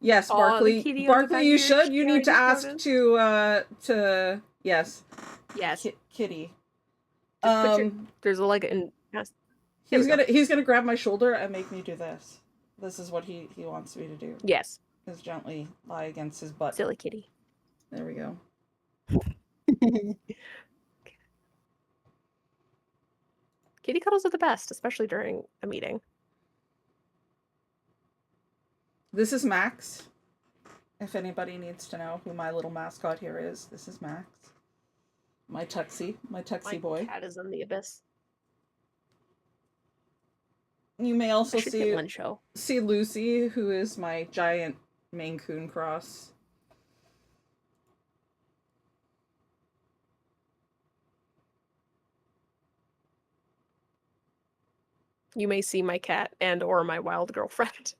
Yes, Barkley. Barkley, you should. You need to ask to yes. Yes. Kitty. There's like an. He's gonna grab my shoulder and make me do this. This is what he wants me to do. Yes. Is gently lie against his butt. Silly kitty. There we go. Kitty cuddles are the best, especially during a meeting. This is Max. If anybody needs to know who my little mascot here is, this is Max. My tuxie boy. My cat is in the abyss. You may also see Lucy, who is my giant Maine Coon cross. You may see my cat and or my wild girlfriend.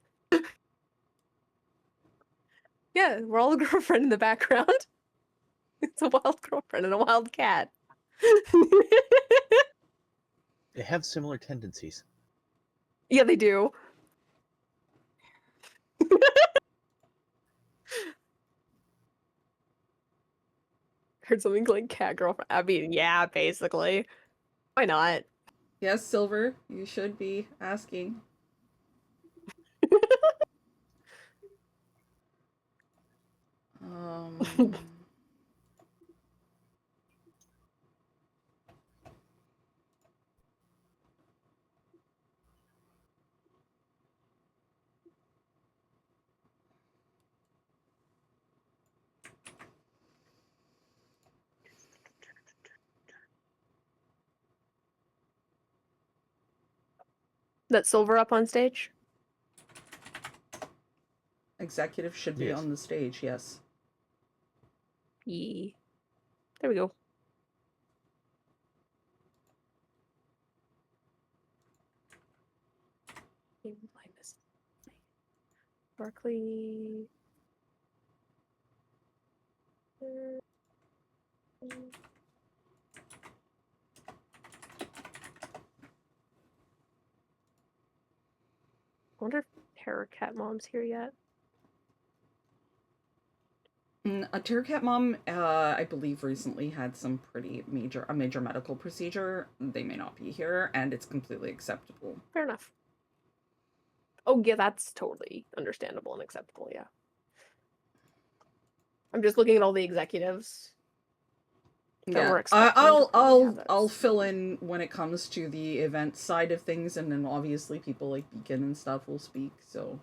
Yeah, we're all a girlfriend in the background. It's a wild girlfriend and a wild cat. They have similar tendencies. Yeah, they do. Heard something like cat girlfriend. I mean, yeah, basically. Why not? Yes, Silver, you should be asking. That Silver up on stage? Executive should be on the stage, yes. Yeah. There we go. Barkley. I wonder if Terror Cat Mom's here yet. A Terror Cat Mom, I believe, recently had some pretty major medical procedure. They may not be here, and it's completely acceptable. Fair enough. Oh yeah, that's totally understandable and acceptable. Yeah. I'm just looking at all the executives. Yeah, I'll fill in when it comes to the event side of things, and then obviously people like Beacon and stuff will speak. So,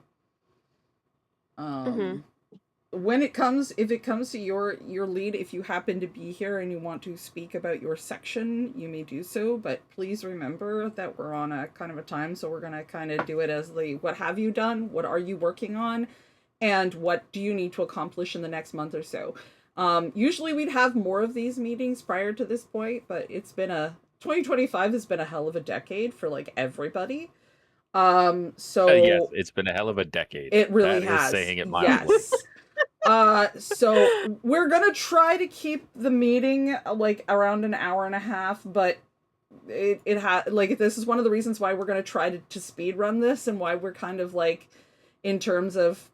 if it comes to your lead, if you happen to be here and you want to speak about your section, you may do so. But please remember that we're on a kind of a time, so we're gonna kind of do it as the what have you done, what are you working on, and what do you need to accomplish in the next month or so. Usually we'd have more of these meetings prior to this point, but 2025 has been a hell of a decade for like everybody. So yes, it's been a hell of a decade. It really has. Saying it mildly. Yes. So we're gonna try to keep the meeting like around an hour and a half, but this is one of the reasons why we're gonna try to speed run this, and why we're kind of like, in terms of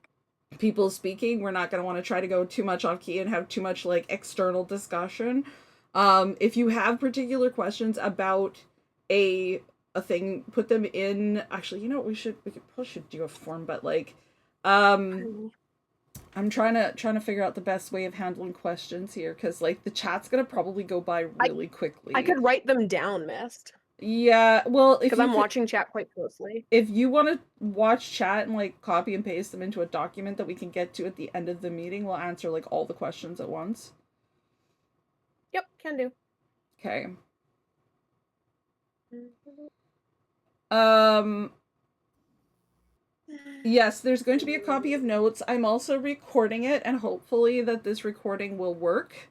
people speaking, we're not going to want to try to go too much off key and have too much like external discussion. If you have particular questions about a thing, put them in. Actually, you know what, we probably should do a form, but like I'm trying to figure out the best way of handling questions here, because like the chat's gonna probably go by really quickly. I could write them down, Mist. Yeah, well, because I'm watching chat quite closely. If you want to watch chat and like copy and paste them into a document that we can get to at the end of the meeting, we'll answer like all the questions at once. Yep, can do. Okay. Yes, there's going to be a copy of notes. I'm also recording it, and hopefully that this recording will work.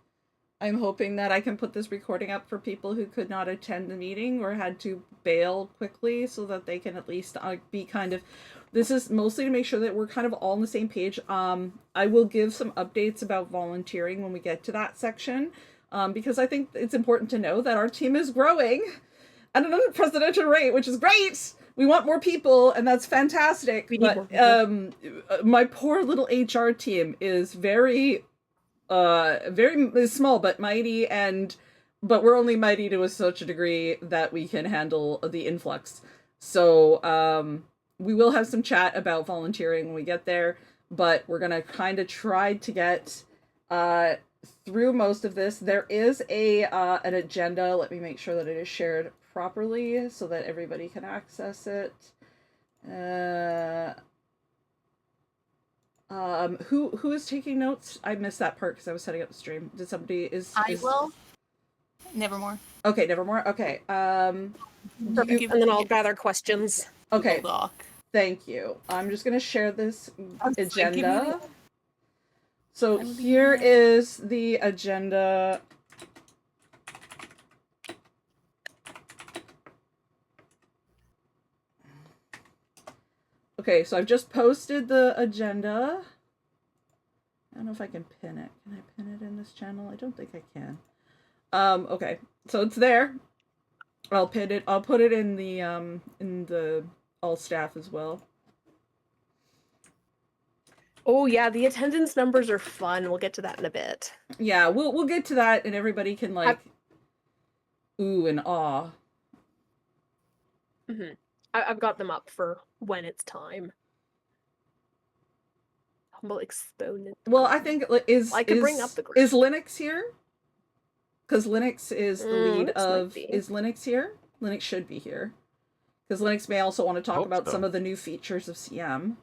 I'm hoping that I can put this recording up for people who could not attend the meeting or had to bail quickly, so that they can at least be kind of... This is mostly to make sure that we're kind of all on the same page. I will give some updates about volunteering when we get to that section, because I think it's important to know that our team is growing at an unprecedented rate, which is great! we want more people, and that's fantastic. We need But more my poor little HR team is very very small but mighty, but we're only mighty to such a degree that we can handle the influx. So we will have some chat about volunteering when we get there, but we're gonna kind of try to get through most of this. There is an agenda. Let me make sure that it is shared properly so that everybody can access it. Who is taking notes? I missed that part because I was setting up the stream. Did somebody I will. Nevermore. Okay, Nevermore. Okay. Perfect. And then I'll gather questions. Okay. Google Doc. Thank you. I'm just gonna share this Give me agenda. the- So here is the agenda. Okay, so I've just posted the agenda. I don't know if I can pin it. Can I pin it in this channel? I don't think I can. Okay, so it's there. I'll pin it. I'll put it in the all staff as well. Oh yeah, the attendance numbers are fun. We'll get to that in a bit. Yeah, we'll get to that, and everybody can like ooh and awe. Mm-hmm. I've got them up for when it's time. Humble exponent. Well, I think I could bring up the group. Is Linux here? Because Linux is the lead Linux might of. be. Is Linux here? Linux should be here. Because Linux may also want to talk Hope about so. some of the new features of CM.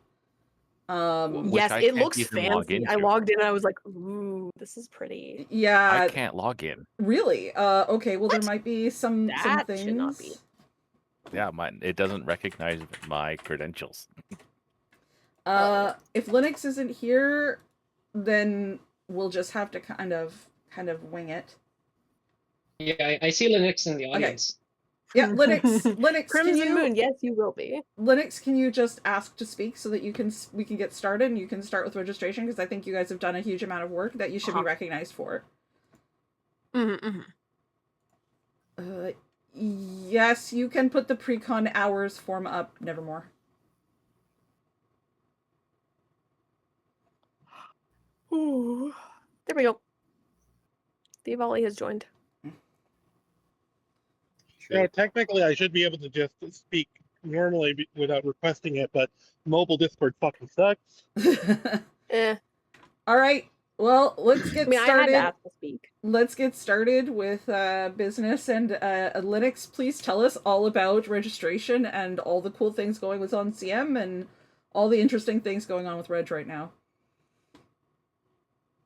Which Yes, I it can't looks even log fancy. I into. logged in and I was like, ooh, this is pretty. Yeah. I can't log in. Really? Okay. Well, there What? might be some That things. should not be. Yeah, it doesn't recognize my credentials. If Linux isn't here, then we'll just have to kind of wing it. Yeah, I see Linux in the audience. Yeah, Linux. Linux. Crimson can you, Moon, yes, you will be. Linux, can you just ask to speak so that we can get started and you can start with registration? Because I think you guys have done a huge amount of work that you should be recognized for. Mm-hmm. Yes, you can put the pre-con hours form up. Nevermore. Ooh. There we go. The volley has joined. Yeah, technically, I should be able to just speak normally without requesting it, but mobile Discord fucking sucks. Eh. All right. Well, let's get I started. had to ask to speak. Let's get started with business. And Linux, please tell us all about registration and all the cool things going on CM and all the interesting things going on with Reg right now.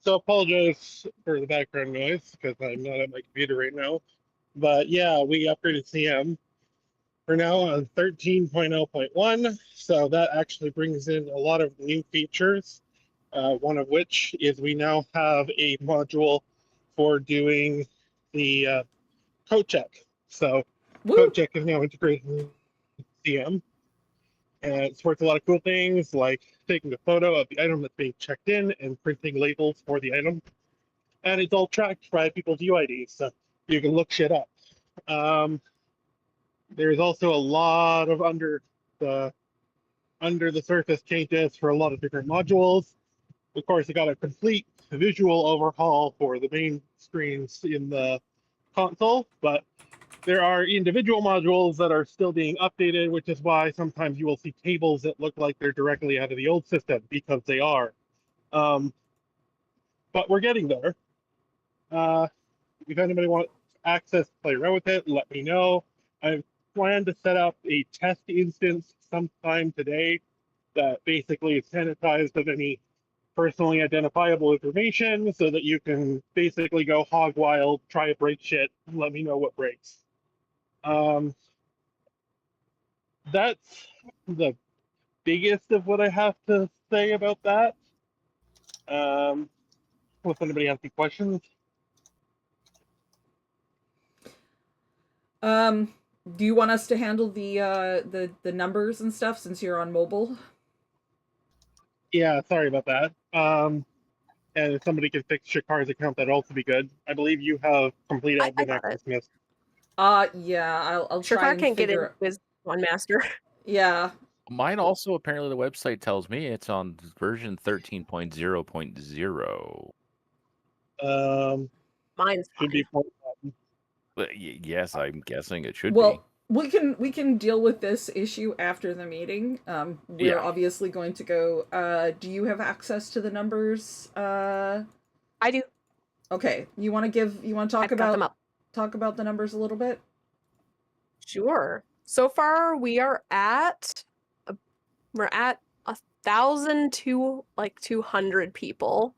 So apologize for the background noise because I'm not at my computer right now. But yeah, we upgraded CM. We're now on 13.0.1, so that actually brings in a lot of new features. One of which is we now have a module for doing the code check. So code check is now integrated in CM. And it supports a lot of cool things like taking a photo of the item that's being checked in and printing labels for the item. And it's all tracked by people's UIDs, so you can look shit up. There's also a lot of under the surface changes for a lot of different modules. Of course, it got a complete visual overhaul for the main screens in the console, but there are individual modules that are still being updated, which is why sometimes you will see tables that look like they're directly out of the old system, because they are. But we're getting there. If anybody wants access to play around with it, let me know. I plan to set up a test instance sometime today that basically is sanitized of any personally identifiable information so that you can basically go hog wild, try to break shit, and let me know what breaks. That's the biggest of what I have to say about that. If anybody has any questions. Do you want us to handle the numbers and stuff since you're on mobile? Yeah, sorry about that. And if somebody can fix Shakar's account, that'd also be good. I believe you have complete admin access, Miss. Yeah, I'll try Shakar and can't get figure in with one master. Yeah. Mine also, apparently, the website tells me it's on version 13.0.0. Mine's Should be fine. But yes, I'm guessing it should Well, be. we can deal with this issue after the meeting. We're Yeah. obviously going to go. Do you have access to the numbers? I do. Okay. You want to talk I've got them about up. the numbers a little bit? Sure. So far, we are at 200 people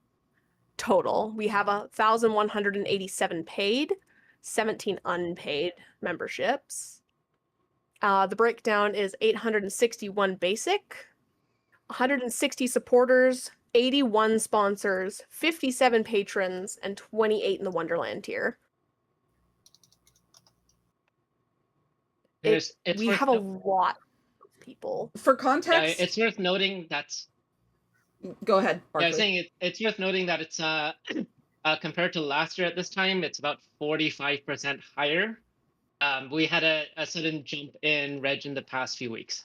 total. We have 1,187 paid, 17 unpaid memberships. The breakdown is 861 basic, 160 supporters, 81 sponsors, 57 patrons, and 28 in the Wonderland tier. We have a lot of people. For context, it's worth noting that's. Go ahead, Barkley. Yeah, I was saying it's worth noting that it's compared to last year at this time, it's about 45% higher. We had a sudden jump in reg in the past few weeks.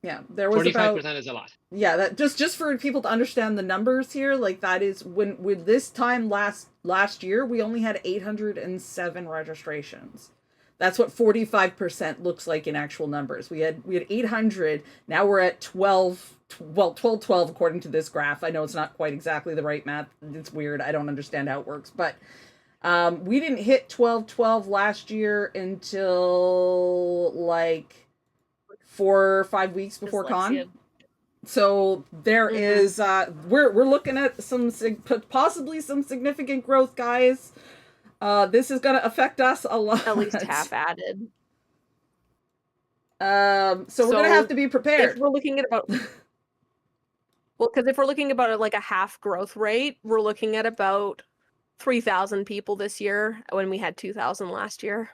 Yeah, there was 45% is a lot. Yeah, that just for people to understand the numbers here, like that is when with this time last year, we only had 807 registrations. That's what 45% looks like in actual numbers. We had 800, now we're at 1212 according to this graph. I know it's not quite exactly the right math. It's weird. I don't understand how it works, but we didn't hit 1212 last year until like 4 or 5 weeks before con. So there is we're looking at possibly some significant growth, guys. This is going to affect us a lot. At least half added. So we're going to have to be prepared. If we're looking at about because if we're looking about like a half growth rate, we're looking at about 3,000 people this year when we had 2,000 last year.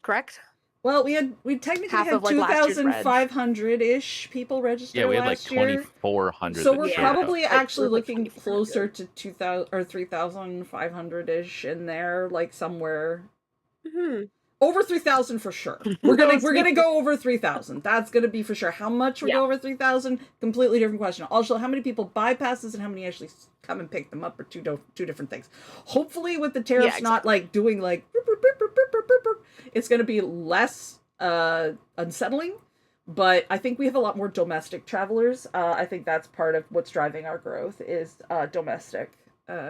Correct? Well, we technically half had like 2,500-ish people register. Yeah, we had like last year. 2,400. So we're probably actually looking like closer to 2,000 or 3,500-ish in there, like somewhere. Over 3,000 for sure. We're gonna go over 3,000. That's gonna be for sure. How much we go over 3,000? Completely different question. Also, how many people bypass this and how many actually come and pick them up are two different things. Hopefully, with the tariffs not like doing like, it's gonna be less unsettling. But I think we have a lot more domestic travelers. I think that's part of what's driving our growth is domestic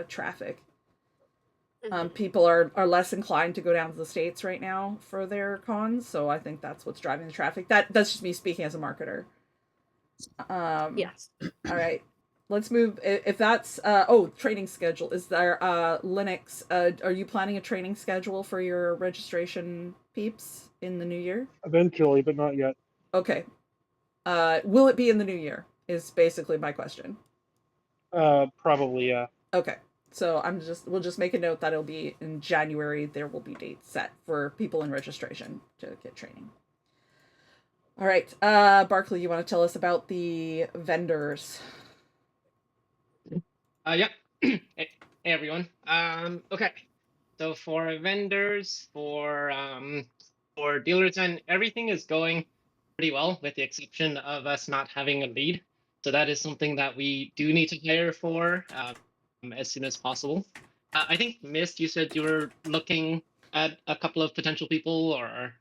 traffic. People are less inclined to go down to the States right now for their cons, so I think that's what's driving the traffic. That's just me speaking as a marketer. Yes. All right. Let's move. If that's training schedule. Is there Linux? Are you planning a training schedule for your registration peeps in the new year? Eventually, but not yet. Okay. Will it be in the new year? Is basically my question. Probably, yeah. Okay. So we'll just make a note that it'll be in January. There will be dates set for people in registration to get training. All right. Barkley, you want to tell us about the vendors? Yeah. Hey, everyone. Okay. So for vendors, for dealers, and everything is going pretty well, with the exception of us not having a lead. So that is something that we do need to hire for as soon as possible. I think, Mist, you said you were looking at a couple of potential people, or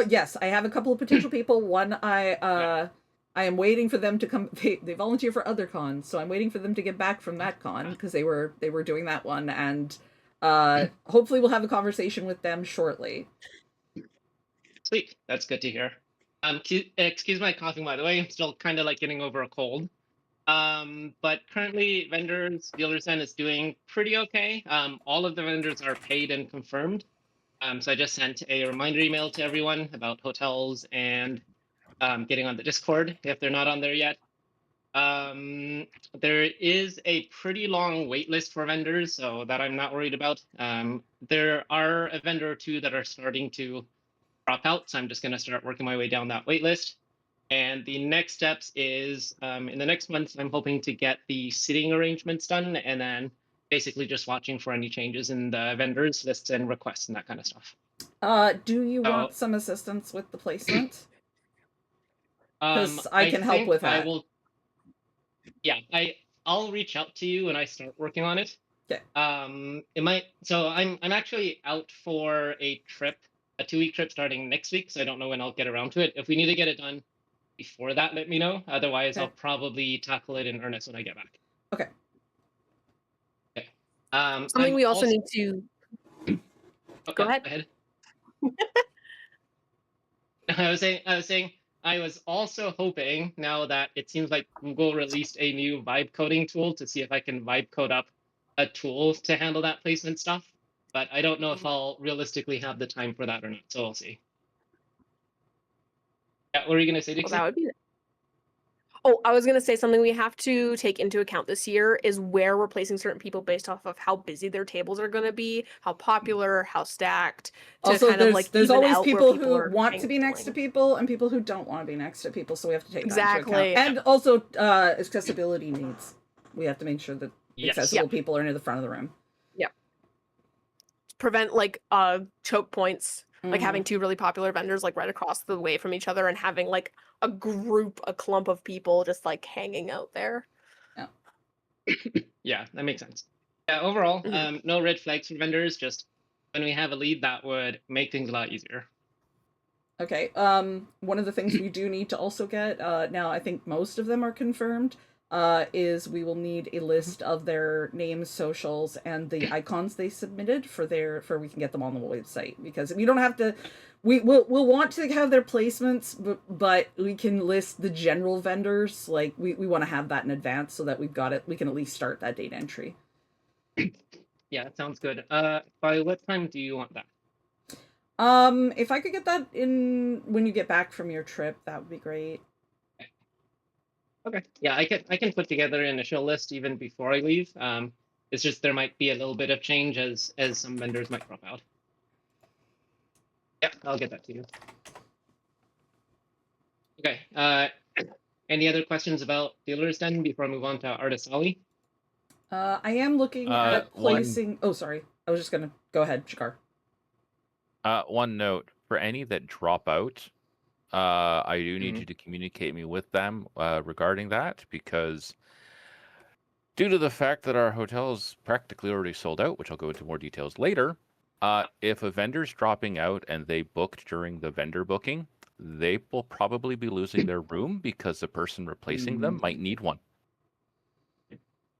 yes, I have a couple of potential people. One I am waiting for them to come. They volunteer for other cons, so I'm waiting for them to get back from that con because they were doing that one, and hopefully we'll have a conversation with them shortly. Sweet, that's good to hear. Excuse my coughing, by the way. I'm still kind of like getting over a cold. But currently, vendors, dealers then is doing pretty okay. All of the vendors are paid and confirmed. So I just sent a reminder email to everyone about hotels and getting on the Discord if they're not on there yet. There is a pretty long wait list for vendors, so that I'm not worried about. There are a vendor or two that are starting to drop out, so I'm just going to start working my way down that wait list. And the next steps is in the next month, I'm hoping to get the seating arrangements done and then basically just watching for any changes in the vendors lists and requests and that kind of stuff. Do you So, want some assistance with the placement? Because I can help think with I that. will. Yeah, I'll reach out to you when I start working on it. Okay. It might. So I'm actually out for a trip, a 2-week trip starting next week. So I don't know when I'll get around to it. If we need to get it done before that, let me know. Otherwise, Okay. I'll probably tackle it in earnest when I get back. Okay. Okay. Something we also need to. Go ahead. Go ahead. I was saying I was also hoping, now that it seems like Google released a new vibe coding tool, to see if I can vibe code up a tool to handle that placement stuff. But I don't know if I'll realistically have the time for that or not. So we'll see. Yeah, what were you gonna say, Dixie? Well, that would be. Oh, I was gonna say something we have to take into account this year is where we're placing certain people based off of how busy their tables are gonna be, how popular, how stacked. To Also, kind of like there's even always out people where who are want to be next to going. people and people who don't want to be next to people, so we have to take that into Exactly. account. And also accessibility needs. We have to make sure that Yes. accessible people are near the front of the room. Prevent like choke points, like Mhm. having two really popular vendors like right across the way from each other and having like a clump of people just like hanging out there. Yeah, that makes sense. Yeah, overall, Mhm. no red flags for vendors. Just when we have a lead, that would make things a lot easier. Okay. One of the things we do need to also get, now I think most of them are confirmed, is we will need a list of their names, socials, and the icons they submitted for we can get them on the website, because we don't have to. We'll want to have their placements, but we can list the general vendors. Like we want to have that in advance so that we've got it. We can at least start that data entry. Yeah, that sounds good. By what time do you want that? If I could get that in when you get back from your trip, that would be great. Okay. Yeah, I can put together an initial list even before I leave. It's just there might be a little bit of change as some vendors might drop out. Yeah, I'll get that to you. Okay. Any other questions about Dealer's Den before I move on to Artist Alley? I am looking at placing. Oh, sorry. I was just gonna go ahead, Shakar. One note for any that drop out, I do need Mhm. you to communicate me with them regarding that, because due to the fact that our hotel is practically already sold out, which I'll go into more details later, if a vendor's dropping out and they booked during the vendor booking, they will probably be losing their room because the person replacing them might need one.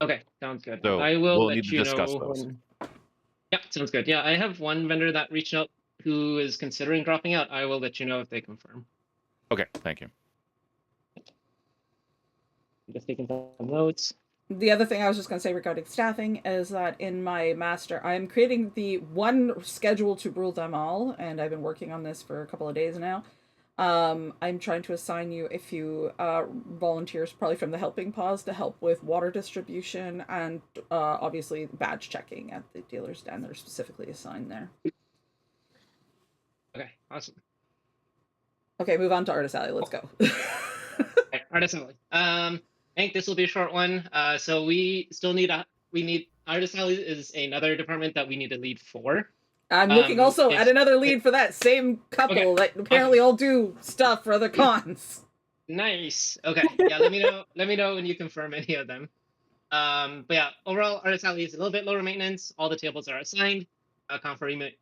Okay, sounds good. So I will we'll let need to you discuss know those. when. Yeah, sounds good. Yeah, I have one vendor that reached out who is considering dropping out. I will let you know if they confirm. Okay, thank you. Just taking some notes. The other thing I was just going to say regarding staffing is that in my master, I'm creating the one schedule to rule them all, and I've been working on this for a couple of days now. I'm trying to assign you a few volunteers, probably from the Helping Paws, to help with water distribution and obviously badge checking at the Dealer's Den. They're specifically assigned there. Okay, awesome. Okay, move on to Artist Alley. Let's go. Okay, Artist Alley. I think this will be a short one. So we still need Artist Alley is another department that we need a lead for. I'm looking also at another lead for that same couple that apparently all do stuff for other cons. Nice. Okay. Yeah, let me know. Let me know when you confirm any of them. But yeah, overall, Artist Alley is a little bit lower maintenance. All the tables are assigned. Confirmation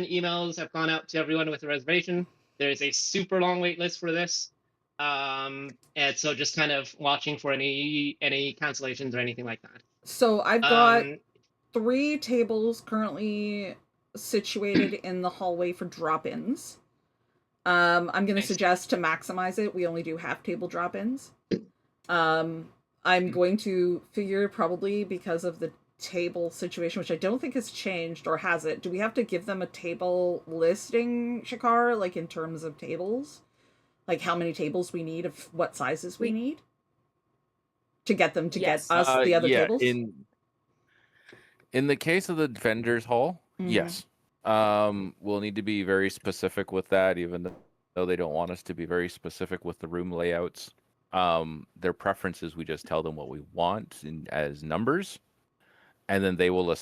emails have gone out to everyone with a reservation. There is a super long wait list for this. And so just kind of watching for any cancellations or anything like that. So I've got 3 tables currently situated in the hallway for drop-ins. I'm going to suggest to maximize it. We only do half table drop-ins. I'm going to figure, probably because of the table situation, which I don't think has changed, or has it? Do we have to give them a table listing, Shakar, like in terms of tables? Like how many tables we need, of what sizes we need? To get them to get us the other tables? In the case of the vendors hall, yes. We'll need to be very specific with that, even though they don't want us to be very specific with the room layouts. Their preferences, we just tell them what we want as numbers. and then they will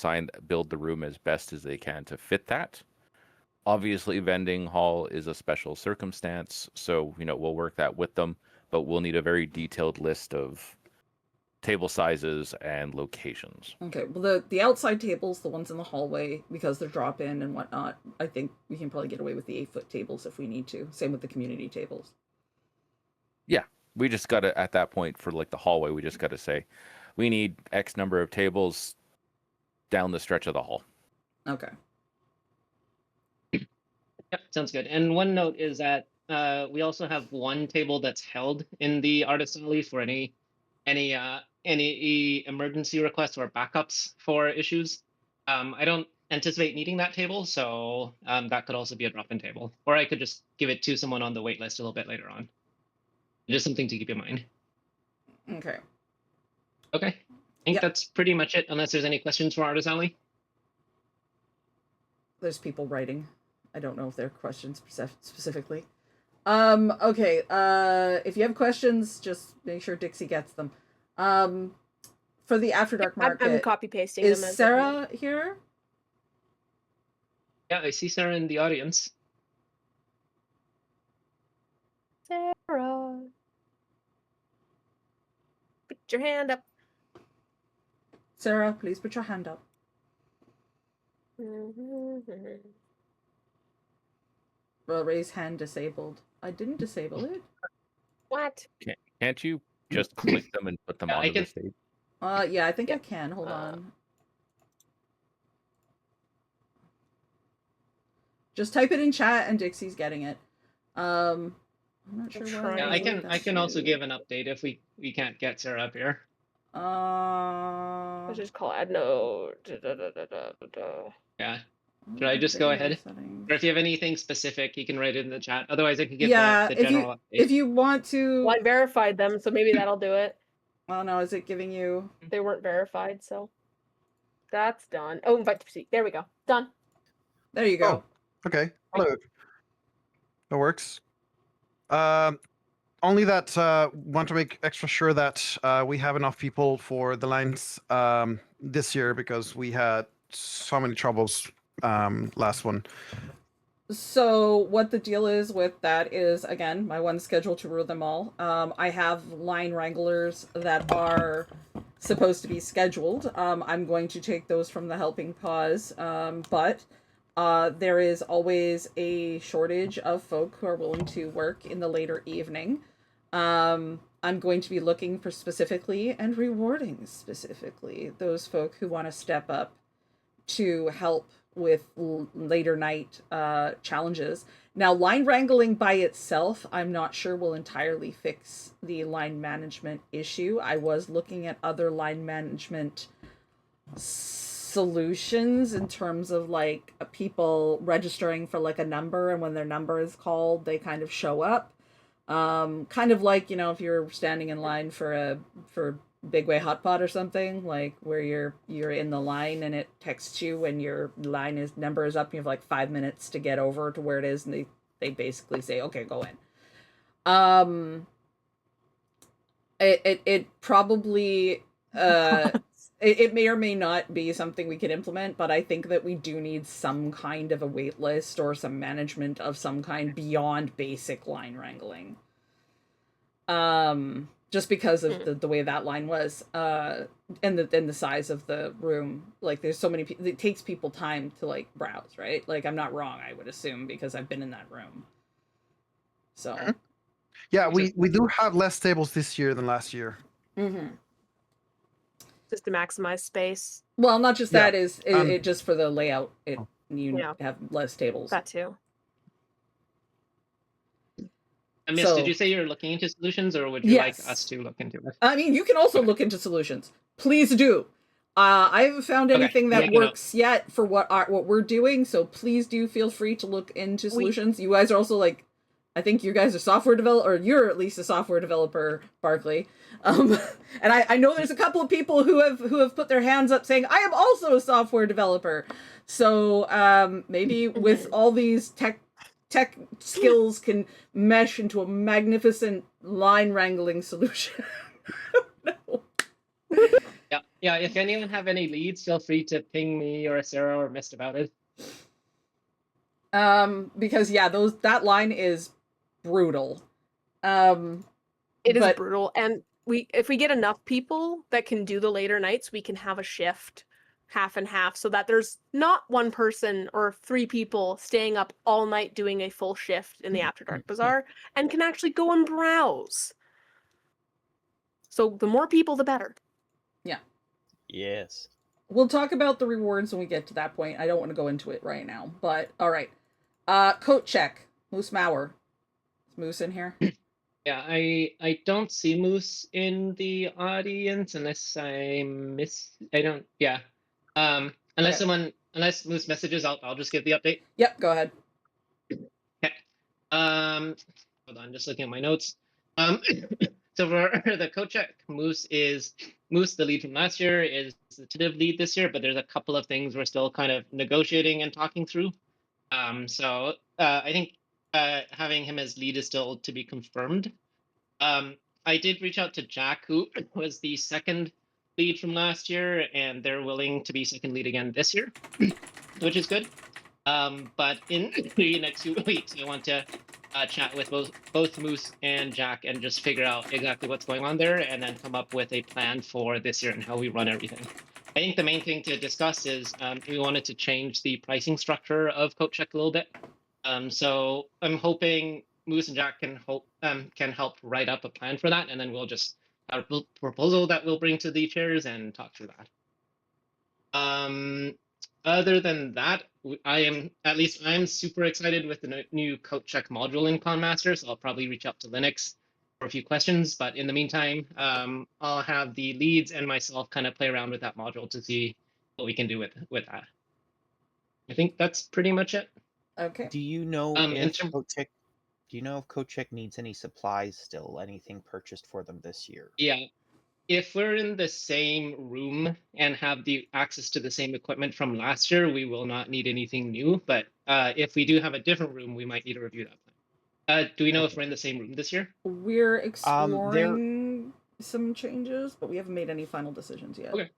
build the room as best as they can to fit that. Obviously, vending hall is a special circumstance, so we'll work that with them, but we'll need a very detailed list of table sizes and locations. Okay, well, the outside tables, the ones in the hallway, because they're drop in and whatnot, I think we can probably get away with the 8-foot tables if we need to. Same with the community tables. Yeah, we just got to, at that point for like the hallway, we just got to say we need X number of tables down the stretch of the hall. Okay. Yep, sounds good. And one note is that we also have one table that's held in the artist alley for any emergency requests or backups for issues. I don't anticipate needing that table, so that could also be a drop-in table, or I could just give it to someone on the wait list a little bit later on. Just something to keep in mind. Okay. Okay, I think Yep. that's pretty much it, unless there's any questions for artist alley. There's people writing. I don't know if they're questions specifically. Okay. If you have questions, just make sure Dixie gets them. For the After Dark Market, I'm copy pasting is them. Sarah here? Yeah, I see Sarah in the audience. Sarah, put your hand up. Sarah, please put your hand up. Well, raise hand disabled. I didn't disable it. What? Can't you just click them and put them Yeah, I onto the can- stage? Yeah, I think I can. Hold on. Just type it in chat and Dixie's getting it. I'm not sure why. Yeah, Trying. I can also give an update if we can't get Sarah up here. Let's just call add note. Yeah. Should I just go ahead? Or if you have anything specific, you can write it in the chat. Otherwise, I can give the general update. if you want to. Well, I verified them, so maybe that'll do it. Oh no, is it giving you? They weren't verified, so that's done. Oh, invite to speak. There we go. Done. There you go. Okay. Hello. That works. Only that want to make extra sure that we have enough people for the lines this year because we had so many troubles last one. So what the deal is with that is, again, my one schedule to rule them all. I have line wranglers that are supposed to be scheduled. I'm going to take those from the Helping Paws, but there is always a shortage of folk who are willing to work in the later evening. I'm going to be looking for specifically and rewarding specifically those folk who want to step up to help with later night challenges. Now, line wrangling by itself, I'm not sure will entirely fix the line management issue. I was looking at other line management solutions in terms of like people registering for like a number, and when their number is called, they kind of show up. Kind of like, if you're standing in line for Big Way Hot Pot or something, like where you're in the line and it texts you when your number is up and you have like 5 minutes to get over to where it is, and they basically say, okay, go in. It probably it may or may not be something we could implement, but I think that we do need some kind of a wait list or some management of some kind beyond basic line wrangling. Just because of the way that line was, and the size of the room. Like, there's so many people, it takes people time to like browse, right? Like, I'm not wrong, I would assume, because I've been in that room. So. Yeah, we do have less tables this year than last year. Mm-hmm. Just to maximize space. Well, not just Yeah, that, it just for the layout, you Yeah. have less tables. That too. Miss, So- did you say you're looking into solutions, or would you Yes. like us to look into it? I mean, you can also look into solutions. Please do. I haven't found Okay, anything that yeah, no. works yet for what we're doing, so please do feel free to look into solutions. You guys are also like, I think you guys are software developer, or you're at least a software developer, Barkley. And I know there's a couple of people who have put their hands up saying, I am also a software developer. So maybe with all these tech skills can mesh into a magnificent line wrangling solution. No. Yeah, Yeah, if anyone have any leads, feel free to ping me or Sarah or Mist about it. Because yeah, that line is brutal. It is but brutal, and if we get enough people that can do the later nights, we can have a shift half and half so that there's not one person or 3 people staying up all night doing a full shift in the After Dark Bazaar and can actually go and browse. So the more people, the better. Yeah. Yes. We'll talk about the rewards when we get to that point. I don't want to go into it right now, but all right. Coat check. Moose Mauer. Is Moose in here? Yeah, I don't see Moose in the audience unless I miss. I don't. Yeah. Unless Okay. unless Moose messages, I'll just give the update. Yep, go ahead. Okay. Hold on, just looking at my notes. So for the coach check, Moose, the lead from last year, is the tentative lead this year, but there's a couple of things we're still kind of negotiating and talking through. So I think having him as lead is still to be confirmed. I did reach out to Jack, who was the second lead from last year, and they're willing to be second lead again this year, which is good. But in the next few weeks, I want to chat with both Moose and Jack and just figure out exactly what's going on there, and then come up with a plan for this year and how we run everything. I think the main thing to discuss is we wanted to change the pricing structure of Coat Check a little bit. So I'm hoping Moose and Jack can help write up a plan for that, and then we'll just have a proposal that we'll bring to the chairs and talk through that. Other than that, I'm super excited with the new Coat Check module in Conmaster, so I'll probably reach out to Linux for a few questions. But in the meantime, I'll have the leads and myself kind of play around with that module to see what we can do with that. I think that's pretty much it. Okay. Do you know if Coat Check needs any supplies still? Anything purchased for them this year? Yeah. If we're in the same room and have the access to the same equipment from last year, we will not need anything new. But if we do have a different room, we might need to review that plan. Do we know if we're in the same room this year? We're exploring some changes, but we haven't made any final decisions yet. Okay.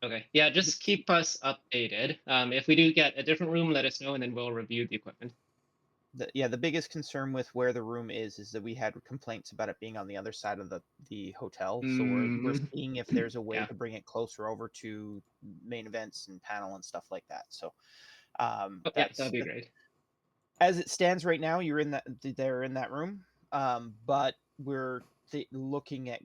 Okay. Yeah, just keep us updated. If we do get a different room, let us know, and then we'll review the equipment. The biggest concern with where the room is that we had complaints about it being on the other side of the hotel. So we're seeing if there's a way to bring it closer over to main events and panel and stuff like that. So that'd be great. As it stands right now, they're in that room. But we're looking at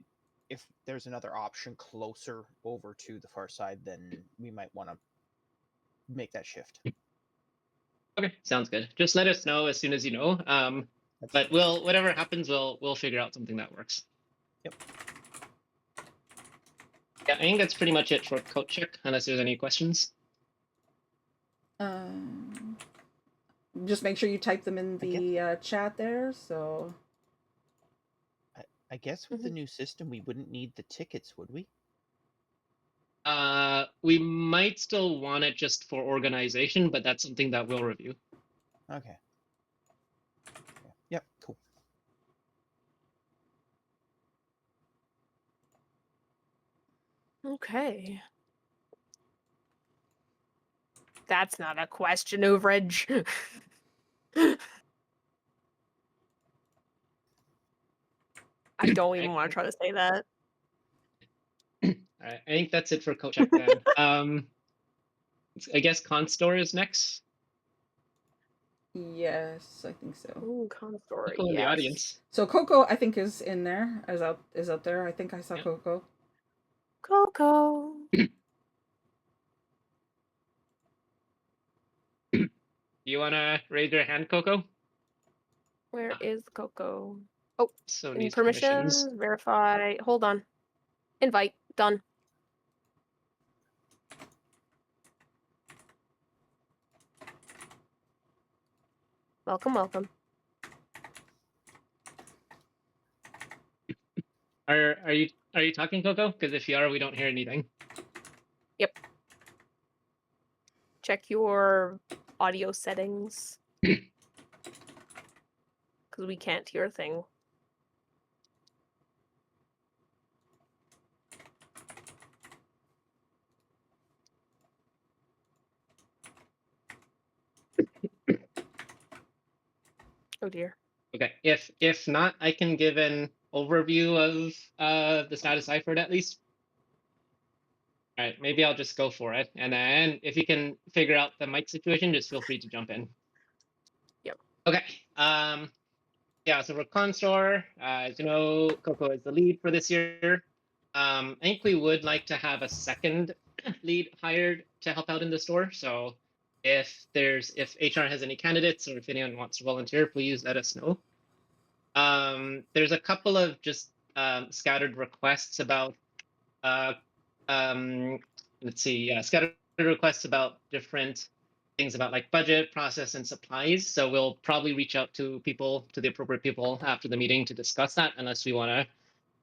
if there's another option closer over to the far side, then we might want to make that shift. Okay, sounds good. Just let us know as soon as you know. But whatever happens, we'll figure out something that works. Yep. Yeah, I think that's pretty much it for Coat Check, unless there's any questions. Just make sure you type them in the chat there. So. I guess with the new system, we wouldn't need the tickets, would we? We might still want it just for organization, but that's something that we'll review. Okay. Yep, cool. Okay. That's not a question, Overage. I don't even want to try to say that. All right, I think that's it for Coat Check then. I guess Constore is next. Yes, I think so. Ooh, Constore, Coco in the audience. So Coco, I think, is in there. Is out there. I think I saw Coco. Coco. Do you want to raise your hand, Coco? Where is Coco? Oh, so needs permissions. Verify. Hold on. Invite. Done. Welcome, welcome. Are you talking, Coco? Because if you are, we don't hear anything. Yep. Check your audio settings. Because we can't hear a thing. dear. Okay. If not, I can give an overview of the status I've heard at least. All right, maybe I'll just go for it. And then if you can figure out the mic situation, just feel free to jump in. Yep. Okay. Yeah, so for Constor, as you know, Coco is the lead for this year. I think we would like to have a second lead hired to help out in the store. So if HR has any candidates or if anyone wants to volunteer, please let us know. There's a couple of just scattered requests about scattered requests about different things about like budget, process, and supplies. So we'll probably reach out to the appropriate people after the meeting to discuss that, unless we want to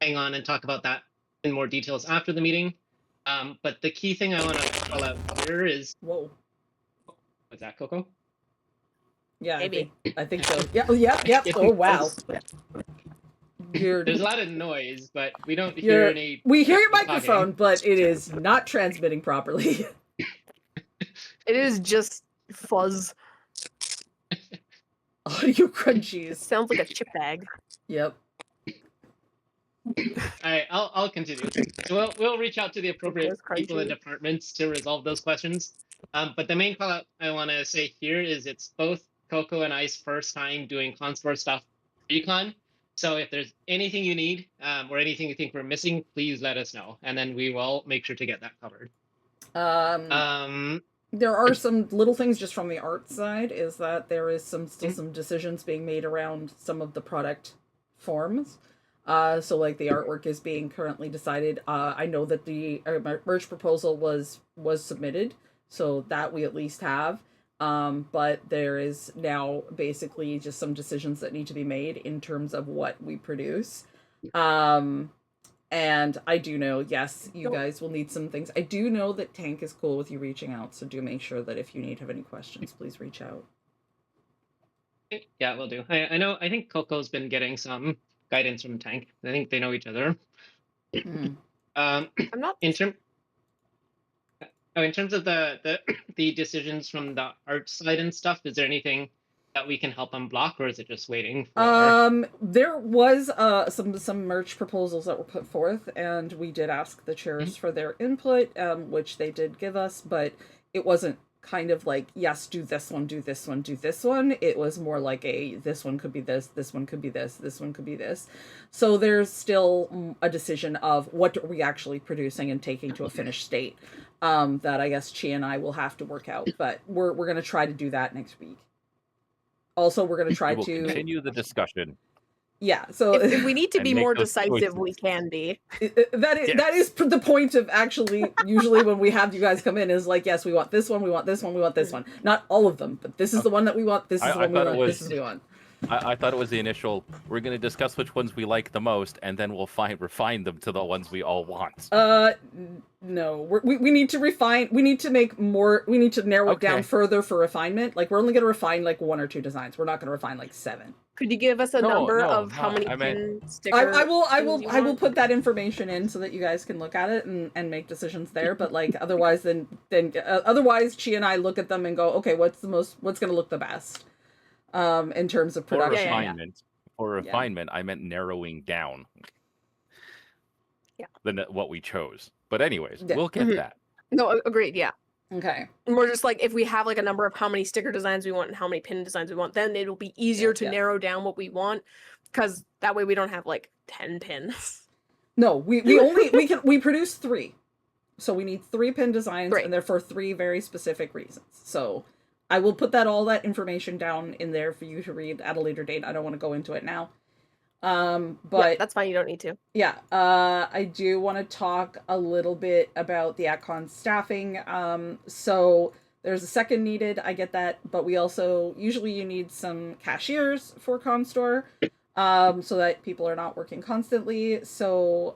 hang on and talk about that in more details after the meeting. But the key thing I want to call out here is... Whoa. Was that Coco? Yeah, Maybe. I think so. Yeah. Yep. Oh wow. There's a lot of noise, but we don't hear any. We hear your talking. microphone, but it is not transmitting properly. It is just fuzz. Audio It crunchies. sounds like a chip bag. Yep. All right, I'll continue. So we'll reach out to the appropriate Of course, people and crunchy. departments to resolve those questions. But the main call out I want to say here is it's both Coco and I's first time doing Constor stuff recon. So if there's anything you need or anything you think we're missing, please let us know, and then we will make sure to get that covered. There are some little things just from the art side, is that there is still some decisions being made around some of the product forms. So like the artwork is being currently decided. I know that the merch proposal was submitted, so that we at least have. But there is now basically just some decisions that need to be made in terms of what we produce. And I do know, yes, you guys will need some things. I do know that Tank is cool with you reaching out, so do make sure that if you have any questions, please reach out. Yeah, we'll do. I think Coco's been getting some guidance from Tank. I think they know each other. I'm not. In terms of the decisions from the art side and stuff, is there anything that we can help unblock, or is it just waiting for... There was some merch proposals that were put forth, and we did ask the chairs for their input, which they did give us, but it wasn't kind of like, yes, do this one, do this one, do this one. It was more like this one could be this one could be this one could be this. So there's still a decision of what are we actually producing and taking to a finished state, that I guess Chi and I will have to work out, but we're going to try to do that next week. Also, we're going to try to continue the discussion. Yeah, so if we need to be more those decisive, choices. we can be. That is the point of actually usually when we have you guys come in is like, yes, we want this one, we want this one, we want this one. Not all of them, but this is the one that we want. This is the one we want. This is we want. I thought it was the initial. We're going to discuss which ones we like the most, and then we'll refine them to the ones we all want. No, we need to refine. We need to make more. We need to narrow it down further for refinement. Like we're only going to refine like 1 or 2 designs. We're not going to refine like 7. Could you give us a number of how many pin stickers? I will put that information in so that you guys can look at it and make decisions there. But like otherwise, otherwise, Chi and I look at them and go, okay, what's going to look the best, in terms of production. For refinement, I meant narrowing down. Than what we chose. But anyways, we'll get that. No, agreed. Yeah. Okay. And we're just like, if we have like a number of how many sticker designs we want and how many pin designs we want, then it'll be easier to narrow down what we want, because that way we don't have like 10 pins. No, we produce 3, so we need 3 pin designs, and they're for 3 very specific reasons. So I will put all that information down in there for you to read at a later date. I don't want to go into it now. But that's fine. You don't need to. Yeah. I do want to talk a little bit about the AtCon staffing. So there's a second needed. I get that, but we also usually you need some cashiers for Constor, so that people are not working constantly. So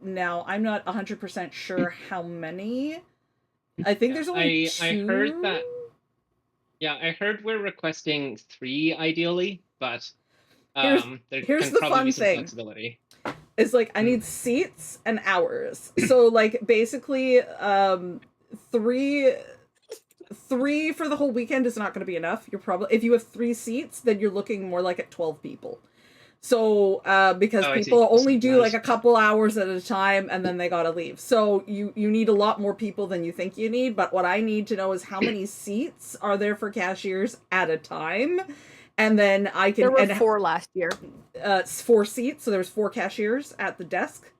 now I'm not 100% sure how many. I think there's only 2. I heard that. Yeah, I heard we're requesting 3 ideally, but here's the fun thing. Flexibility. It's like I need seats and hours. So like basically 3 3 for the whole weekend is not going to be enough. You're probably, if you have 3 seats, then you're looking more like at 12 people. So, because people only do like a couple hours at a time and then they gotta leave. So you need a lot more people than you think you need. But what I need to know is how many seats are there for cashiers at a time, and then I can. There were 4 last year. 4 seats, so there's 4 cashiers at the desk.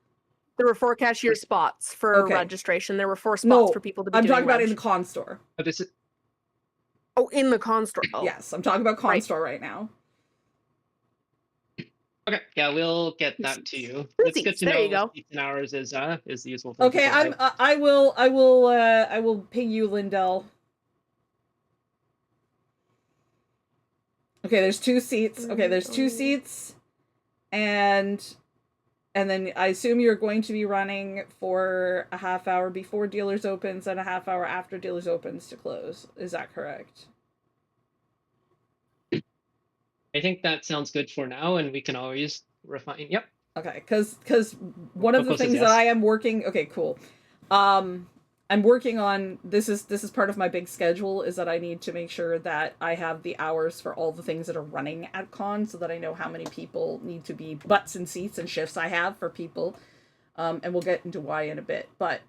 There were 4 cashier spots for registration. There were 4 spots for people to be. I'm talking about in the con store. Oh, in the con store. Oh. Yes, I'm talking about con store right now. Okay, yeah, we'll get that to you. It's good to know. There you go. Seats and hours is the useful thing. Okay, I will ping you, Lindell. Okay, there's 2 seats. Okay, there's 2 seats, and then I assume you're going to be running for a half hour before dealers opens and a half hour after dealers opens to close. Is that correct? I think that sounds good for now, and we can always refine. Yep. Okay, because one of the things that I am working. Okay, cool. I'm working on this is part of my big schedule, is that I need to make sure that I have the hours for all the things that are running at con, so that I know how many people need to be butts and seats and shifts I have for people. And we'll get into why in a bit, but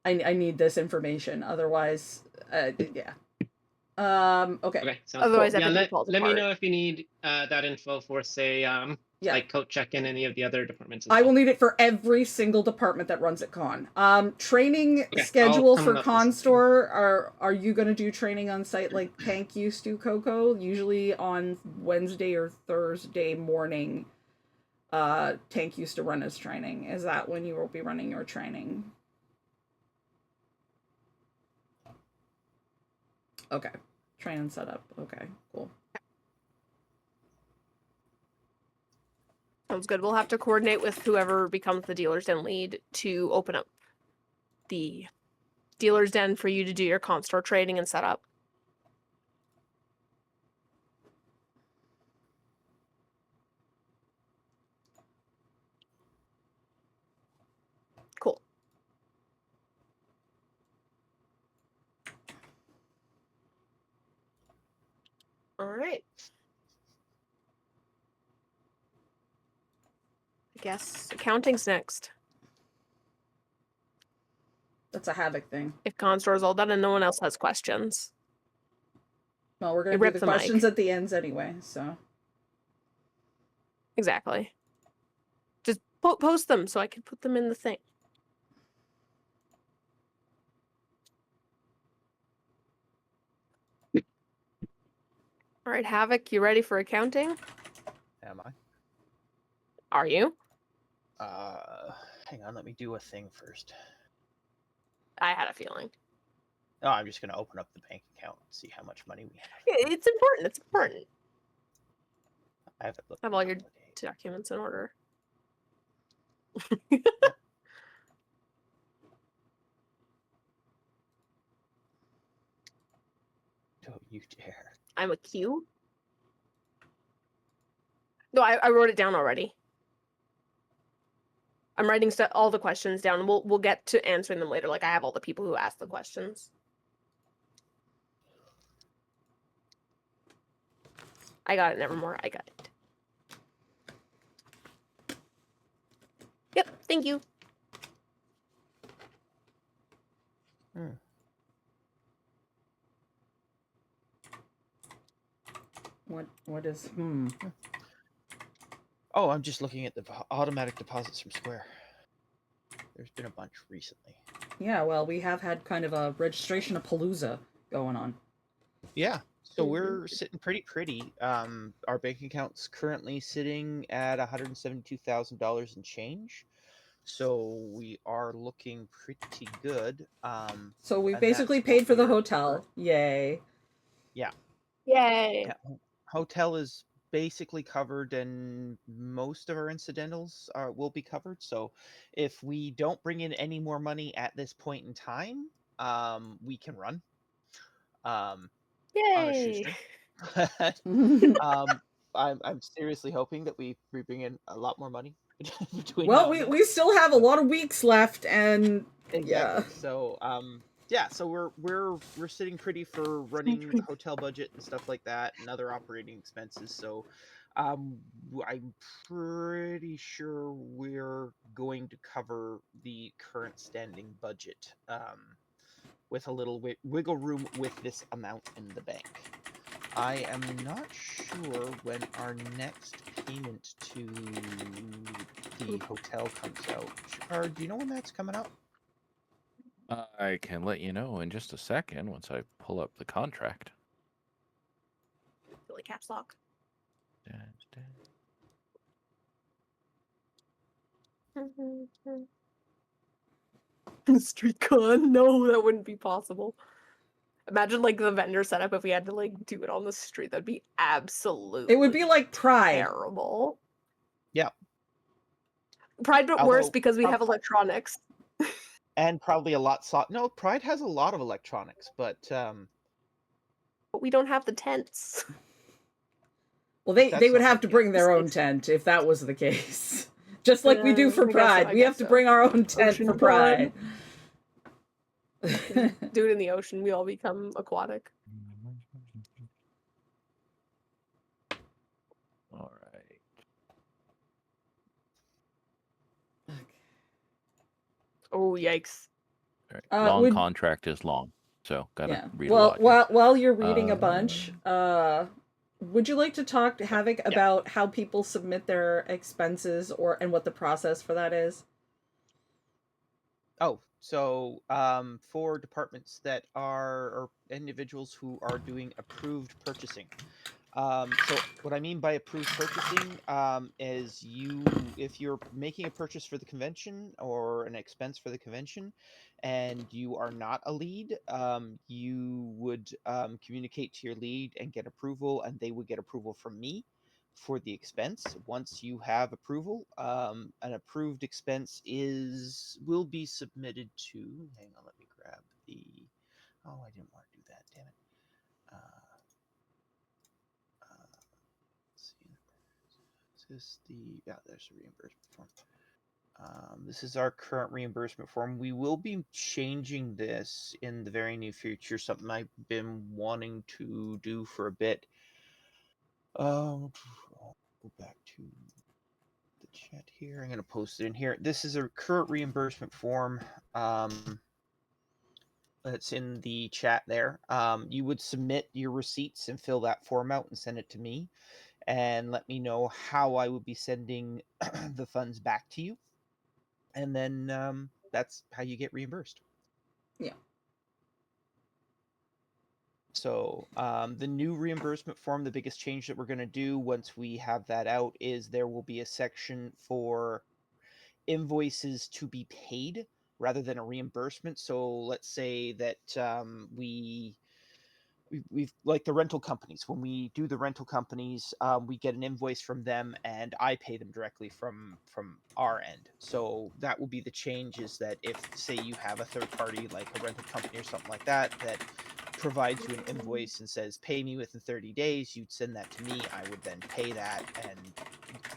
I need this information. Otherwise, yeah. Okay. Otherwise, cool. Let me know if you need that info for, say, like coat check in any of the other departments. I will need it for every single department that runs at con. Training schedule for con store. Are you going to do training on site like Tank used to, Coco? Usually on Wednesday or Thursday morning. Tank used to run his training. Is that when you will be running your training? Okay. Train and setup. Okay, cool. Sounds good. We'll have to coordinate with whoever becomes the dealer's den lead to open up the dealer's den for you to do your con store trading and setup. Cool. All right. I guess accounting's next. That's a Havoc thing. If con store's all done and no one else has questions. Well, we're going to do the questions at the ends anyway, so. Exactly. Just post them so I can put them in the thing. All right, Havoc, you ready for accounting? Am I? Are you? Hang on, let me do a thing first. I had a feeling. Oh, I'm just gonna open up the bank account and see how much money we have. It's important. It's important. I have all your documents in order. Don't you dare. I'm a Q? No, I wrote it down already. I'm writing all the questions down. We'll get to answering them later. Like, I have all the people who asked the questions. I got it, Nevermore. I got it. Yep, thank you. What is Oh, I'm just looking at the automatic deposits from Square. There's been a bunch recently. Yeah, well, we have had kind of a registration of Palooza going on. Yeah, so we're sitting pretty. Our bank account's currently sitting at $172,000 and change. So we are looking pretty good. So we basically paid for the hotel. Yay. Yeah. Yay. Yeah. Hotel is basically covered, and most of our incidentals will be covered. So if we don't bring in any more money at this point in time, we can run. Yay. I'm seriously hoping that we bring in a lot more money between well, we still have a lot of weeks left, and exactly. yeah. So yeah, so we're sitting pretty for running the hotel budget and stuff like that, and other operating expenses. So, I'm pretty sure we're going to cover the current standing budget, with a little wiggle room with this amount in the bank. I am not sure when our next payment to the hotel comes out. Shepard, do you know when that's coming up? I can let you know in just a second once I pull up the contract. Really caps lock. Street con? No, that wouldn't be possible. Imagine like the vendor setup if we had to like do it on the street. That'd be absolutely. It would be like Pride. Terrible. Yeah. Pride, but worse Although, because we have electronics. And probably a lot. No, Pride has a lot of electronics, but we don't have the tents. Well, they That's would not have like to it. bring their own tent if that was the case. Just like we do for I guess- Pride. I We have guess to so. bring our own tent Ocean for Pride. Do it in the ocean. We all become aquatic. All right. Oh, yikes. All right. Long would- contract is long, so gotta Yeah. read a lot. While you're reading a bunch, would you like to talk to Havoc about how people submit their expenses and what the process for that is? Oh, so for departments that are or individuals who are doing approved purchasing. So what I mean by approved purchasing is if you're making a purchase for the convention or an expense for the convention, and you are not a lead, you would communicate to your lead and get approval, and they would get approval from me for the expense. Once you have approval, an approved expense will be submitted to. Hang on, let me grab the. Oh, I didn't want to do that. Damn it. Is there's a reimbursement form. This is our current reimbursement form. We will be changing this in the very near future, something I've been wanting to do for a bit. I'll go back to the chat here. I'm going to post it in here. This is a current reimbursement form. That's in the chat there. You would submit your receipts and fill that form out and send it to me, and let me know how I would be sending the funds back to you. And then that's how you get reimbursed. Yeah. So the new reimbursement form, the biggest change that we're going to do once we have that out is there will be a section for invoices to be paid rather than a reimbursement. So let's say that we've like the rental companies. When we do the rental companies, we get an invoice from them, and I pay them directly from our end. So that will be the change. Is that if say you have a third party like a rental company or something like that provides you an invoice and says pay me within 30 days, you'd send that to me. I would then pay that and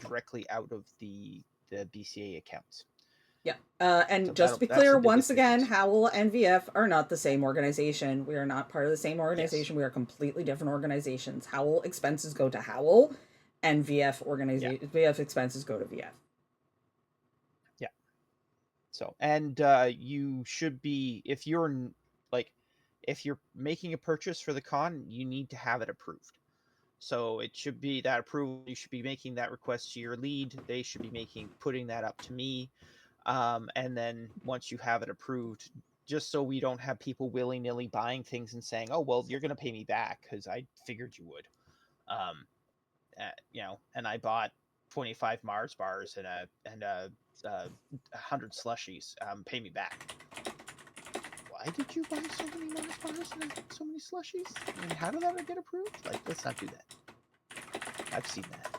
directly out of the BCA accounts. Yeah. And So just to be that's the clear, biggest once again, difference. Howell and VF are not the same organization. We are not part of the same organization. Yes. We are completely different organizations. Howell expenses go to Howell, and VF expenses go to VF. Yeah. So, and you should be, if you're making a purchase for the con, you need to have it approved. So it should be that approval. You should be making that request to your lead. They should be putting that up to me. And then once you have it approved, just so we don't have people willy-nilly buying things and saying, oh, well, you're going to pay me back because I figured you would. And I bought 25 Mars bars and 100 slushies. Pay me back. Why did you buy so many Mars bars and so many slushies? I mean, how did that get approved? Like, let's not do that. I've seen that.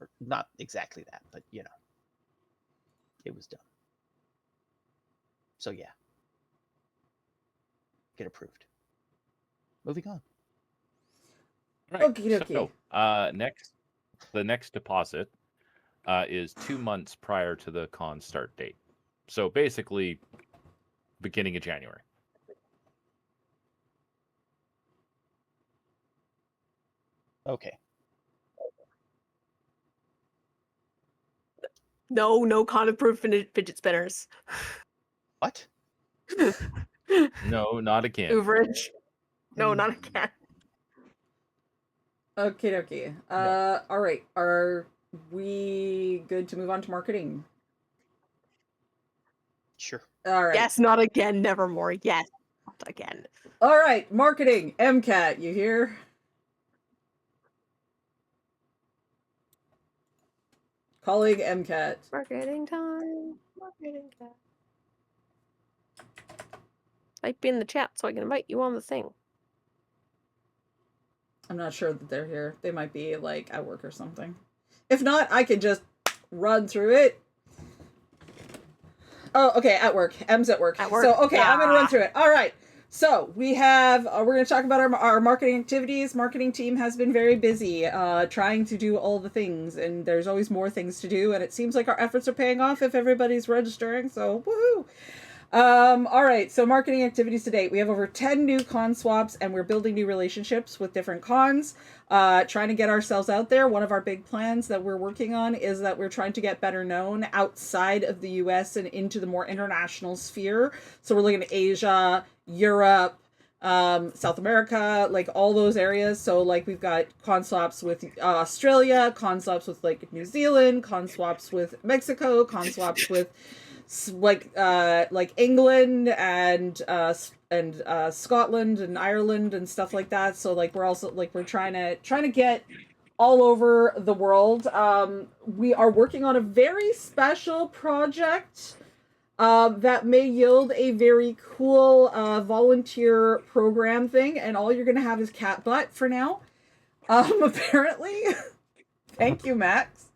Or not exactly that, but, it was done. So, yeah. Get approved. Moving on. All right. Okie dokie. So, the next deposit is 2 months prior to the con start date. So basically, beginning of January. Okay. No con-approved fidget spinners. What? No, not again. Uberage. No, not again. Okay, dokie. All right. Are we good to move on to marketing? Sure. All right. Yes, not again. Nevermore. Yes, not again. All right. Marketing. MCAT, you hear? Colleague MCAT. Marketing time. Marketing time. Type in the chat so I can invite you on the thing. I'm not sure that they're here. They might be like at work or something. If not, I could just run through it. Oh, okay, at work. M's at work. At work. So, okay, I'm going to run Ah. through it. All right. So, we have, we're going to talk about our marketing activities. Marketing team has been very busy trying to do all the things, and there's always more things to do, and it seems like our efforts are paying off if everybody's registering, so woohoo! All right, so marketing activities to date. We have over 10 new con swaps, and we're building new relationships with different cons, trying to get ourselves out there. One of our big plans that we're working on is that we're trying to get better known outside of the US and into the more international sphere. So we're looking at Asia, Europe, South America, like all those areas. So like we've got con swaps with Australia, con swaps with like New Zealand, con swaps with Mexico, con swaps with like England and Scotland and Ireland and stuff like that. So like we're also like we're trying to get all over the world. We are working on a very special project that may yield a very cool volunteer program thing, and all you're gonna have is cat butt for now. Apparently. Thank you, Max.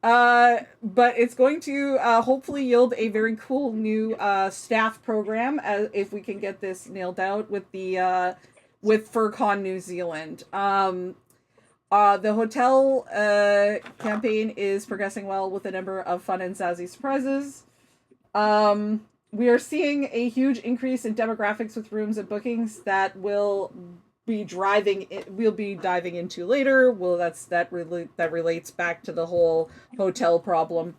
But it's going to hopefully yield a very cool new staff program if we can get this nailed out with the with FurCon New Zealand. The hotel campaign is progressing well with a number of fun and sassy surprises. We are seeing a huge increase in demographics with rooms and bookings that we'll be diving into later. Well, that relates back to the whole hotel problem.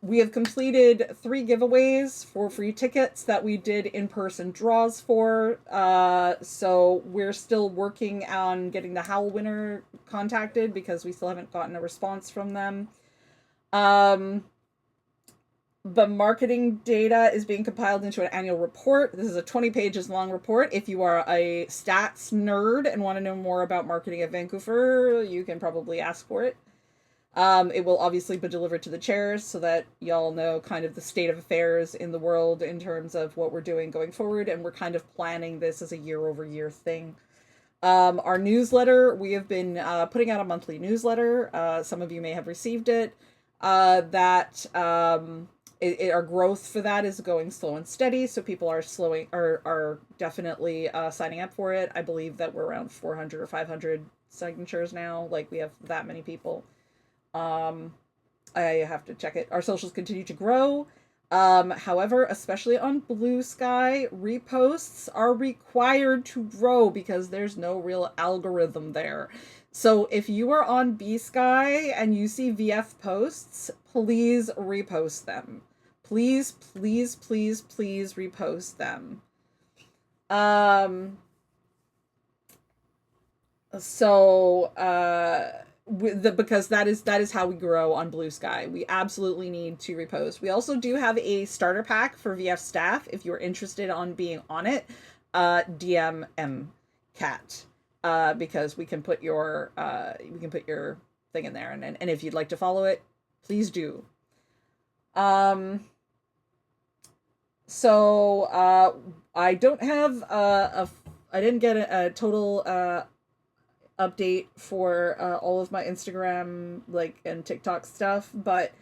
We have completed 3 giveaways for free tickets that we did in-person draws for. So we're still working on getting the Howl winner contacted because we still haven't gotten a response from them. The marketing data is being compiled into an annual report. This is a 20 pages long report. If you are a stats nerd and want to know more about marketing at Vancouver, you can probably ask for it. It will obviously be delivered to the chairs so that y'all know kind of the state of affairs in the world in terms of what we're doing going forward, and we're kind of planning this as a year-over-year thing. Our newsletter, we have been putting out a monthly newsletter. Some of you may have received it. Our growth for that is going slow and steady, so people are definitely signing up for it. I believe that we're around 400 or 500 signatures now. Like, we have that many people. I have to check it. Our socials continue to grow. However, especially on Blue Sky, reposts are required to grow because there's no real algorithm there. So if you are on B Sky and you see VF posts, please repost them. Please, please, please, please repost them. Because that is how we grow on Blue Sky. We absolutely need to repost. We also do have a starter pack for VF staff. If you're interested on being on it, DM MCAT. Because we can put your thing in there, and if you'd like to follow it, please do. I don't have I didn't get a total update for all of my Instagram and TikTok stuff, but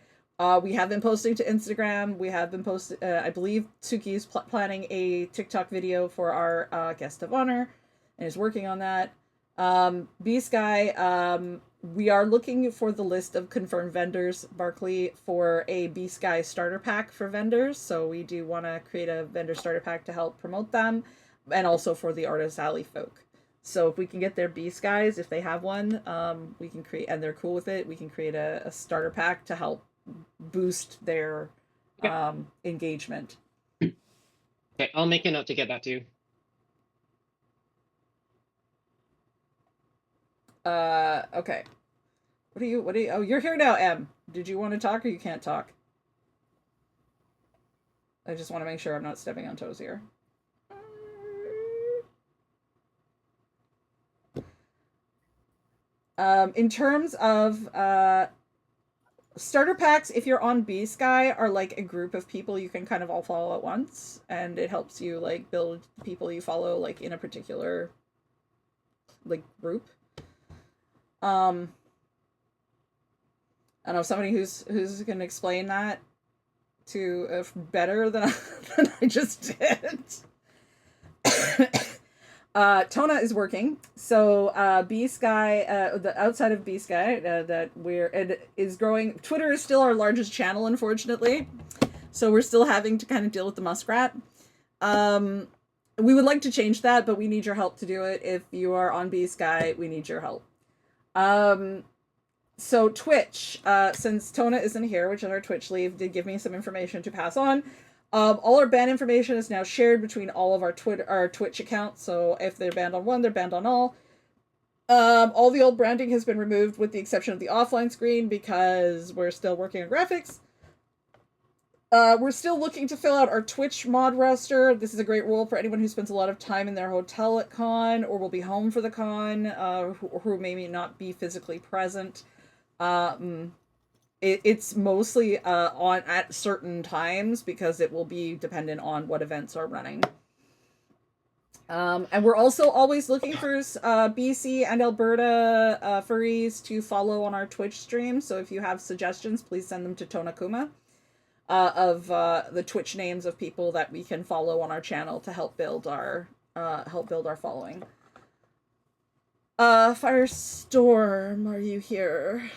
we have been posting to Instagram. We have been posting. I believe Suki is planning a TikTok video for our guest of honor, and is working on that. B Sky, we are looking for the list of confirmed vendors, Barkley, for a B Sky starter pack for vendors. So we do want to create a vendor starter pack to help promote them, and also for the Artist Alley folk. So if we can get their B Skies, if they have one, we can create, and they're cool with it, we can create a starter pack to help boost their engagement. Okay, I'll make a note to get that to you. Okay. What are you, oh, you're here now, Em. Did you want to talk or you can't talk? I just want to make sure I'm not stepping on toes here. In terms of starter packs, if you're on B Sky, are like a group of people you can kind of all follow at once, and it helps you like build people you follow like in a particular like group. I don't know, somebody who's gonna explain that to better than than I just did. Tona is working, so B Sky, the outside of B Sky, that it is growing. Twitter is still our largest channel, unfortunately, so we're still having to kind of deal with the muskrat. We would like to change that, but we need your help to do it. If you are on B Sky, we need your help. So Twitch, since Tona isn't here, which is our Twitch lead, did give me some information to pass on. All our ban information is now shared between all of our Twitch accounts. So if they're banned on one, they're banned on all. All the old branding has been removed with the exception of the offline screen because we're still working on graphics. We're still looking to fill out our Twitch mod roster. This is a great role for anyone who spends a lot of time in their hotel at con or will be home for the con, who may not be physically present. It's mostly on at certain times because it will be dependent on what events are running. And we're also always looking for BC and Alberta furries to follow on our Twitch stream. So if you have suggestions, please send them to Tonakuma of the Twitch names of people that we can follow on our channel to help build our following. Firestorm, are you here?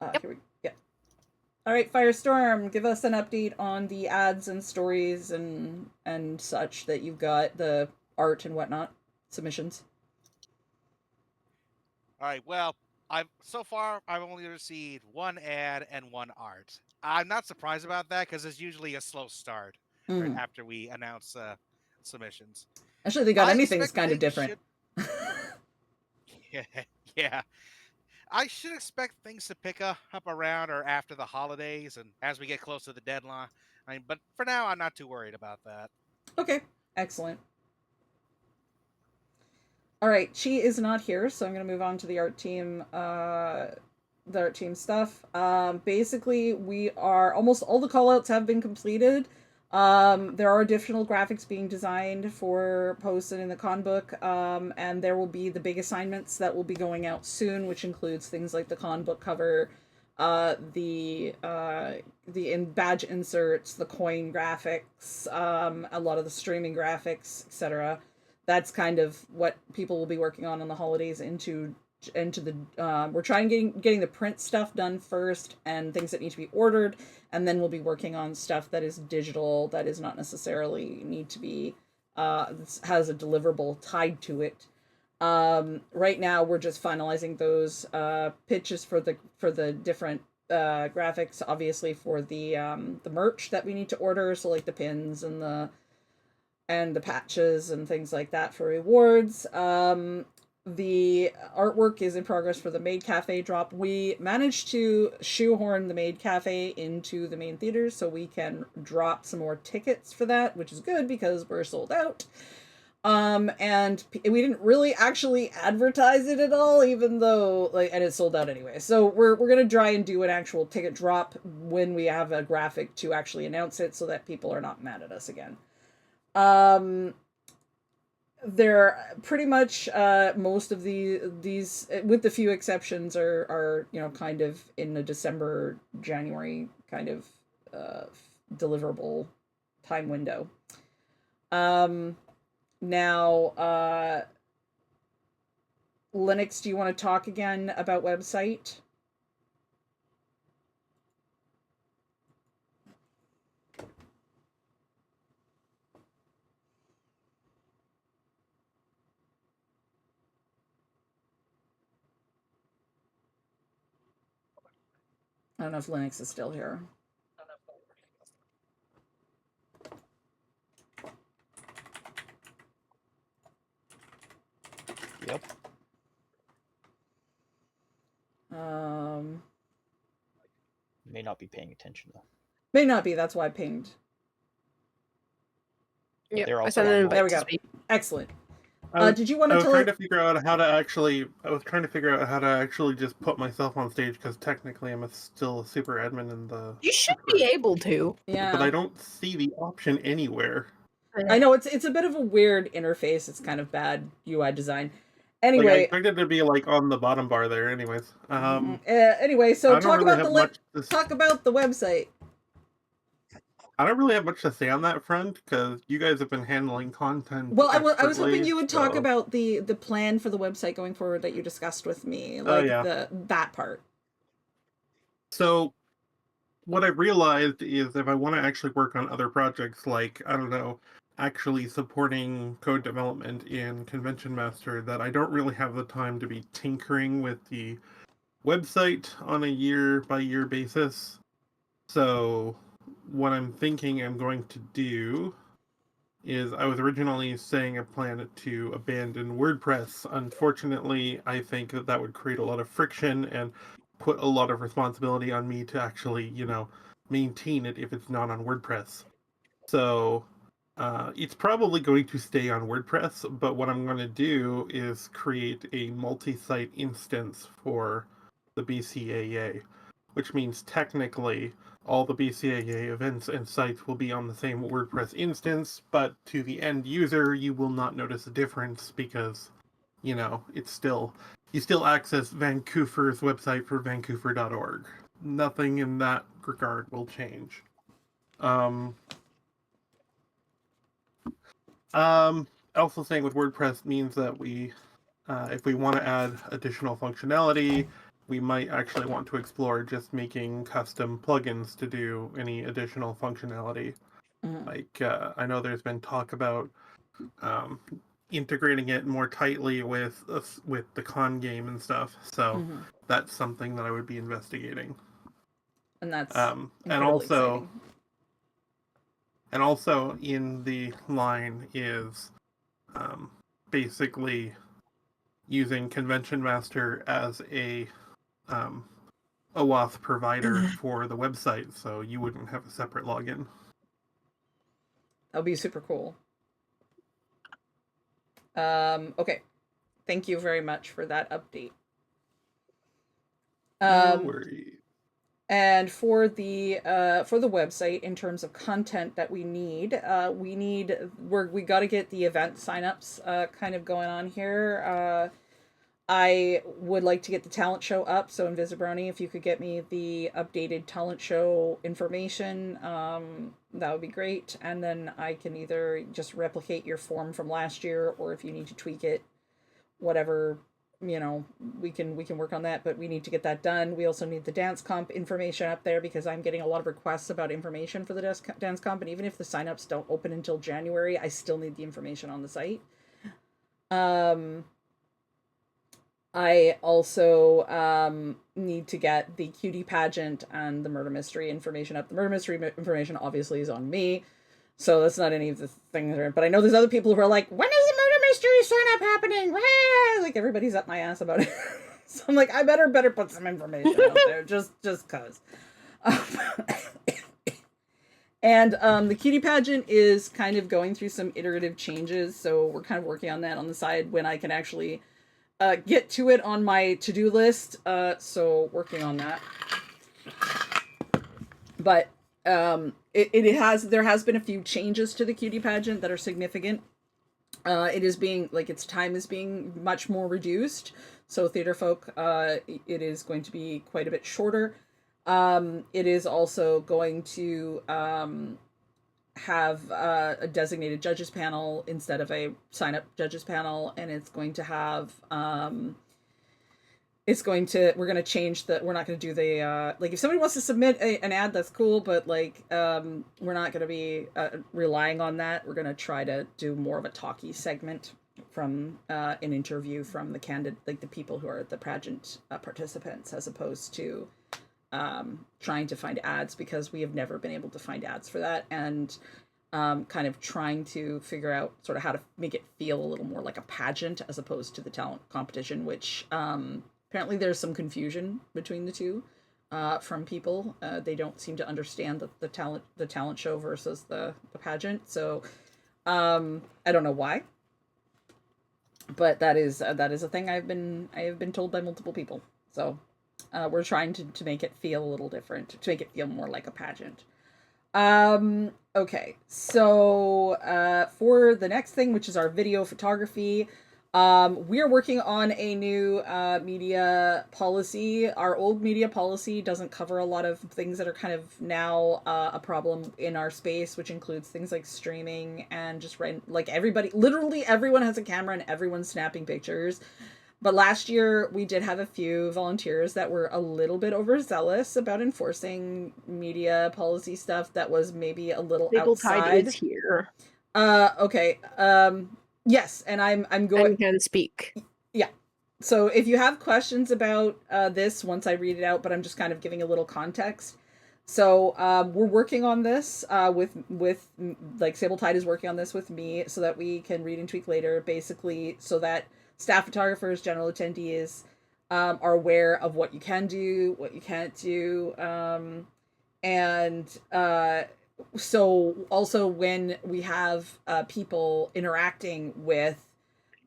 Yep. Here we go. Yeah. All right, Firestorm, give us an update on the ads and stories and such that you've got, the art and whatnot, submissions. All right. Well, I've only received one ad and one art. I'm not surprised about that because it's usually a slow start right after we announce submissions. Actually, they got anything's kind of different. Yeah. I should expect things to pick up around or after the holidays and as we get close to the deadline. But for now, I'm not too worried about that. Okay, excellent. All right, she is not here, so I'm going to move on to the art team stuff. Basically, we are almost all the callouts have been completed. There are additional graphics being designed for posted in the con book, and there will be the big assignments that will be going out soon, which includes things like the con book cover, the badge inserts, the coin graphics, a lot of the streaming graphics, etc. That's kind of what people will be working on the holidays into the we're trying getting the print stuff done first and things that need to be ordered, and then we'll be working on stuff that is digital that is not necessarily need to be has a deliverable tied to it. Right now we're just finalizing those pitches for the different graphics, obviously for the merch that we need to order, so like the pins and the patches and things like that for rewards. The artwork is in progress for the Maid Cafe drop. We managed to shoehorn the Maid Cafe into the main theaters so we can drop some more tickets for that, which is good because we're sold out. And we didn't really actually advertise it at all, even though and it's sold out anyway. So we're gonna try and do an actual ticket drop when we have a graphic to actually announce it, so that people are not mad at us again. They're pretty much most of these with the few exceptions are kind of in the December January kind of deliverable time window. Now Linux, do you want to talk again about website? I don't know if Linux is still here. Yep. May not be paying attention though. May not be. That's why I pinged. Yep, They're I also sent an online. invite There we to go. speak. Excellent. I was, Did you want I to was tell trying it? to figure out how to actually. I was trying to figure out how to actually just put myself on stage because technically I'm still a super admin in the. You should be able to. Yeah. But I don't see the option anywhere. I know it's a bit of a weird interface. It's kind of bad UI design. Like, I Anyway, expected it to be like on the bottom bar there. Anyways, anyway, so I don't talk really about have the much. talk about the website. I don't really have much to say on that front because you guys have been handling content. Well, I was hoping expertly, you would talk so- about the plan for the website going forward that you discussed with me, Oh, like yeah. that part. So, what I realized is if I want to actually work on other projects, like, I don't know, actually supporting code development in Convention Master, that I don't really have the time to be tinkering with the website on a year-by-year basis. So, what I'm thinking I'm going to do is I was originally saying I planned to abandon WordPress. Unfortunately, I think that would create a lot of friction and put a lot of responsibility on me to actually, maintain it if it's not on WordPress. So it's probably going to stay on WordPress, but what I'm going to do is create a multi-site instance for the BCAA, which means technically all the BCAA events and sites will be on the same WordPress instance, but to the end user, you will not notice a difference because, it's still, you still access Vancouver's website for vancouver.org. Nothing in that regard will change. Also saying with WordPress means that we, if we want to add additional functionality, we might actually want to explore just making custom plugins to do any additional functionality. Mhm. Like, I know there's been talk about integrating it more tightly with the con game and stuff. So that's something that I would be investigating. And that's and exciting. also in the line is basically using Convention Master as a OAuth provider for the website, so you wouldn't have a separate login. That'll be super cool. Okay. Thank you very much for that update. No worries. And for the website, in terms of content that we got to get the event signups kind of going on here. I would like to get the talent show up. So Invisibrony, if you could get me the updated talent show information, that would be great. And then I can either just replicate your form from last year, or if you need to tweak it, whatever, we can work on that, but we need to get that done. We also need the dance comp information up there because I'm getting a lot of requests about information for the dance comp, and even if the signups don't open until January, I still need the information on the site. I also need to get the cutie pageant and the murder mystery information up. The murder mystery information obviously is on me, so that's not any of the things. But I know there's other people who are like, when is the murder mystery sign up happening? Like everybody's up my ass about it. So I'm like, I better put some information out there just cause. And the cutie pageant is kind of going through some iterative changes, so we're kind of working on that on the side when I can actually get to it on my to-do list. So working on that. But there has been a few changes to the cutie pageant that are significant. It is being, its time is being much more reduced. So theater folk, it is going to be quite a bit shorter. It is also going to have a designated judges panel instead of a sign-up judges panel, and it's going to have we're going to change we're not going to do the if somebody wants to submit an ad, that's cool, but we're not going to be relying on that. We're going to try to do more of a talky segment from an interview from the candidate, the people who are the pageant participants, as opposed to trying to find ads because we have never been able to find ads for that, and kind of trying to figure out sort of how to make it feel a little more like a pageant as opposed to the talent competition, which apparently there's some confusion between the two from people. They don't seem to understand the talent show versus the pageant. So I don't know why, but that is a thing I have been told by multiple people. So we're trying to make it feel a little different, to make it feel more like a pageant. Okay, so for the next thing, which is our video photography, we are working on a new media policy. Our old media policy doesn't cover a lot of things that are kind of now a problem in our space, which includes things like streaming and just like literally everyone has a camera and everyone's snapping pictures. But last year we did have a few volunteers that were a little bit overzealous about enforcing media policy stuff that was maybe a little outside. is here. Okay. Yes, and I'm going and can speak. Yeah. So if you have questions about this once I read it out, but I'm just kind of giving a little context. So we're working on this with like Sable Tide is working on this with me so that we can read and tweak later, basically so that staff photographers, general attendees are aware of what you can do, what you can't do, and so also when we have people interacting with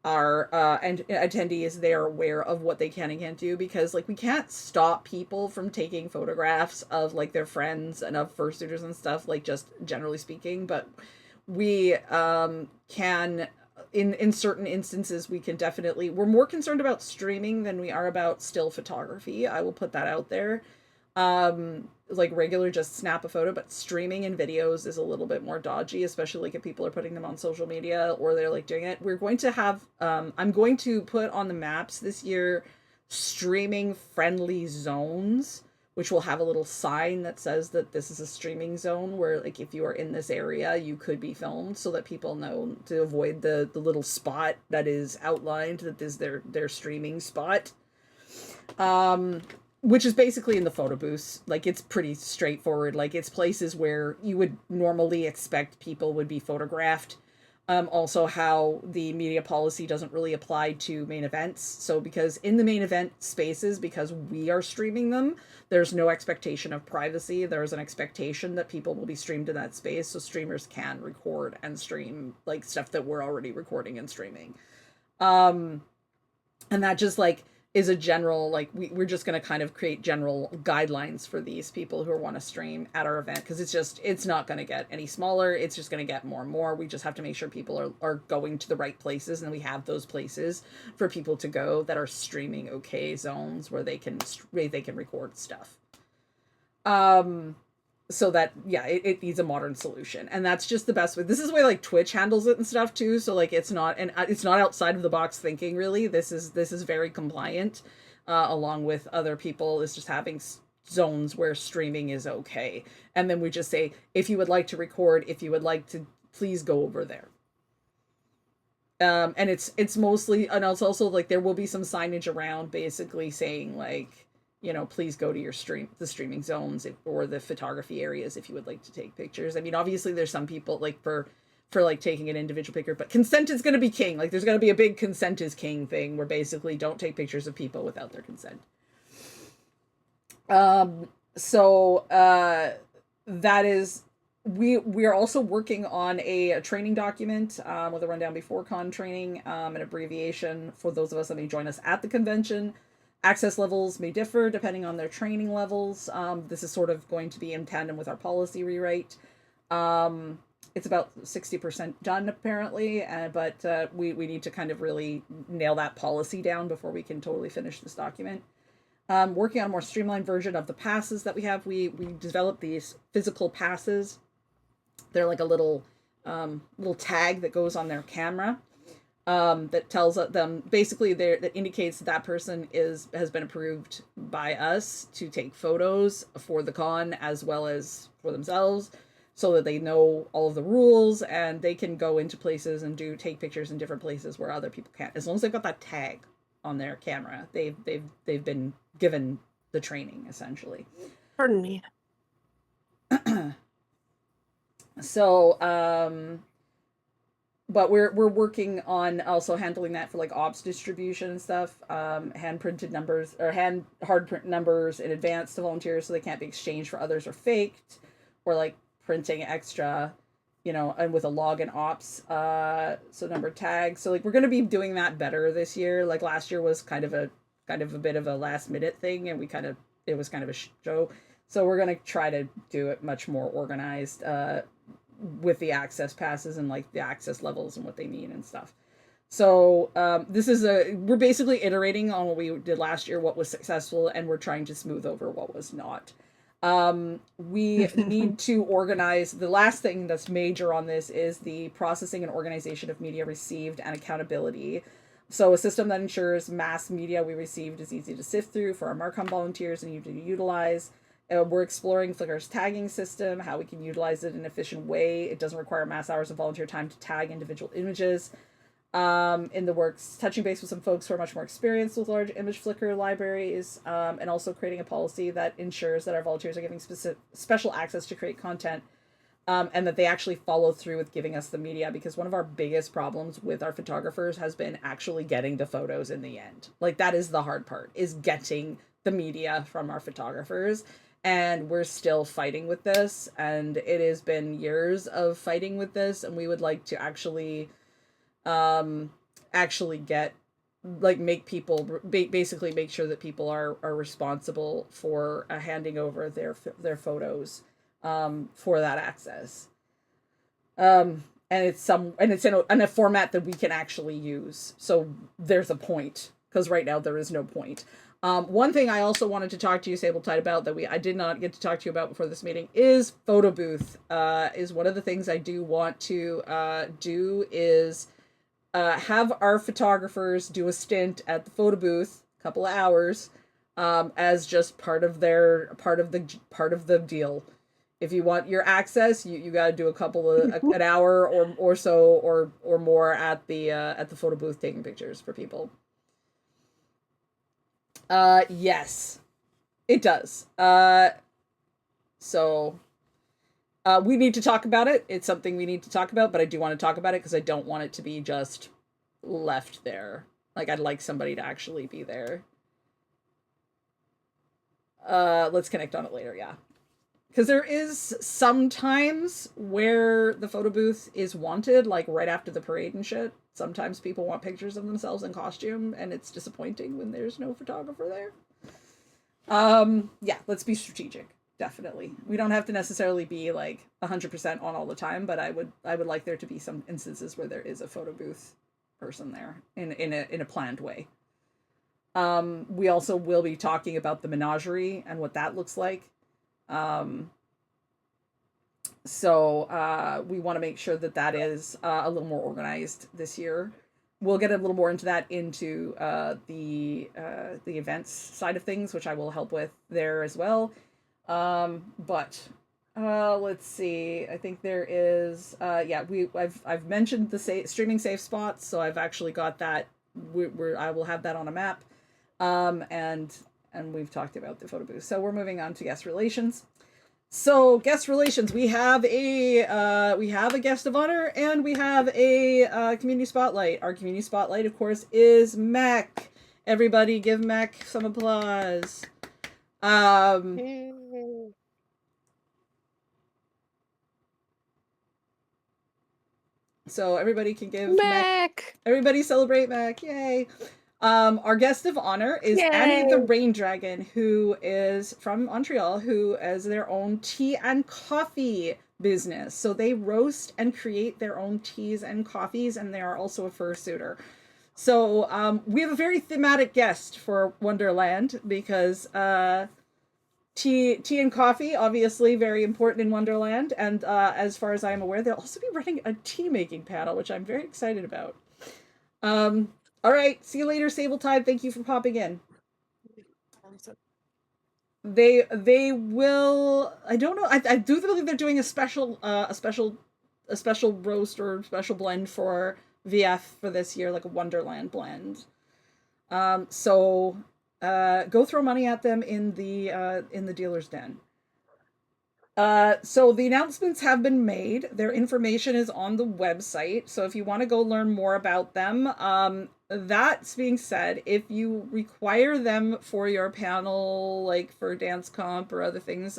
our and attendees, they are aware of what they can and can't do, because like we can't stop people from taking photographs of like their friends and of fursuiters and stuff, like just generally speaking, but we can in certain instances we can definitely, we're more concerned about streaming than we are about still photography. I will put that out there. Like regular just snap a photo, but streaming in videos is a little bit more dodgy, especially like if people are putting them on social media or they're like doing it. We're going to have I'm going to put on the maps this year streaming friendly zones, which will have a little sign that says that this is a streaming zone where like if you are in this area you could be filmed, so that people know to avoid the little spot that is outlined that is their streaming spot. Which is basically in the photo booths. Like it's pretty straightforward. Like it's places where you would normally expect people would be photographed. Also how the media policy doesn't really apply to main events. So because in the main event spaces, because we are streaming them, there's no expectation of privacy. There's an expectation that people will be streamed in that space. So streamers can record and stream like stuff that we're already recording and streaming. And that just like is a general, like we're just going to kind of create general guidelines for these people who want to stream at our event, because it's not going to get any smaller. It's just going to get more and more. We just have to make sure people are going to the right places, and we have those places for people to go that are streaming okay zones where they can record stuff. So that, yeah, it needs a modern solution, and that's just the best way. This is the way like Twitch handles it and stuff too. So like it's not outside of the box thinking really. This is very compliant, along with other people. Is just having zones where streaming is okay, and then we just say if you would like to record, if you would like to, please go over there. And it's mostly, and it's also like there will be some signage around basically saying like, you know, please go to your the streaming zones or the photography areas if you would like to take pictures. I mean, obviously there's some people like for like taking an individual picture, but consent is going to be king. Like there's going to be a big consent is king thing where basically don't take pictures of people without their consent. So that is, we are also working on a training document with a rundown before con training, an abbreviation for those of us that may join us at the convention. Access levels may differ depending on their training levels. This is sort of going to be in tandem with our policy rewrite. It's about 60% done apparently, but we need to kind of really nail that policy down before we can totally finish this document. Working on a more streamlined version of the passes that we have. We developed these physical passes. They're like a little tag that goes on their camera. That tells them basically that indicates that person has been approved by us to take photos for the con as well as for themselves, so that they know all of the rules and they can go into places and take pictures in different places where other people can't, as long as they've got that tag on their camera. They've been given the training, essentially. Pardon me. So, but we're working on also handling that for like ops distribution and stuff. Hand printed numbers or hard print numbers in advance to volunteers, so they can't be exchanged for others or faked, or like printing extra, and with a log in ops. So number tags. So like we're gonna be doing that better this year. Like last year was kind of a bit of a last minute thing, and it was kind of a show. So we're gonna try to do it much more organized. With the access passes and like the access levels and what they mean and stuff. So we're basically iterating on what we did last year, what was successful, and we're trying to smooth over what was not. We need to organize. The last thing that's major on this is the processing and organization of media received and accountability. So a system that ensures mass media we received is easy to sift through for our Marcom volunteers and you to utilize. We're exploring Flickr's tagging system, how we can utilize it in an efficient way. It doesn't require mass hours of volunteer time to tag individual images. In the works, touching base with some folks who are much more experienced with large image Flickr libraries, and also creating a policy that ensures that our volunteers are giving special access to create content, and that they actually follow through with giving us the media, because one of our biggest problems with our photographers has been actually getting the photos in the end. Like that is the hard part, is getting the media from our photographers. And we're still fighting with this, and it has been years of fighting with this, and we would like to actually get, like, make people basically make sure that people are responsible for handing over their photos for that access. And it's in a format that we can actually use. So there's a point, because right now there is no point. One thing I also wanted to talk to you, Sabletide, about that I did not get to talk to you about before this meeting is photo booth. Is one of the things I do want to do is have our photographers do a stint at the photo booth, a couple of hours, as just part of the deal. If you want your access, you got to do an hour or so or more at the photo booth taking pictures for people. Yes, it does. So we need to talk about it. It's something we need to talk about, but I do want to talk about it because I don't want it to be just left there. Like, I'd like somebody to actually be there. Let's connect on it later, yeah. Because there is sometimes where the photo booth is wanted, like right after the parade and shit. Sometimes people want pictures of themselves in costume, and it's disappointing when there's no photographer there. Yeah, let's be strategic. Definitely. We don't have to necessarily be like 100% on all the time, but I would like there to be some instances where there is a photo booth person there in a planned way. We also will be talking about the menagerie and what that looks like. So we want to make sure that is a little more organized this year. We'll get a little more into that into the events side of things, which I will help with there as well. But let's see. I think there is I've mentioned the streaming safe spots, so I've actually got that. I will have that on a map. And we've talked about the photo booth. So we're moving on to guest relations. So guest relations, we have a guest of honor, and we have a community spotlight. Our community spotlight, of course, is Mac. Everybody give Mac some applause. So everybody can give Mac. Everybody celebrate Mac. Yay. Our guest of honor is Annie the Rain Dragon, who is from Montreal, who has their own tea and coffee business. So they roast and create their own teas and coffees, and they are also a fursuiter. So we have a very thematic guest for Wonderland, because tea and coffee, obviously very important in Wonderland. And as far as I am aware, they'll also be running a tea making panel, which I'm very excited about. All right, see you later, Sabletide. Thank you for popping in. They will. I don't know. I do believe they're doing a special roast or special blend for VF for this year, like a Wonderland blend. So go throw money at them in the dealer's den. So the announcements have been made. Their information is on the website. So if you want to go learn more about them, that's being said, if you require them for your panel, like for dance comp or other things,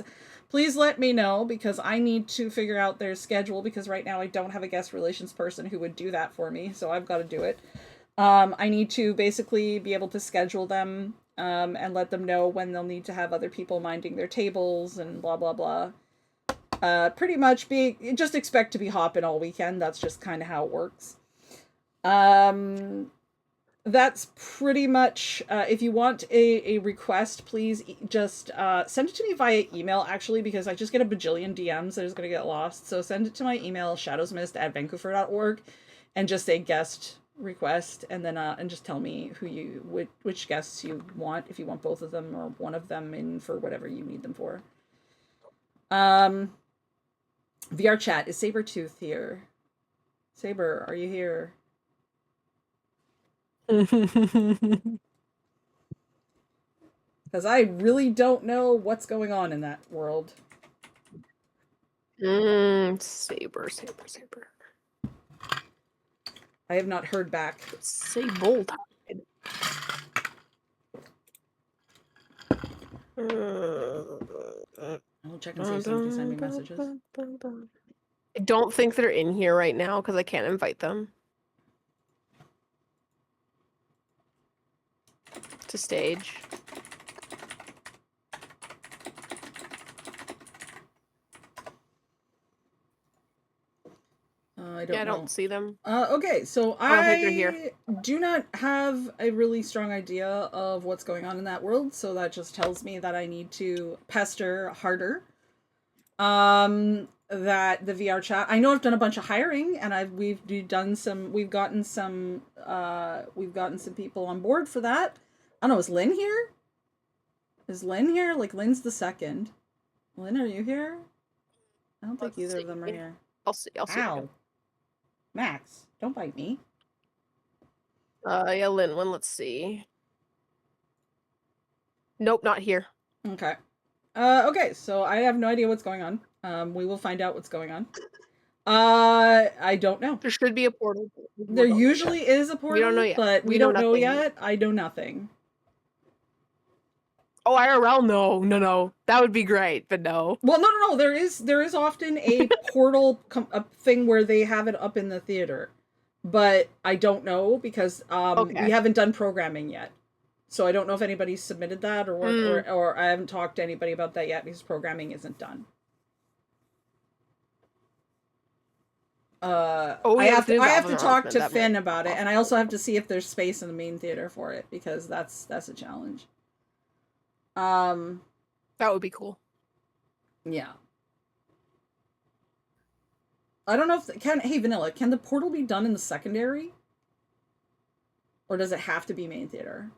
please let me know, because I need to figure out their schedule, because right now I don't have a guest relations person who would do that for me. So I've got to do it. I need to basically be able to schedule them, and let them know when they'll need to have other people minding their tables and blah, blah, blah. Pretty much just expect to be hopping all weekend. That's just kind of how it works. That's pretty much, if you want a request, please just send it to me via email, actually, because I just get a bajillion DMs that is going to get lost. So send it to my email, shadowsmist@vancouver.org, and just say guest request, and then and just tell me which guests you want, if you want both of them or one of them in for whatever you need them for. VR chat, is Sabretooth here? Saber, are you here? Because I really don't know what's going on in that world. Saber. I have not heard back. Say bold. I'll check and see if somebody sent me messages. I don't think they're in here right now because I can't invite them to stage. I I don't see them. Okay, so I don't think they're here. do not have a really strong idea of what's going on in that world, so that just tells me that I need to pester harder. That the VR chat, I know I've done a bunch of hiring, and we've gotten some people on board for that. I don't know, is Lynn here? Is Lynn here? Like, Lynn's the second. Lynn, are you here? I don't think either of them are here. I'll see. Ow. Max, don't bite me. Yeah, Lynn one, let's see. Nope, not here. Okay. Okay, so I have no idea what's going on. We will find out what's going on. I don't know. There should be a portal. There usually is a portal, we don't know yet. But we don't know yet. I know nothing. Oh, IRL? No. That would be great, but no. Well, no. There is often a portal a thing where they have it up in the theater, but I don't know because we haven't done programming yet, so I don't know if anybody's submitted that or what, or I haven't talked to anybody about that yet because programming isn't done. I have to talk to Finn about it, and I also have to see if there's space in the main theater for it, because that's a challenge. That would be cool. Yeah. I don't know if hey Vanilla, can the portal be done in the secondary? Or does it have to be main theater?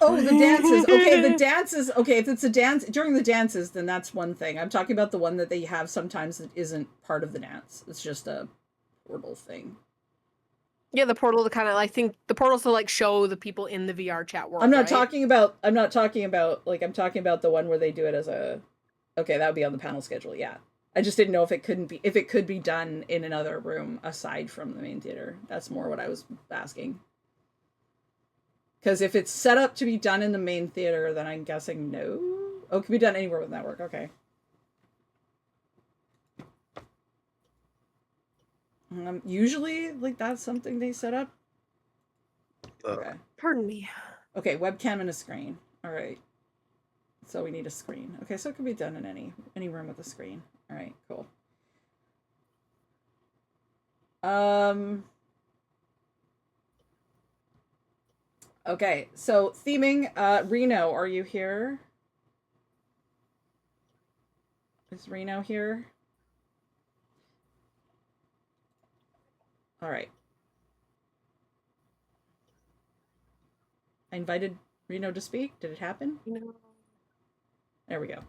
Oh, the dances. Okay, the dances. Okay, if it's a dance during the dances, then that's one thing. I'm talking about the one that they have sometimes that isn't part of the dance. It's just a portal thing. Yeah, the portal to kind of, I think the portal's to like show the people in the VR chat world. I'm not talking about I'm talking about the one where they do it as a, okay, that would be on the panel schedule. Yeah. I just didn't know if it could be done in another room aside from the main theater. That's more what I was asking. Because if it's set up to be done in the main theater, then I'm guessing no. Oh, it can be done anywhere with network. Okay. Usually, like, that's something they set up. Okay. Pardon me. Okay, webcam and a screen. All right. So we need a screen. Okay, so it can be done in any room with a screen. All right, cool. Okay, so theming, Reno, are you here? Is Reno here? All right. I invited Reno to speak. Did it happen? No. There we go.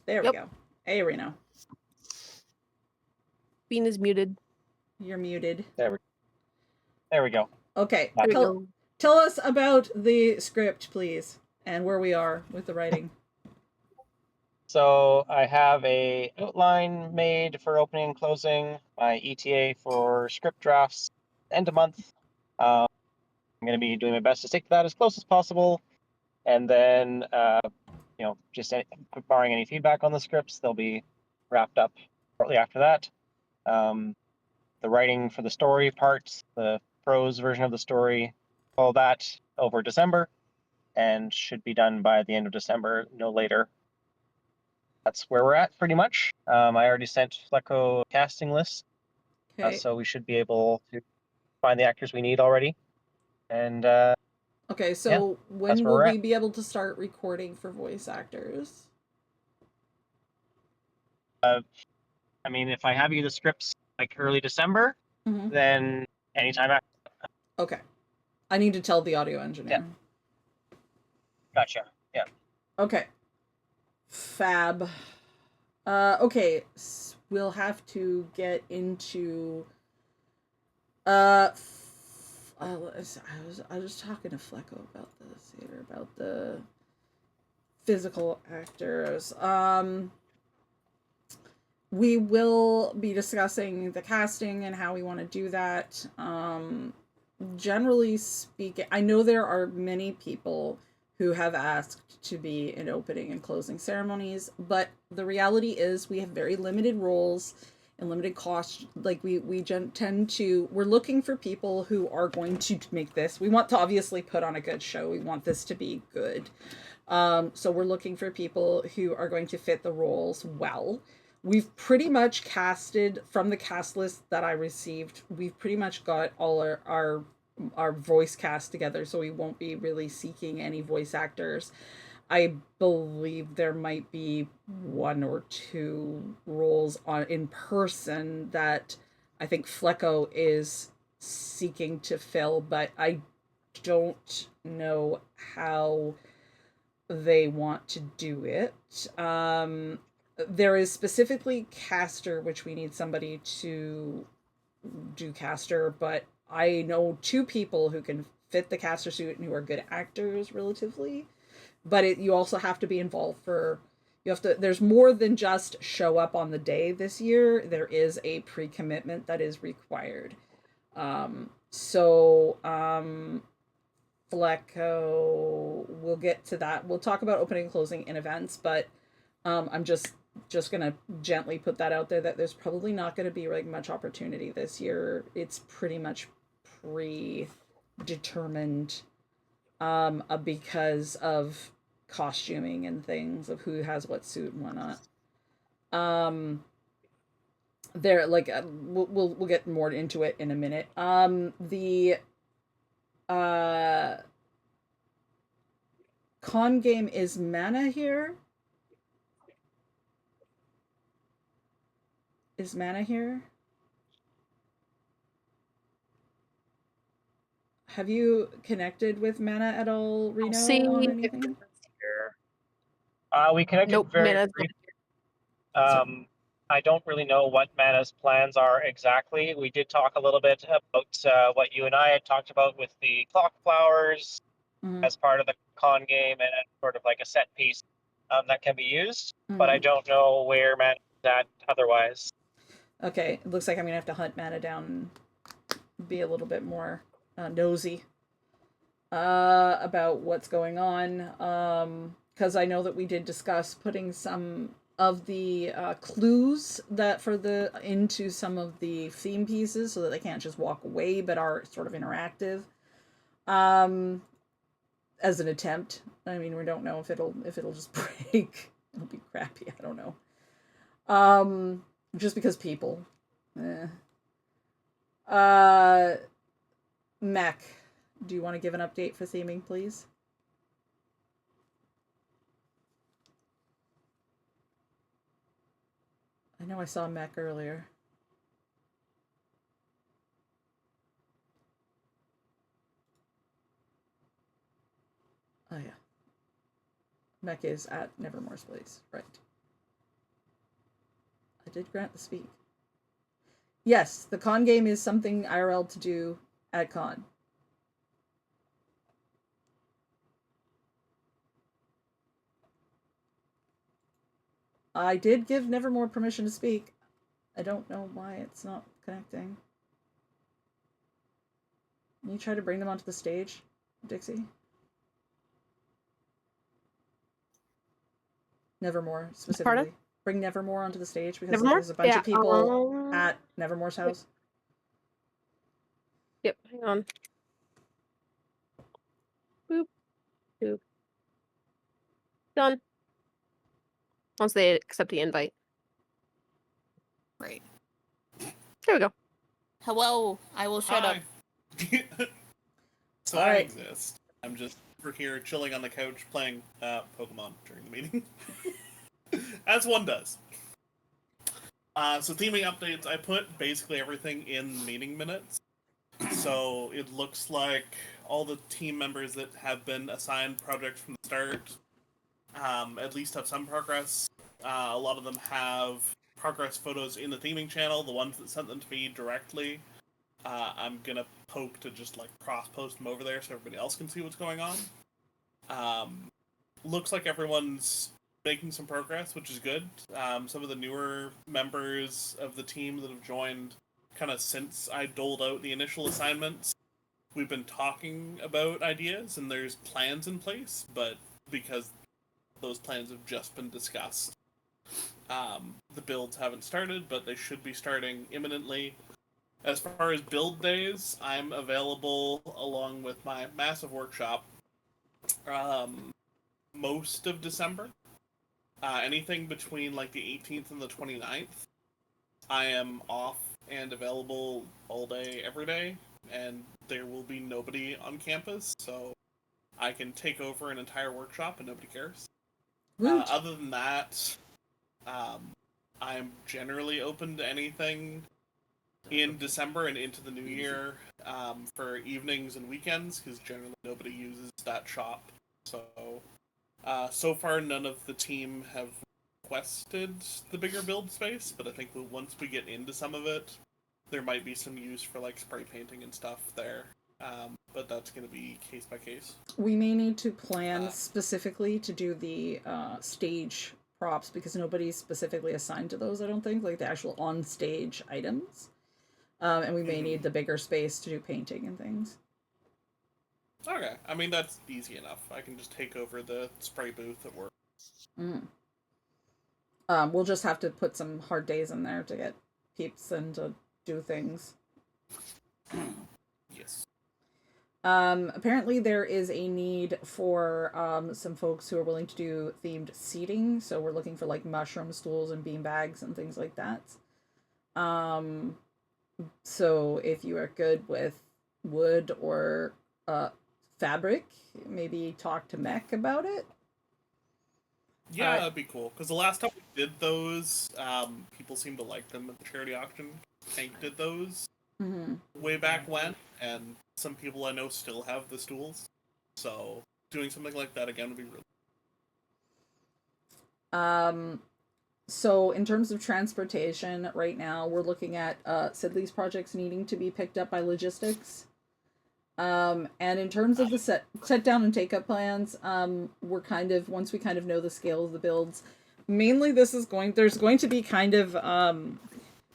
There we go. Hey, Reno. Bean is muted. You're muted. There we go. Okay. There we go. Tell us about the script, please, and where we are with the writing. So I have a outline made for opening and closing, my ETA for script drafts, end of month. I'm going to be doing my best to stick to that as close as possible. And then, just barring any feedback on the scripts, they'll be wrapped up shortly after that. The writing for the story parts, the prose version of the story, all that over December, and should be done by the end of December, no later. That's where we're at, pretty much. I already sent Flecko a casting list, Okay. so we should be able to find the actors we need already. And okay, so when where will we're we at. be able to start recording for voice actors? I mean, if I have you the scripts like early December, then anytime after. Okay. I need to tell the audio engineer. Yeah. Gotcha. Yeah. Okay. Fab. Okay, we'll have to get into I was talking to Flecko about this here, about the physical actors. We will be discussing the casting and how we want to do that. Generally speaking, I know there are many people who have asked to be in opening and closing ceremonies, but the reality is we have very limited roles and limited cost. Like we're looking for people who are going to make this. We want to obviously put on a good show. We want this to be good. So we're looking for people who are going to fit the roles well. We've pretty much casted from the cast list that I received. We've pretty much got all our voice cast together, so we won't be really seeking any voice actors. I believe there might be one or two roles in person that I think Flecko is seeking to fill, but I don't know how they want to do it. There is specifically caster, which we need somebody to do caster, but I know two people who can fit the caster suit and who are good actors relatively. But you also have to be involved there's more than just show up on the day this year. There is a pre-commitment that is required. Flecko, we'll get to that. We'll talk about opening and closing in events, but I'm just gonna gently put that out there that there's probably not going to be like much opportunity this year. It's pretty much predetermined because of costuming and things, of who has what suit and whatnot. There, like, we'll get more into it in a minute. The con game, is Mana here? Is Mana here? Have you connected with Mana at all, Reno, on anything? We connected very briefly. I don't really know what Mana's plans are exactly. We did talk a little bit about what you and I had talked about with the clock flowers as part of the con game and sort of like a set piece that can be used. But I don't know where Mana's at otherwise. Okay, it looks like I'm going to have to hunt Mana down and be a little bit more nosy about what's going on. Because I know that we did discuss putting some of the clues into some of the theme pieces so that they can't just walk away but are sort of interactive. As an attempt. I mean, we don't know if it'll just break. It'll be crappy. I don't know. Just because people. Mech, do you want to give an update for theming, please? I know I saw Mech earlier. Oh yeah. Mech is at Nevermore's place, right. I did grant the speak. Yes, the con game is something IRL to do at con. I did give Nevermore permission to speak. I don't know why it's not connecting. Can you try to bring them onto the stage, Dixie? Nevermore, specifically. Pardon? Bring Nevermore onto the stage because Nevermore? there's a bunch of people Yeah, at Nevermore's house. Yep, hang on. Boop. Boop. Done. Once they accept the invite. Right. There we go. Hello. I will shut up. So I exist. I'm just over here chilling on the couch playing Pokemon during the meeting. As one does. So theming updates, I put basically everything in meeting minutes. So it looks like all the team members that have been assigned projects from the start at least have some progress. A lot of them have progress photos in the theming channel, the ones that sent them to me directly. I'm gonna poke to just like cross-post them over there so everybody else can see what's going on. Looks like everyone's making some progress, which is good. Some of the newer members of the team that have joined kind of since I doled out the initial assignments, we've been talking about ideas and there's plans in place, but because those plans have just been discussed, the builds haven't started, but they should be starting imminently. As far as build days, I'm available along with my massive workshop most of December. Anything between like the 18th and the 29th, I am off and available all day, every day, and there will be nobody on campus, so I can take over an entire workshop and nobody cares. Other than that, I'm generally open to anything in December and into the new year for evenings and weekends, because generally nobody uses that shop. So, so far none of the team have requested the bigger build space, but I think once we get into some of it, there might be some use for like spray painting and stuff there. But that's going to be case by case. We may need to plan specifically to do the stage props because nobody's specifically assigned to those, I don't think, like the actual on-stage items. And we may need the bigger space to do painting and things. Okay, I mean, that's easy enough. I can just take over the spray booth at work. We'll just have to put some hard days in there to get peeps and to do things. Yes. Apparently there is a need for some folks who are willing to do themed seating, so we're looking for like mushroom stools and bean bags and things like that. So if you are good with wood or fabric, maybe talk to Mech about it. Yeah, that'd be cool. Because the last time we did those, people seemed to like them at the charity auction. Hank did those way back when, and some people I know still have the stools. So doing something like that again would be really. So in terms of transportation, right now we're looking at Sidley's projects needing to be picked up by logistics. And in terms of the set down and take up plans, we're kind of, once we kind of know the scale of the builds, mainly there's going to be kind of,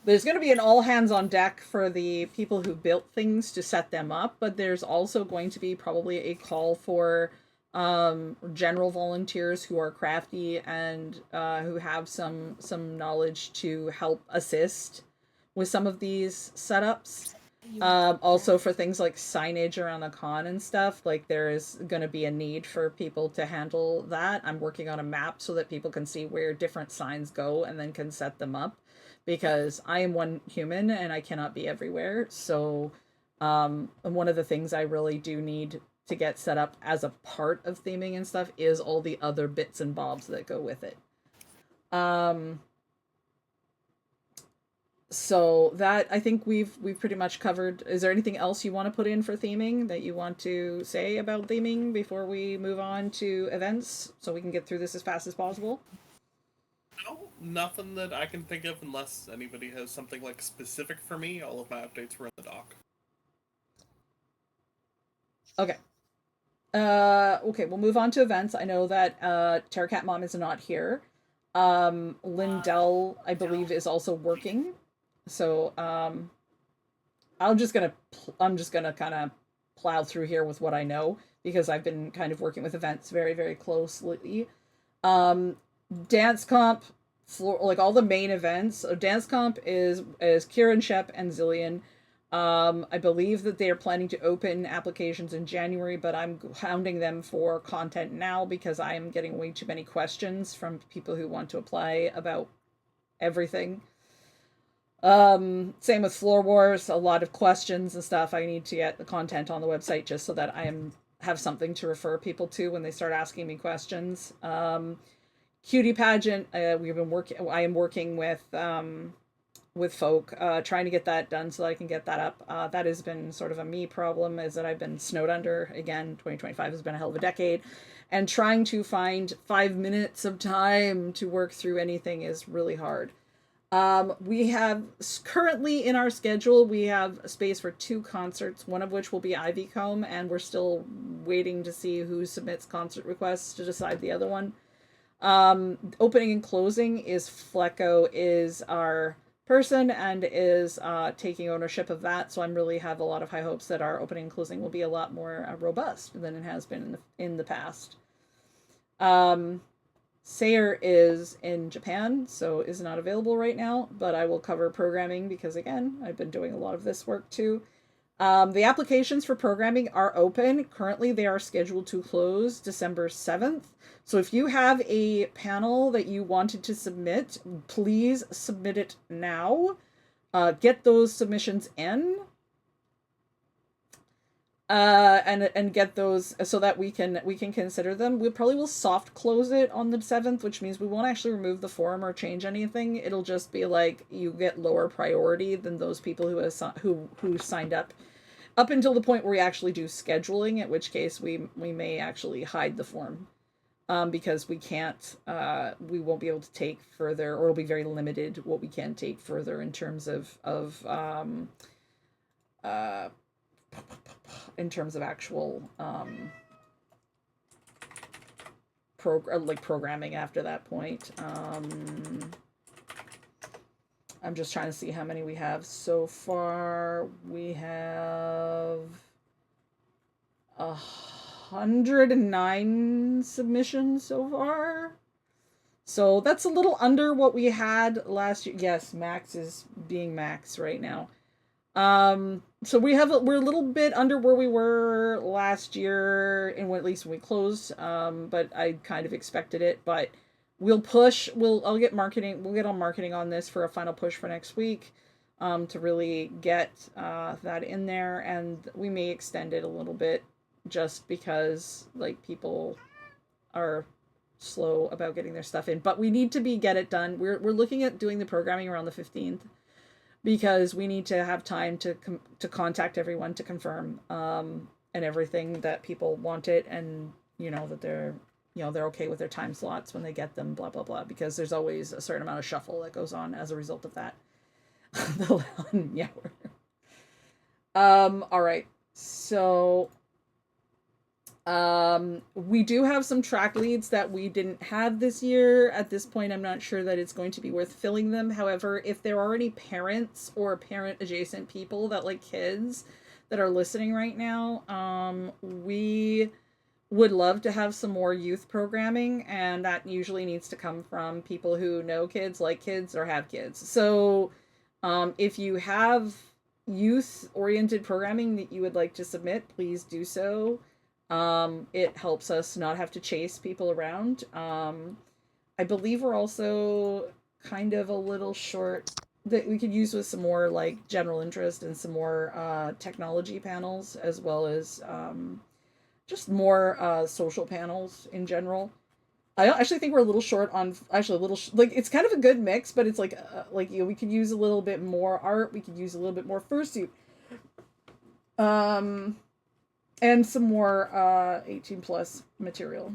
there's going to be an all hands on deck for the people who built things to set them up, but there's also going to be probably a call for general volunteers who are crafty and who have some knowledge to help assist with some of these setups. Also for things like signage around the con and stuff, like there is going to be a need for people to handle that. I'm working on a map so that people can see where different signs go and then can set them up, because I am one human and I cannot be everywhere. So one of the things I really do need to get set up as a part of theming and stuff is all the other bits and bobs that go with it. So that, I think we've pretty much covered. Is there anything else you want to put in for theming that you want to say about theming before we move on to events, so we can get through this as fast as possible? No, nothing that I can think of unless anybody has something like specific for me. All of my updates were in the doc. Okay. Okay, we'll move on to events. I know that Terracat Mom is not here. Lindell, I believe, is also working. So I'm just gonna kind of plow through here with what I know because I've been kind of working with events very, very closely. Dance comp, like all the main events. So dance comp is Kieran, Shep, and Zillion. I believe that they are planning to open applications in January, but I'm hounding them for content now because I am getting way too many questions from people who want to apply about everything. Same with Floor Wars, a lot of questions and stuff. I need to get the content on the website just so that have something to refer people to when they start asking me questions. Cutie pageant, I am working with folk, trying to get that done so that I can get that up. That has been sort of a me problem, is that I've been snowed under. Again, 2025 has been a hell of a decade. And trying to find 5 minutes of time to work through anything is really hard. We have currently in our schedule, we have a space for 2 concerts, one of which will be Ivy Comb, and we're still waiting to see who submits concert requests to decide the other one. Opening and closing is Flecko is our person and is taking ownership of that, so I'm really have a lot of high hopes that our opening and closing will be a lot more robust than it has been in the past. Sayer is in Japan, so is not available right now, but I will cover programming because, again, I've been doing a lot of this work too. The applications for programming are open. Currently, they are scheduled to close December 7th. So if you have a panel that you wanted to submit, please submit it now. Get those submissions in. And get those so that we can consider them. We probably will soft close it on the 7th, which means we won't actually remove the form or change anything. It'll just be like you get lower priority than those people who signed up until the point where we actually do scheduling, at which case we may actually hide the form. Because we can't, we won't be able to take further, or it'll be very limited what we can take further in terms of actual programming after that point. I'm just trying to see how many we have so far. We have 109 submissions so far. So that's a little under what we had last year. Yes, Max is being Max right now. So we're a little bit under where we were last year, and at least when we closed. But I kind of expected it. But we'll push. I'll get marketing. We'll get on marketing on this for a final push for next week, to really get that in there, and we may extend it a little bit, just because like people are slow about getting their stuff in. But we need to get it done. We're looking at doing the programming around the 15th. Because we need to have time to contact everyone to confirm and everything that people want it, and that they're okay with their time slots when they get them, blah blah blah. Because there's always a certain amount of shuffle that goes on as a result of that. Yeah. All right. So we do have some track leads that we didn't have this year. At this point, I'm not sure that it's going to be worth filling them. However, if there are any parents or parent adjacent people that like kids that are listening right now, we would love to have some more youth programming, and that usually needs to come from people who know kids, like kids, or have kids. So if you have youth oriented programming that you would like to submit, please do so. It helps us not have to chase people around. I believe we're also kind of a little short that we could use with some more like general interest and some more technology panels, as well as just more social panels in general. I actually think we're a little short on like it's kind of a good mix, but it's like we could use a little bit more art, we could use a little bit more fursuit. And some more 18 plus material.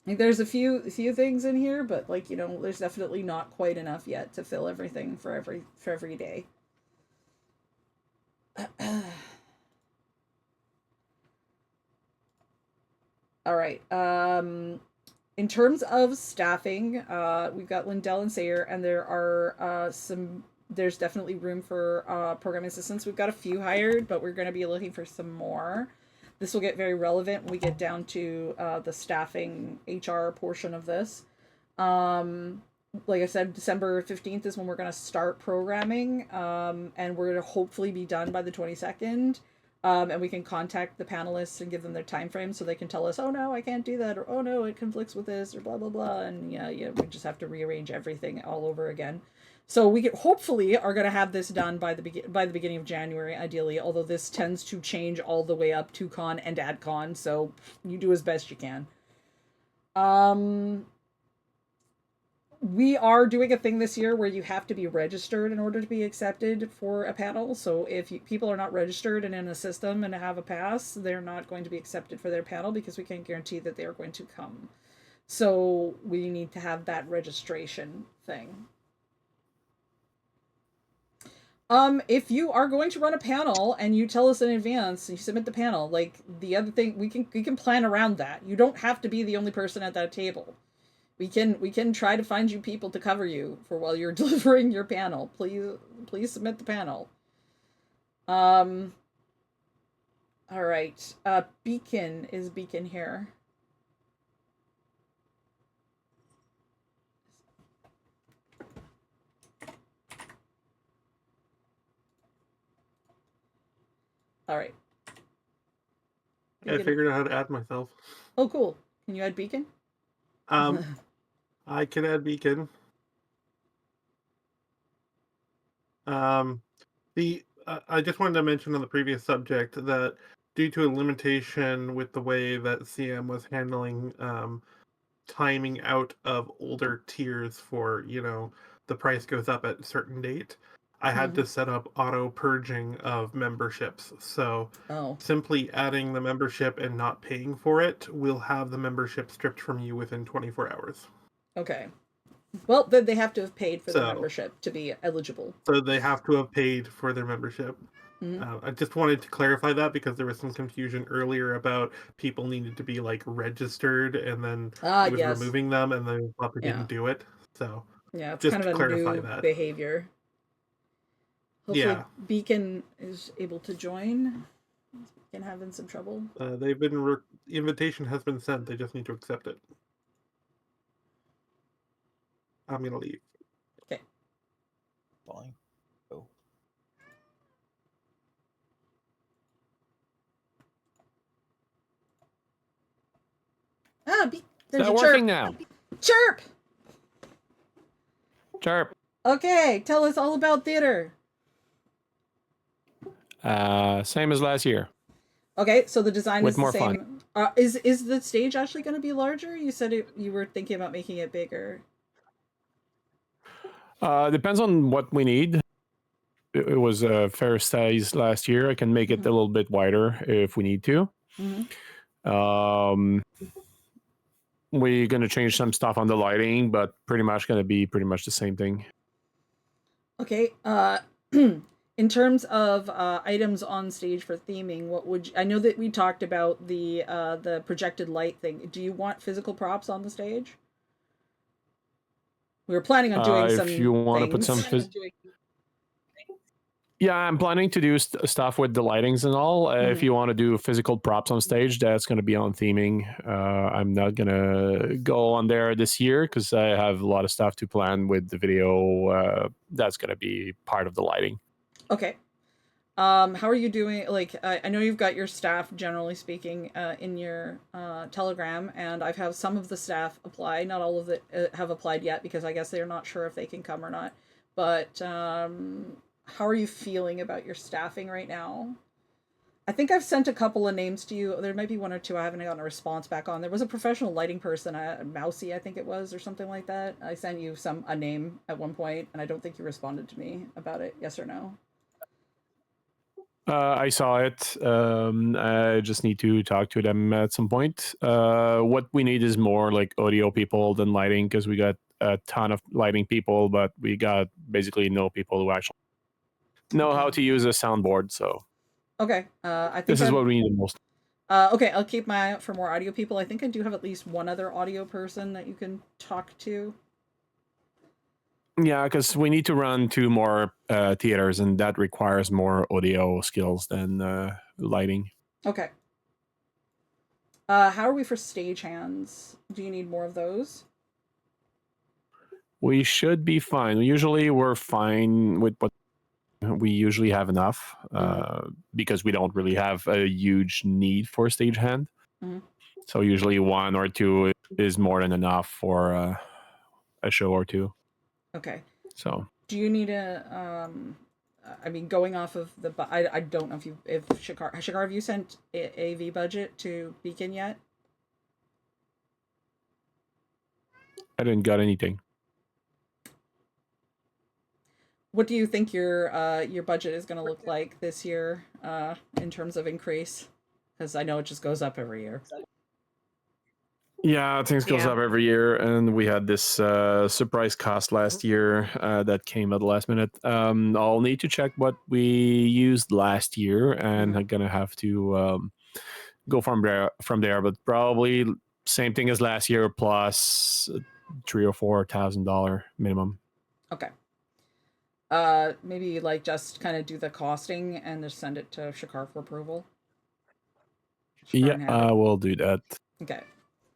Like, there's a few things in here, but like, you know, there's definitely not quite enough yet to fill everything for every day. All right. In terms of staffing, we've got Lindell and Sayer, and there are there's definitely room for programming assistants. We've got a few hired, but we're going to be looking for some more. This will get very relevant when we get down to the staffing HR portion of this. Like I said, December 15th is when we're going to start programming, and we're going to hopefully be done by the 22nd. And we can contact the panelists and give them their time frame so they can tell us, oh no, I can't do that, or oh no, it conflicts with this, or blah blah blah, and yeah, we just have to rearrange everything all over again. So we hopefully are going to have this done by the beginning of January, ideally. Although this tends to change all the way up to con and ad con, so you do as best you can. We are doing a thing this year where you have to be registered in order to be accepted for a panel. So if people are not registered and in a system and have a pass, they're not going to be accepted for their panel because we can't guarantee that they are going to come. So we need to have that registration thing. If you are going to run a panel and you tell us in advance and you submit the panel, like the other thing, we can plan around that. You don't have to be the only person at that table. We can try to find you people to cover you for while you're delivering your panel. Please submit the panel. All right. Beacon here. All right. I figured out how to add myself. Oh, cool. Can you add Beacon? I can add Beacon. I just wanted to mention on the previous subject that due to a limitation with the way that CM was handling timing out of older tiers for, you know, the price goes up at a certain date, I had to set up auto purging of memberships. So simply adding the membership and not paying for it will have the membership stripped from you within 24 hours. Okay. Well, then they have to have paid for the membership to be eligible. So they have to have paid for their membership. I just wanted to clarify that because there was some confusion earlier about people needed to be like registered and then it was removing them and then they didn't do it. So yeah, it's just kind of to a clarify new that behavior. Hopefully Beacon is able to join. Beacon having some trouble. They've been invitation has been sent. They just need to accept it. I'm gonna leave. Okay. Fine. Go. There's a working now? Chirp! Chirp. Okay, tell us all about theater. Same as last year. Okay, so the design with is the more same. fun. Is the stage actually going to be larger? You said you were thinking about making it bigger. Depends on what we need. It was a fair size last year. I can make it a little bit wider if we need to. We're going to change some stuff on the lighting, but pretty much going to be pretty much the same thing. Okay. In terms of items on stage for theming, what would I know that we talked about the projected light thing. Do you want physical props on the stage? We were planning on doing some if you want to put some yeah, I'm planning to do stuff with the lightings and all. If you want to do physical props on stage, that's going to be on theming. I'm not going to go on there this year because I have a lot of stuff to plan with the video. That's going to be part of the lighting. Okay. How are you doing? Like, I know you've got your staff, generally speaking, in your Telegram, and I've had some of the staff apply. Not all of it have applied yet because I guess they're not sure if they can come or not. But how are you feeling about your staffing right now? I think I've sent a couple of names to you. There might be one or two I haven't gotten a response back on. There was a professional lighting person, Mousy, I think it was, or something like that. I sent you a name at one point, and I don't think you responded to me about it. Yes or no? I saw it. I just need to talk to them at some point. What we need is more like audio people than lighting, because we got a ton of lighting people, but we got basically no people who actually know how to use a soundboard. So Okay. I think this is what we need the most. Okay, I'll keep my eye out for more audio people. I think I do have at least one other audio person that you can talk to. Yeah, because we need to run 2 more theaters, and that requires more audio skills than lighting. Okay. How are we for stagehands? Do you need more of those? We should be fine. Usually we're fine with what we usually have enough because we don't really have a huge need for stagehand. So usually 1 or 2 is more than enough for a show or 2. Okay. So do you need a I mean, going off of the I don't know if Shakar, have you sent AV budget to Beacon yet? I didn't got anything. What do you think your budget is going to look like this year in terms of increase? Because I know it just goes up every year. Yeah, things goes up every year, and we had this surprise cost last year that came at the last minute. I'll need to check what we used last year, and I'm gonna have to go from there. But probably same thing as last year, plus $3,000 or $4,000 minimum. Okay. Maybe like just kind of do the costing and just send it to Shakar for approval. Yeah, we'll do that. Okay.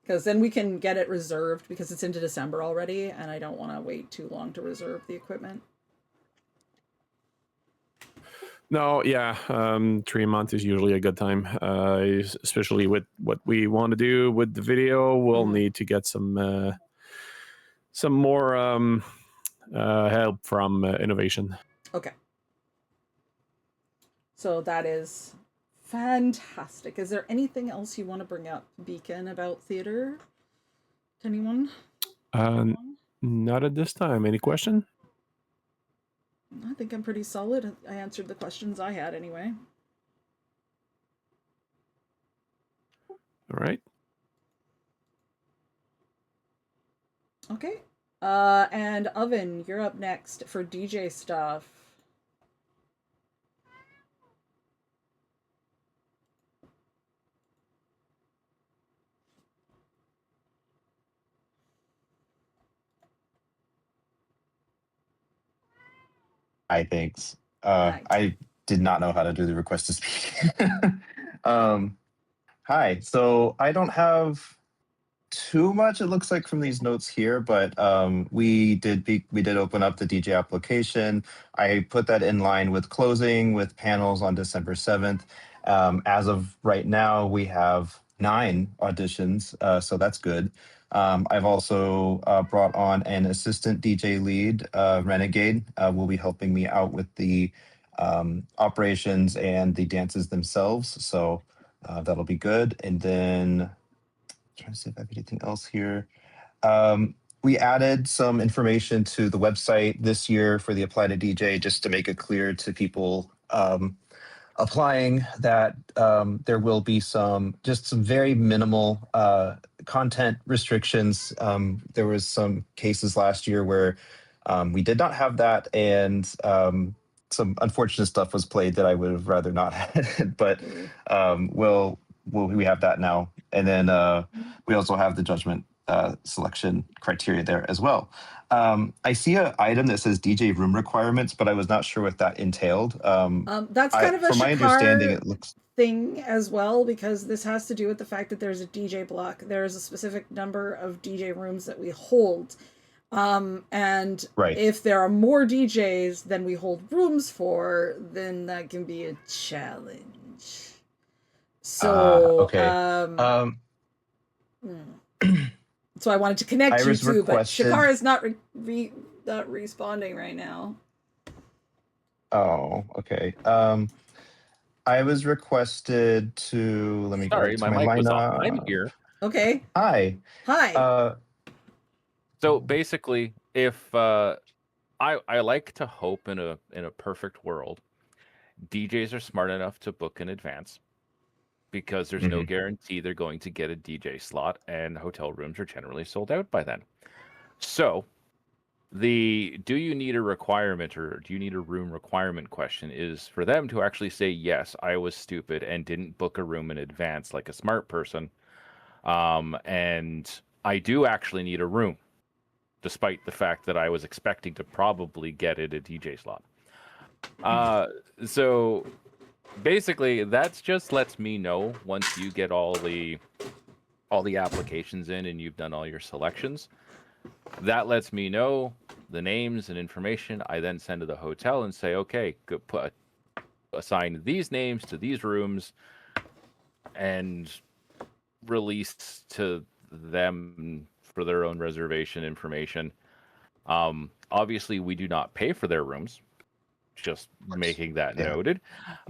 Because then we can get it reserved, because it's into December already, and I don't want to wait too long to reserve the equipment. No, yeah, 3 months is usually a good time, especially with what we want to do with the video. We'll need to get some more help from innovation. Okay. So that is fantastic. Is there anything else you want to bring up, Beacon, about theater? Anyone? Not at this time. Any question? I think I'm pretty solid. I answered the questions I had anyway. All right. Okay. And Oven, you're up next for DJ stuff. Hi, thanks. I did not know how to do the request to speak. Hi. So I don't have too much, it looks like, from these notes here, but we did open up the DJ application. I put that in line with closing with panels on December 7th. As of right now, we have 9 auditions, so that's good. I've also brought on an assistant DJ lead, Renegade, will be helping me out with the operations and the dances themselves. So that'll be good. And then trying to see if I have anything else here. We added some information to the website this year for the Apply to DJ, just to make it clear to people applying that there will be some very minimal content restrictions. There was some cases last year where we did not have that, and some unfortunate stuff was played that I would have rather not had. But we have that now, and then we also have the judgment selection criteria there as well. I see an item that says DJ room requirements, but I was not sure what that entailed. That's kind of a from my understanding, it looks thing as well, because this has to do with the fact that there's a DJ block. There is a specific number of DJ rooms that we hold. And if there are more DJs than we hold rooms for, then that can be a challenge. So, so I wanted to connect you two, but Shakar is not not responding right now. Oh, okay. I was requested to, let me go Sorry, to my mic was off. I'm here. Okay. Hi. Hi. So basically, if I like to hope in a perfect world, DJs are smart enough to book in advance because there's no guarantee they're going to get a DJ slot, and hotel rooms are generally sold out by then. So the do you need a requirement or do you need a room requirement question is for them to actually say, yes, I was stupid and didn't book a room in advance like a smart person. And I do actually need a room, despite the fact that I was expecting to probably get it a DJ slot. So basically, that's just lets me know once you get all the applications in and you've done all your selections. That lets me know the names and information. I then send to the hotel and say, okay, go assign these names to these rooms and release to them for their own reservation information. Obviously, we do not pay for their rooms. Just making that noted.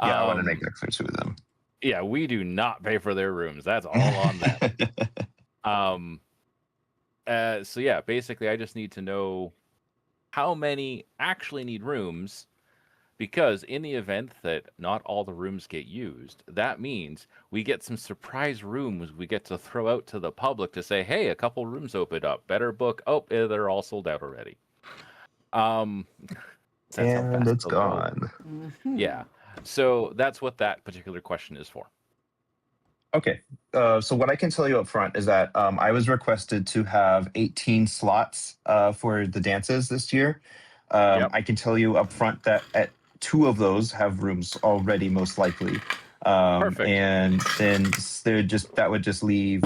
Yeah, I want to make that clear to them. Yeah, we do not pay for their rooms. That's all on them. So yeah, basically, I just need to know how many actually need rooms, because in the event that not all the rooms get used, that means we get some surprise rooms we get to throw out to the public to say, hey, a couple rooms opened up. Better book. Oh, they're all sold out already. And it's gone. Yeah. So that's what that particular question is for. Okay. So what I can tell you up front is that I was requested to have 18 slots for the dances this year. I can tell you up front that at 2 of those have rooms already, most likely. Perfect. And then that would just leave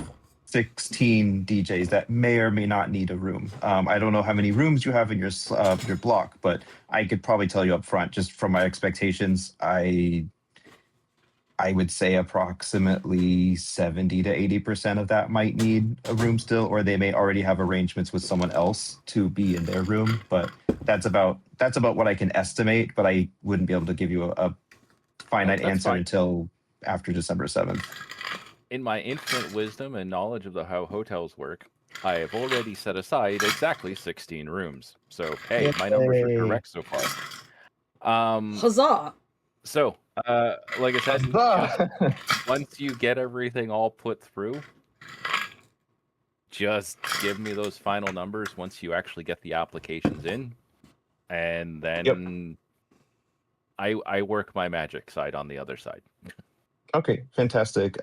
16 DJs that may or may not need a room. I don't know how many rooms you have in your block, but I could probably tell you up front, just from my expectations, I would say approximately 70 to 80% of that might need a room still, or they may already have arrangements with someone else to be in their room. But that's about what I can estimate, but I wouldn't be able to give you a finite answer until after December 7th. In my infinite wisdom and knowledge of how hotels work, I have already set aside exactly 16 rooms. So, hey, my numbers are correct so far. Huzzah! So, like I said, just once you get everything all put through, just give me those final numbers once you actually get the applications in, and then I work my magic side on the other side. Okay, fantastic.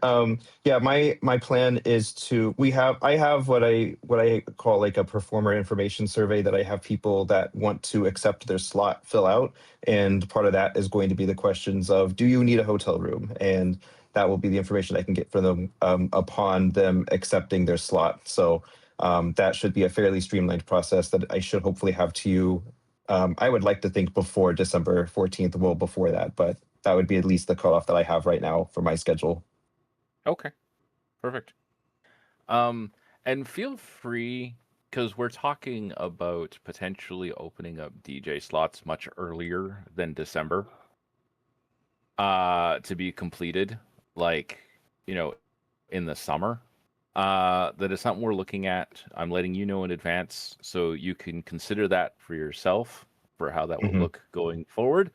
Yeah, my plan is to I have what I call like a performer information survey that I have people that want to accept their slot fill out, and part of that is going to be the questions of, do you need a hotel room? And that will be the information I can get from them upon them accepting their slot. So that should be a fairly streamlined process that I should hopefully have to you. I would like to think before December 14th, well before that, but that would be at least the cutoff that I have right now for my schedule. Okay, perfect. And feel free, because we're talking about potentially opening up DJ slots much earlier than December to be completed, like, in the summer. That is something we're looking at. I'm letting you know in advance so you can consider that for yourself for how that will look going forward.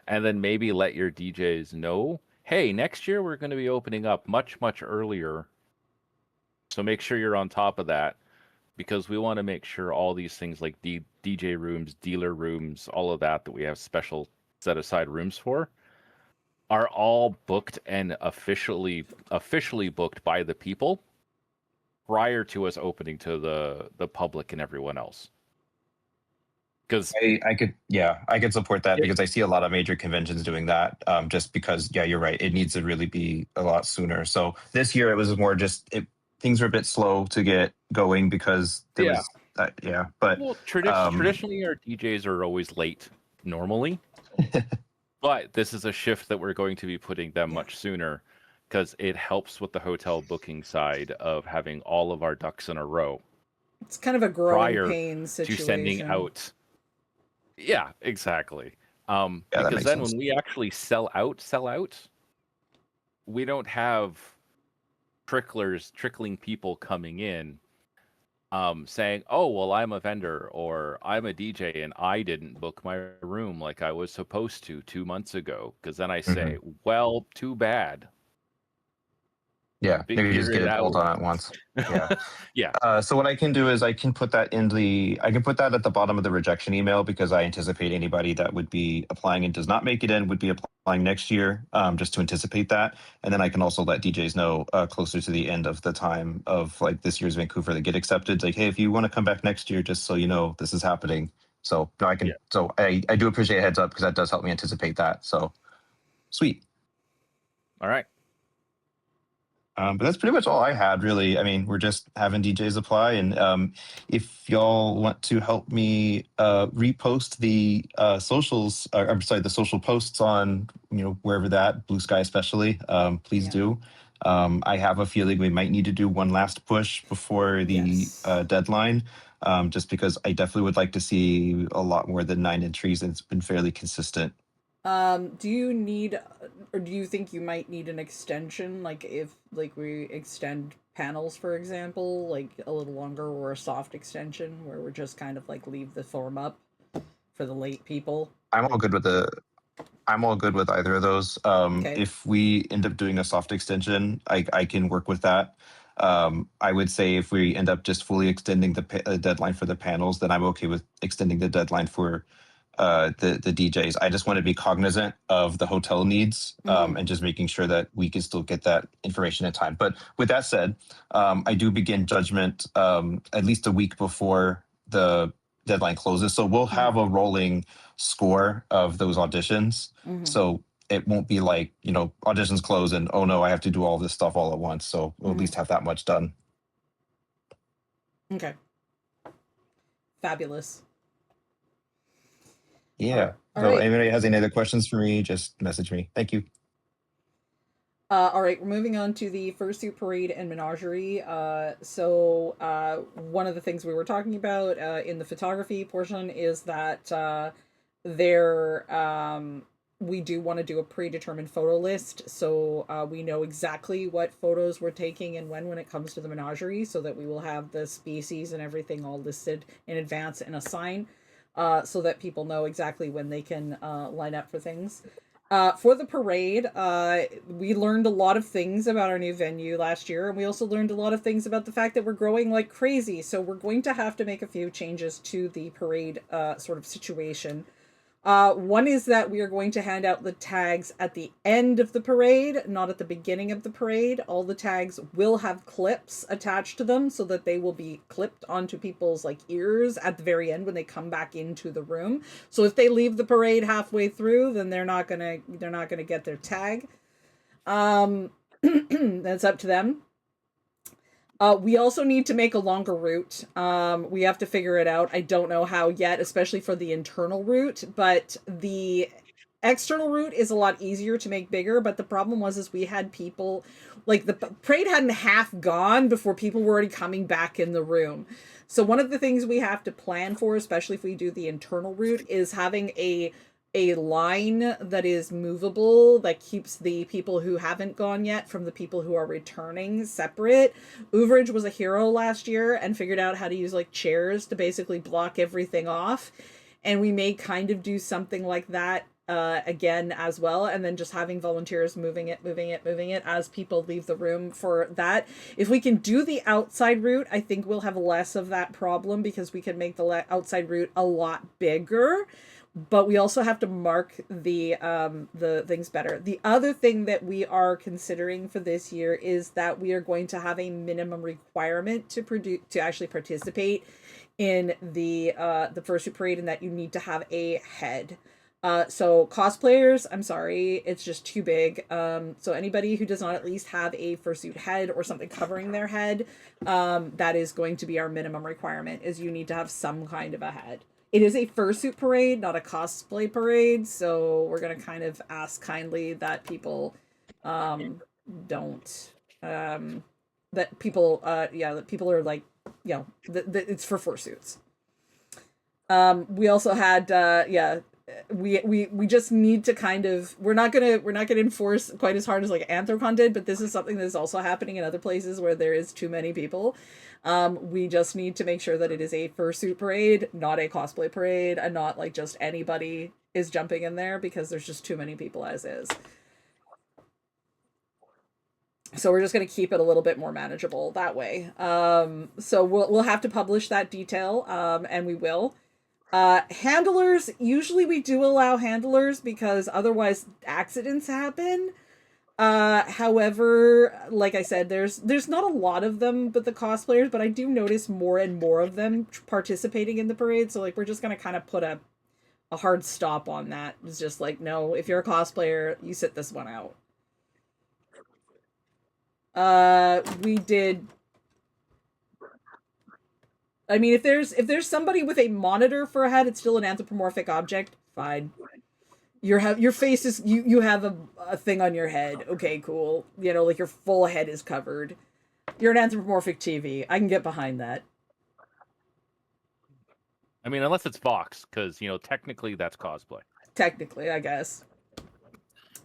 And then maybe let your DJs know, hey, next year we're going to be opening up much, much earlier. So make sure you're on top of that, because we want to make sure all these things like DJ rooms, dealer rooms, all of that we have special set aside rooms for are all booked and officially booked by the people prior to us opening to the public and everyone else. Because I could support that, because I see a lot of major conventions doing that. Just because, yeah, you're right, it needs to really be a lot sooner. So this year it was more just things were a bit slow to get going because there was but traditionally our DJs are always late normally. But this is a shift that we're going to be putting them much sooner, because it helps with the hotel booking side of having all of our ducks in a row. It's kind of a growing prior pain situation. To sending out. Yeah, exactly. Because then sense. when we actually sell out, we don't have trickling people coming in saying, "Oh, well, I'm a vendor or I'm a DJ and I didn't book my room like I was supposed to 2 months ago." Because then I say, "Well, too bad. Yeah, maybe just Figure get it it all out." done at once. Yeah. Yeah. So what I can do is I can put that I can put that at the bottom of the rejection email because I anticipate anybody that would be applying and does not make it in would be applying next year, just to anticipate that. And then I can also let DJs know closer to the end of the time of like this year's Vancouver that get accepted. Like, hey, if you want to come back next year, just so you know this is happening. So no, I can. Yeah. So I do appreciate a heads up because that does help me anticipate that. So sweet. All right. But that's pretty much all I had, really. I mean, we're just having DJs apply, and if y'all want to help me repost the socials, I'm sorry, the social posts on wherever that Blue Sky especially, please do. I have a feeling we might need to do one last push before the deadline, just because I definitely would like to see a lot more than 9 entries, and it's been fairly consistent. Do you need, or do you think you might need an extension? Like if we extend panels, for example, like a little longer, or a soft extension where we're just kind of like leave the form up for the late people? I'm all good with either of those. Okay. If we end up doing a soft extension, I can work with that. I would say if we end up just fully extending the deadline for the panels, then I'm okay with extending the deadline for the DJs. I just want to be cognizant of the hotel needs, and just making sure that we can still get that information in time. But with that said, I do begin judgment at least a week before the deadline closes. So we'll have a rolling score of those auditions. So it won't be like, auditions close and, oh no, I have to do all this stuff all at once. So we'll at least have that much done. Okay. Fabulous. Yeah. All So right. anybody has any other questions for me, just message me. Thank you. All right, we're moving on to the fursuit parade and menagerie. So one of the things we were talking about in the photography portion is that we do want to do a predetermined photo list, so we know exactly what photos we're taking and when it comes to the menagerie, so that we will have the species and everything all listed in advance in a sign, so that people know exactly when they can line up for things. For the parade, we learned a lot of things about our new venue last year, and we also learned a lot of things about the fact that we're growing like crazy, so we're going to have to make a few changes to the parade sort of situation. One is that we are going to hand out the tags at the end of the parade, not at the beginning of the parade. All the tags will have clips attached to them so that they will be clipped onto people's ears at the very end when they come back into the room. So if they leave the parade halfway through, then they're not gonna get their tag. That's up to them. We also need to make a longer route. We have to figure it out. I don't know how yet, especially for the internal route, but the external route is a lot easier to make bigger. But the problem is we had people, the parade hadn't half gone before people were already coming back in the room. So one of the things we have to plan for, especially if we do the internal route, is having a line that is movable, that keeps the people who haven't gone yet from the people who are returning separate. Uveridge was a hero last year and figured out how to use chairs to basically block everything off, and we may kind of do something like that again as well, and then just having volunteers moving it as people leave the room for that. If we can do the outside route, I think we'll have less of that problem because we can make the outside route a lot bigger. But we also have to mark the things better. The other thing that we are considering for this year is that we are going to have a minimum requirement to actually participate in the fursuit parade, and that you need to have a head. So cosplayers, I'm sorry, it's just too big. So anybody who does not at least have a fursuit head or something covering their head, that is going to be our minimum requirement, is you need to have some kind of a head. It is a fursuit parade, not a cosplay parade, so we're gonna kind of ask kindly that people don't that people that people are it's for fursuits. We also had we just need to kind of, we're not gonna enforce quite as hard as like Anthrocon did, but this is something that is also happening in other places where there is too many people. We just need to make sure that it is a fursuit parade, not a cosplay parade, and not like just anybody is jumping in there, because there's just too many people as is. So we're just going to keep it a little bit more manageable that way. So we'll have to publish that detail, and we will. Handlers, usually we do allow handlers because otherwise accidents happen. However, like I said, there's not a lot of them, but the cosplayers, but I do notice more and more of them participating in the parade. So like, we're just going to kind of put a hard stop on that. It's just like, no, if you're a cosplayer, you sit this one out. We did. I mean, if there's somebody with a monitor for a head, it's still an anthropomorphic object. Fine. Your face is, you have a thing on your head. Okay, cool. You know, like your full head is covered. You're an anthropomorphic TV. I can get behind that. I mean, unless it's Vox, because, you know, technically that's cosplay. Technically, I guess.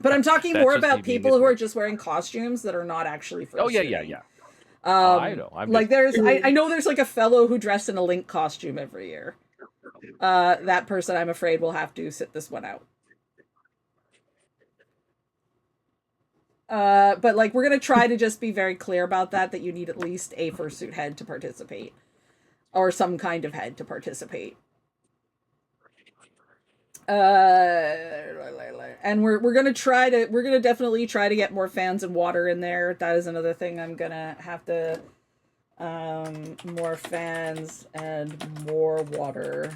But I'm talking That's more just about me being people who are just wearing costumes that are not actually for. Oh yeah. I know. I'm like just... I know there's like a fellow who dressed in a Link costume every year. That person, I'm afraid, will have to sit this one out. But like, we're gonna try to just be very clear about that you need at least a fursuit head to participate, or some kind of head to participate. And we're gonna definitely try to get more fans and water in there. That is another thing I'm gonna have to, more fans and more water.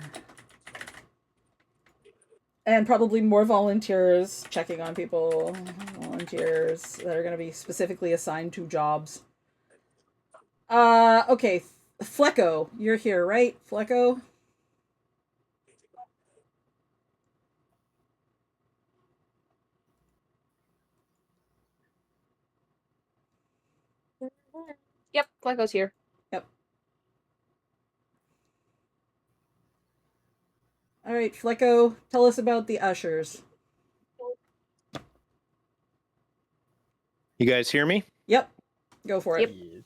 And probably more volunteers, checking on people, volunteers that are gonna be specifically assigned to jobs. Okay, Flecko, you're here, right? Flecko? Yep, Flecko's here. Yep. All right, Flecko, tell us about the ushers. You guys hear me? Yep. Go for it. Yep.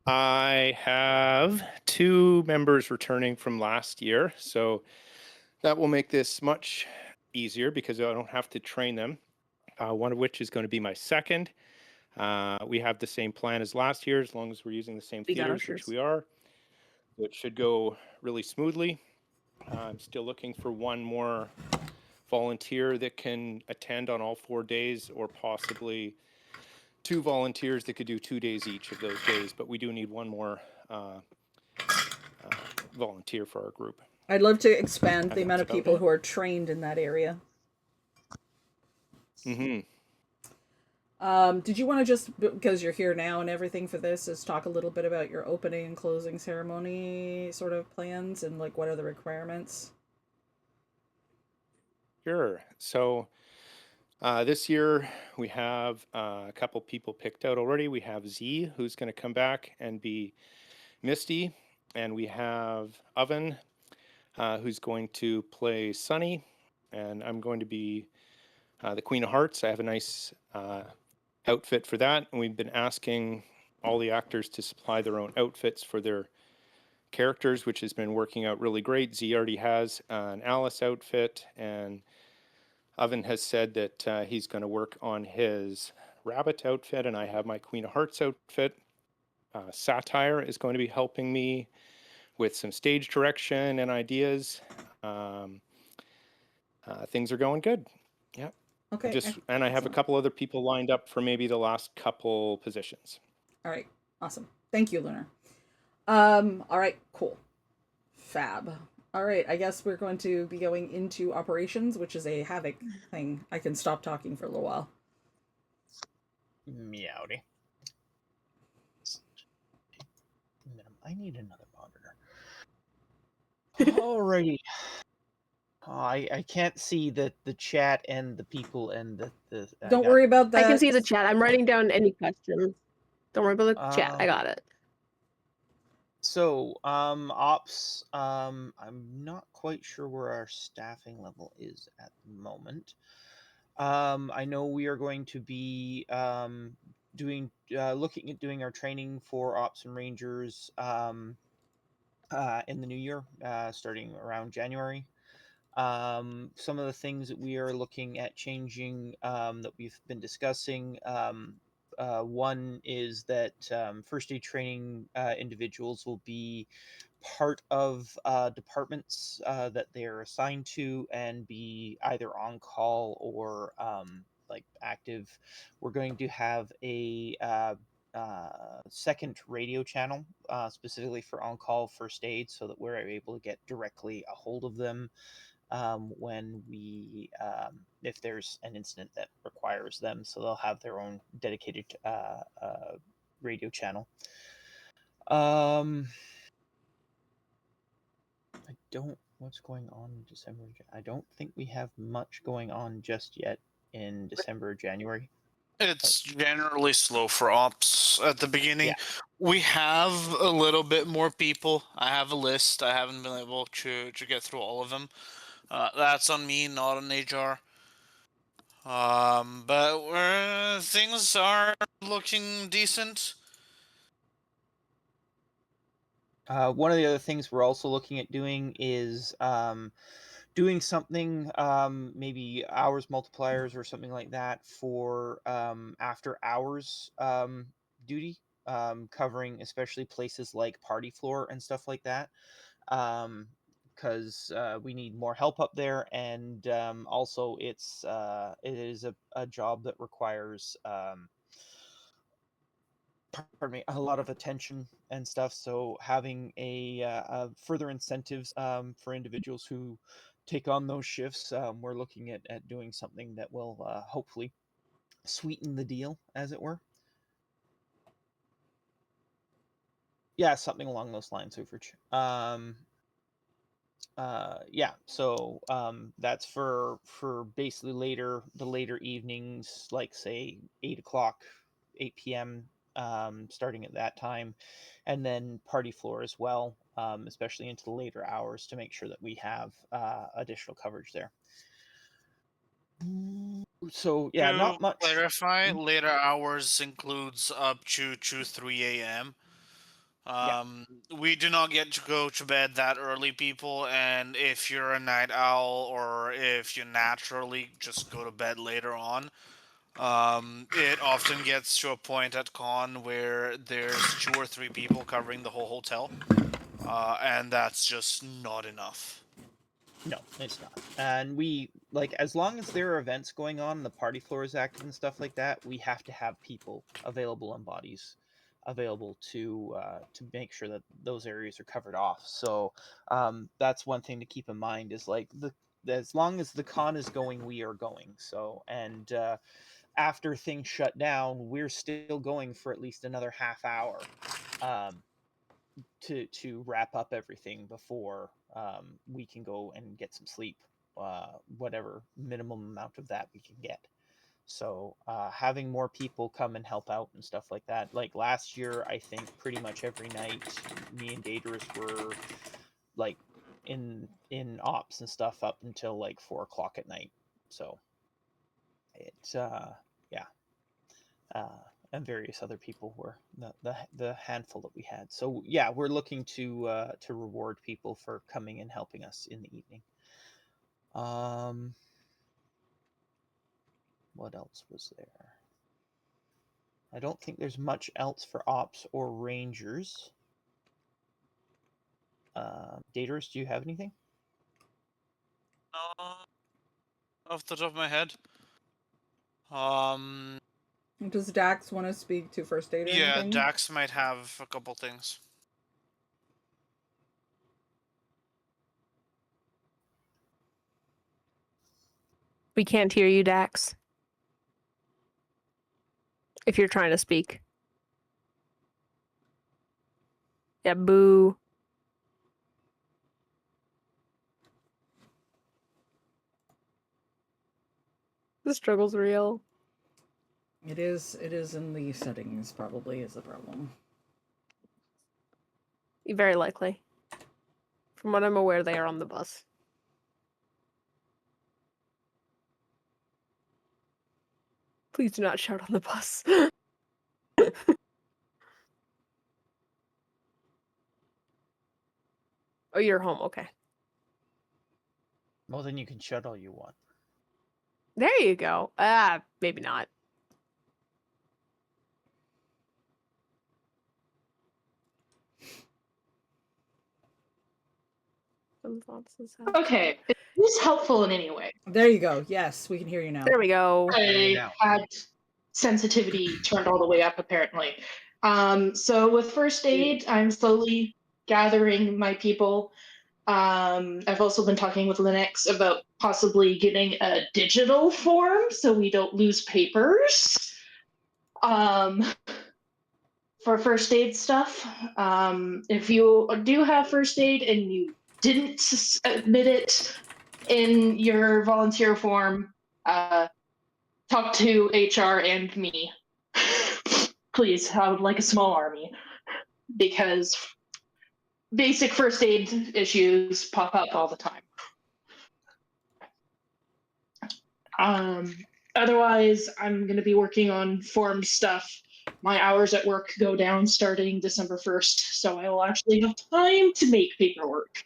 I have 2 members returning from last year, so that will make this much easier because I don't have to train them. One of which is going to be my second. We have the same plan as last year, as long as we're using the same theaters, which we are. So it should go really smoothly. I'm still looking for one more volunteer that can attend on all 4 days, or possibly 2 volunteers that could do 2 days each of those days. But we do need one more volunteer for our group. I'd love to expand the amount of people who are trained in that area. Mm-hmm. Did you want to just, because you're here now and everything for this, is talk a little bit about your opening and closing ceremony sort of plans and like what are the requirements? Sure. So this year we have a couple people picked out already. We have Z, who's going to come back and be Misty, and we have Oven, who's going to play Sunny, and I'm going to be the Queen of Hearts. I have a nice outfit for that, and we've been asking all the actors to supply their own outfits for their characters, which has been working out really great. Z already has an Alice outfit, and Oven has said that he's going to work on his Rabbit outfit, and I have my Queen of Hearts outfit. Satire is going to be helping me with some stage direction and ideas. Things are going good. Yeah. Okay. And I have a couple other people lined up for maybe the last couple positions. All right. Awesome. Thank you, Lunar. All right. Cool. Fab. All right. I guess we're going to be going into operations, which is a Havoc thing. I can stop talking for a little while. Meowdy. I need another monitor. Alrighty. I can't see the chat and the people and the Don't worry about that. I can see the chat. I'm writing down any questions. Don't worry about the chat. I got it. So, ops, I'm not quite sure where our staffing level is at the moment. I know we are going to be looking at doing our training for ops and rangers in the new year, starting around January. Some of the things that we are looking at changing that we've been discussing. One is that first aid training individuals will be part of departments that they are assigned to and be either on call or like active. We're going to have a second radio channel specifically for on-call first aid so that we're able to get directly a hold of them when we if there's an incident that requires them, so they'll have their own dedicated radio channel. I don't what's going on in December. I don't think we have much going on just yet in December or January. It's generally slow for ops at the beginning. Yeah. We have a little bit more people. I have a list. I haven't been able to get through all of them. That's on me, not on HR. But things are looking decent. One of the other things we're also looking at doing is doing something, maybe hours multipliers or something like that for after hours duty, covering especially places like party floor and stuff like that. Because we need more help up there, and also it is a job that requires pardon me, a lot of attention and stuff. So having a further incentives for individuals who take on those shifts, we're looking at doing something that will hopefully sweeten the deal, as it were. Yeah, something along those lines, Overage. Yeah, so that's for basically the later evenings, like say 8 o'clock, 8 p.m. Starting at that time, and then party floor as well, especially into the later hours to make sure that we have additional coverage there. So yeah, To not much. clarify, later hours includes up to 3 a.m. We do not get to go to bed that early, people, and if you're a night owl or if you naturally just go to bed later on, it often gets to a point at con where there's 2 or 3 people covering the whole hotel, and that's just not enough. No, it's not. And we like, as long as there are events going on, the party floor is active and stuff like that, we have to have people available and bodies available to make sure that those areas are covered off. So that's one thing to keep in mind is like as long as the con is going, we are going. So and after things shut down, we're still going for at least another half hour to wrap up everything before we can go and get some sleep, whatever minimum amount of that we can get. So having more people come and help out and stuff like that. Like last year, I think pretty much every night, me and Daedrus were like in ops and stuff up until like 4 o'clock at night. So it's yeah. And various other people were the handful that we had. So yeah, we're looking to reward people for coming and helping us in the evening. What else was there? I don't think there's much else for ops or rangers. Daedrus, do you have anything? Off the top of my head. Does Dax want to speak to first aid or Yeah, anything? Dax might have a couple things. We can't hear you, Dax. If you're trying to speak. Yeah, boo. The struggle's real. It is in the settings, probably, is the problem. Very likely. From what I'm aware, they are on the bus. Please do not shout on the bus. Oh, you're home. Okay. Well, then you can shout all you want. There you go. Maybe not. Okay, is this helpful in any way? There you go. Yes, we can hear you now. There we go. I had sensitivity turned all the way up, apparently. So with first aid, I'm slowly gathering my people. I've also been talking with Linux about possibly getting a digital form so we don't lose papers. For first aid stuff. If you do have first aid and you didn't submit it in your volunteer form, talk to HR and me. Please, I would like a small army, because basic first aid issues pop up all the time. Otherwise, I'm going to be working on form stuff. My hours at work go down starting December 1st, so I will actually have time to make paperwork.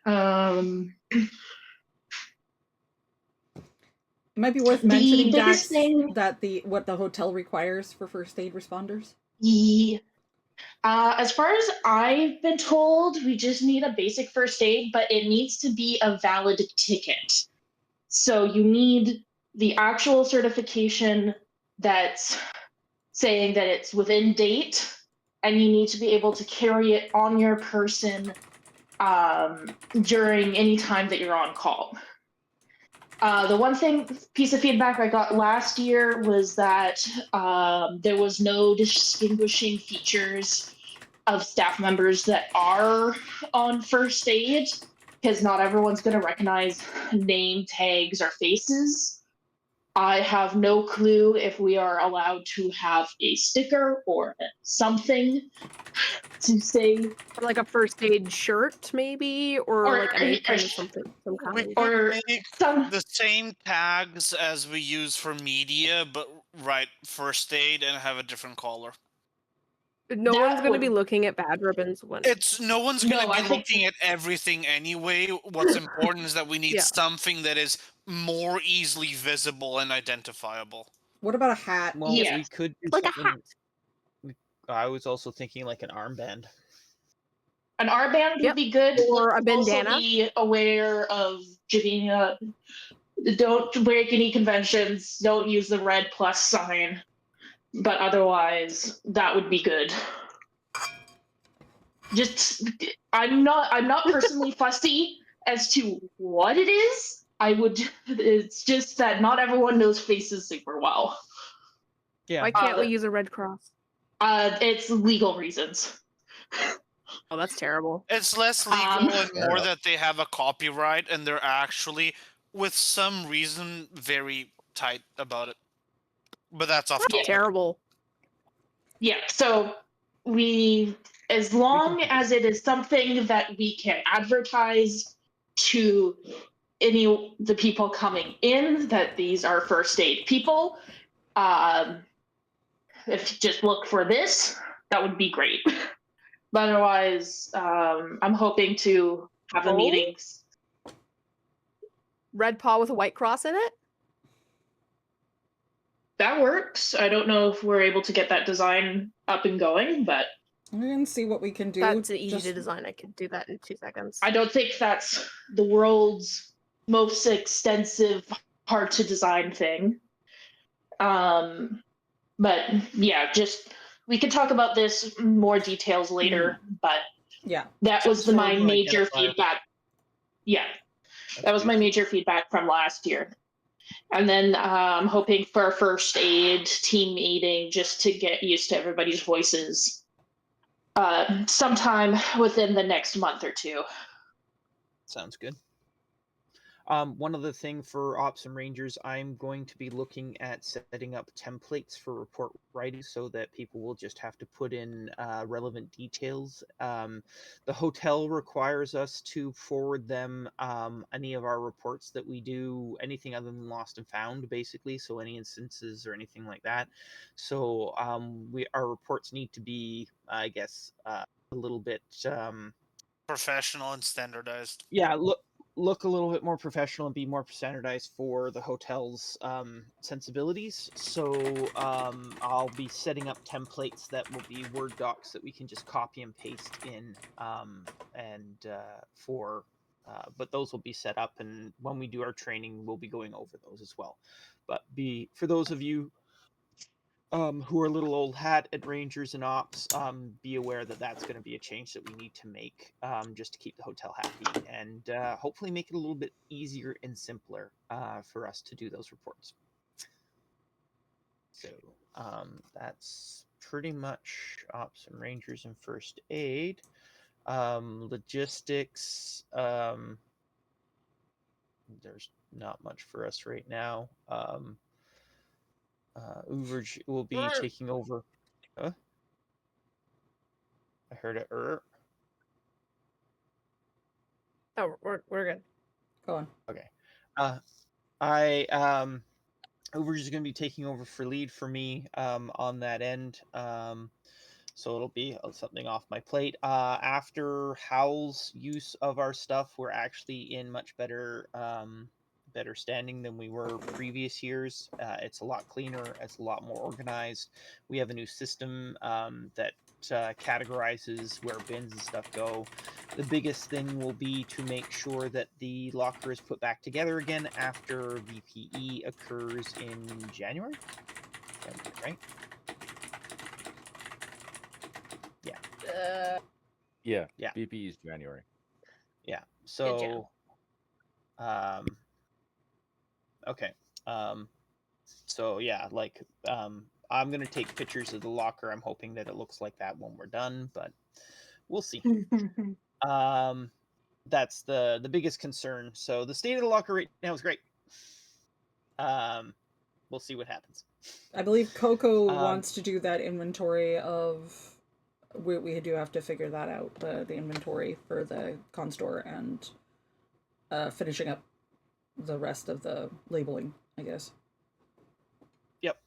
It might be worth mentioning, Dax, that what the hotel requires for first aid responders. Yeah. As far as I've been told, we just need a basic first aid, but it needs to be a valid ticket. So you need the actual certification that's saying that it's within date, and you need to be able to carry it on your person during any time that you're on call. The one piece of feedback I got last year was that there was no distinguishing features of staff members that are on first aid, because not everyone's going to recognize name tags or faces. I have no clue if we are allowed to have a sticker or something to say, like a first aid shirt, maybe, or like an apron or something, some We kind. could make the same tags as we use for media, but write first aid and have a different color. No one's going to be looking at bad ribbons when No one's going to be looking at everything anyway. What's important is that we need something that is more easily visible and identifiable. What about a hat? Well, we could do like something. a hat. I was also thinking like an armband. An armband would be good. Or a Also bandana. be aware of giving don't break any conventions. Don't use the red plus sign. But otherwise, that would be good. Just, I'm not personally fussy as to what it is. It's just that not everyone knows faces super well. Yeah. Why can't we use a Red Cross? It's legal reasons. Oh, that's terrible. It's less legal and more that they have a copyright and they're actually, with some reason, very tight about it. But that's off topic. Terrible. Yeah, so as long as it is something that we can advertise to the people coming in that these are first aid people, if you just look for this, that would be great. But otherwise, I'm hoping to have a meeting. Red paw with a white cross in it? That works. I don't know if we're able to get that design up and going, but we're going to see what we can do. That's easy to design. I could do that in 2 seconds. I don't think that's the world's most extensive, hard to design thing. But yeah, we could talk about this in more details later, but yeah, that was my major feedback. Yeah, that was my major feedback from last year. And then I'm hoping for a first aid team meeting just to get used to everybody's voices sometime within the next month or two. Sounds good. One other thing for Ops and Rangers, I'm going to be looking at setting up templates for report writing so that people will just have to put in relevant details. The hotel requires us to forward them any of our reports that we do, anything other than lost and found, basically. So any instances or anything like that. So our reports need to be, I guess, a little bit professional and standardized. Yeah, look a little bit more professional and be more standardized for the hotel's sensibilities. So I'll be setting up templates that will be Word docs that we can just copy and paste in, but those will be set up, and when we do our training, we'll be going over those as well. But for those of you who are a little old hat at Rangers and Ops, be aware that that's going to be a change that we need to make just to keep the hotel happy and hopefully make it a little bit easier and simpler for us to do those reports. So that's pretty much Ops and Rangers and First Aid. Logistics, there's not much for us right now. Uberge will be taking over. Huh? I heard it. Oh, we're good. Go on. Okay. Uberge is going to be taking over for lead for me on that end. So it'll be something off my plate. After Howl's use of our stuff, we're actually in much better standing than we were previous years. It's a lot cleaner. It's a lot more organized. We have a new system that categorizes where bins and stuff go. The biggest thing will be to make sure that the locker is put back together again after VPE occurs in January, right? Yeah. Yeah. VP is January. Yeah. So, okay. So yeah, like, I'm gonna take pictures of the locker. I'm hoping that it looks like that when we're done, but we'll see. That's the biggest concern. So the state of the locker right now is great. We'll see what happens. I believe Coco wants to do that inventory of. We do have to figure that out, the inventory for the con store and finishing up the rest of the labeling, I guess. Yep.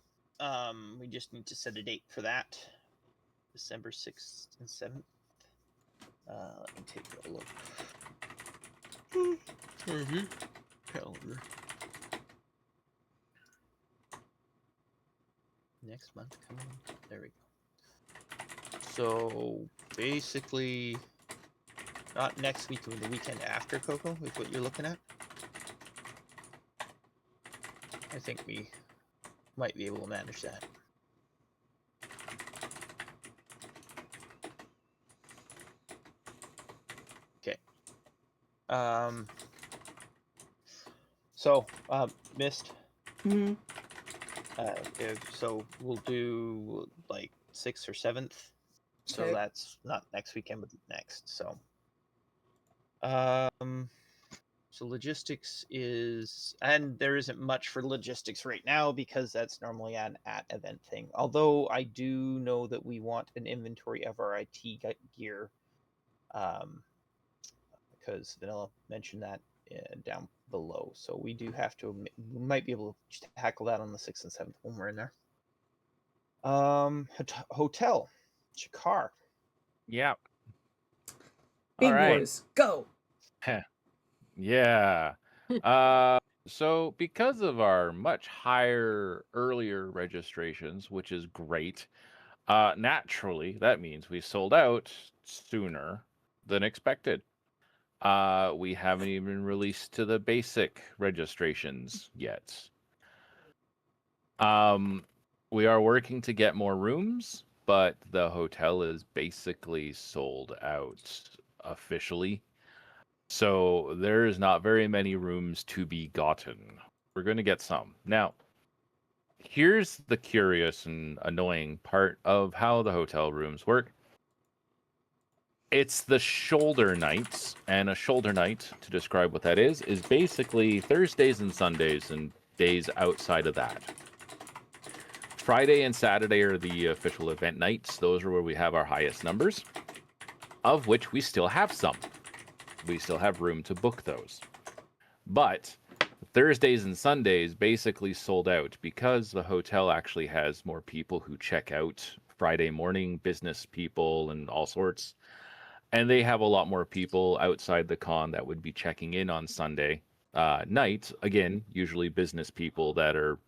We just need to set a date for that. December 6th and 7th. Let me take a look. Calendar. Next month coming. There we go. So basically, not next week, but the weekend after, Coco, is what you're looking at. I think we might be able to manage that. Okay. So, Mist. Mm-hmm. So we'll do like 6th or 7th. So Okay. that's not next weekend, but next. So, so logistics is, and there isn't much for logistics right now because that's normally an event thing. Although I do know that we want an inventory of our IT gear, because Vanilla mentioned that down below. So we do have to, we might be able to tackle that on the 6th and 7th when we're in there. Hotel, Shakar. Yeah. Big All right. boys, go. Yeah. So because of our much higher earlier registrations, which is great, naturally that means we sold out sooner than expected. We haven't even released to the basic registrations yet. We are working to get more rooms, but the hotel is basically sold out officially. So there is not very many rooms to be gotten. We're going to get some. Now, here's the curious and annoying part of how the hotel rooms work. It's the shoulder nights, and a shoulder night, to describe what that is basically Thursdays and Sundays and days outside of that. Friday and Saturday are the official event nights. Those are where we have our highest numbers, of which we still have some. We still have room to book those. But Thursdays and Sundays basically sold out because the hotel actually has more people who check out Friday morning, business people and all sorts. And they have a lot more people outside the con that would be checking in on Sunday night. Again, usually business people that are,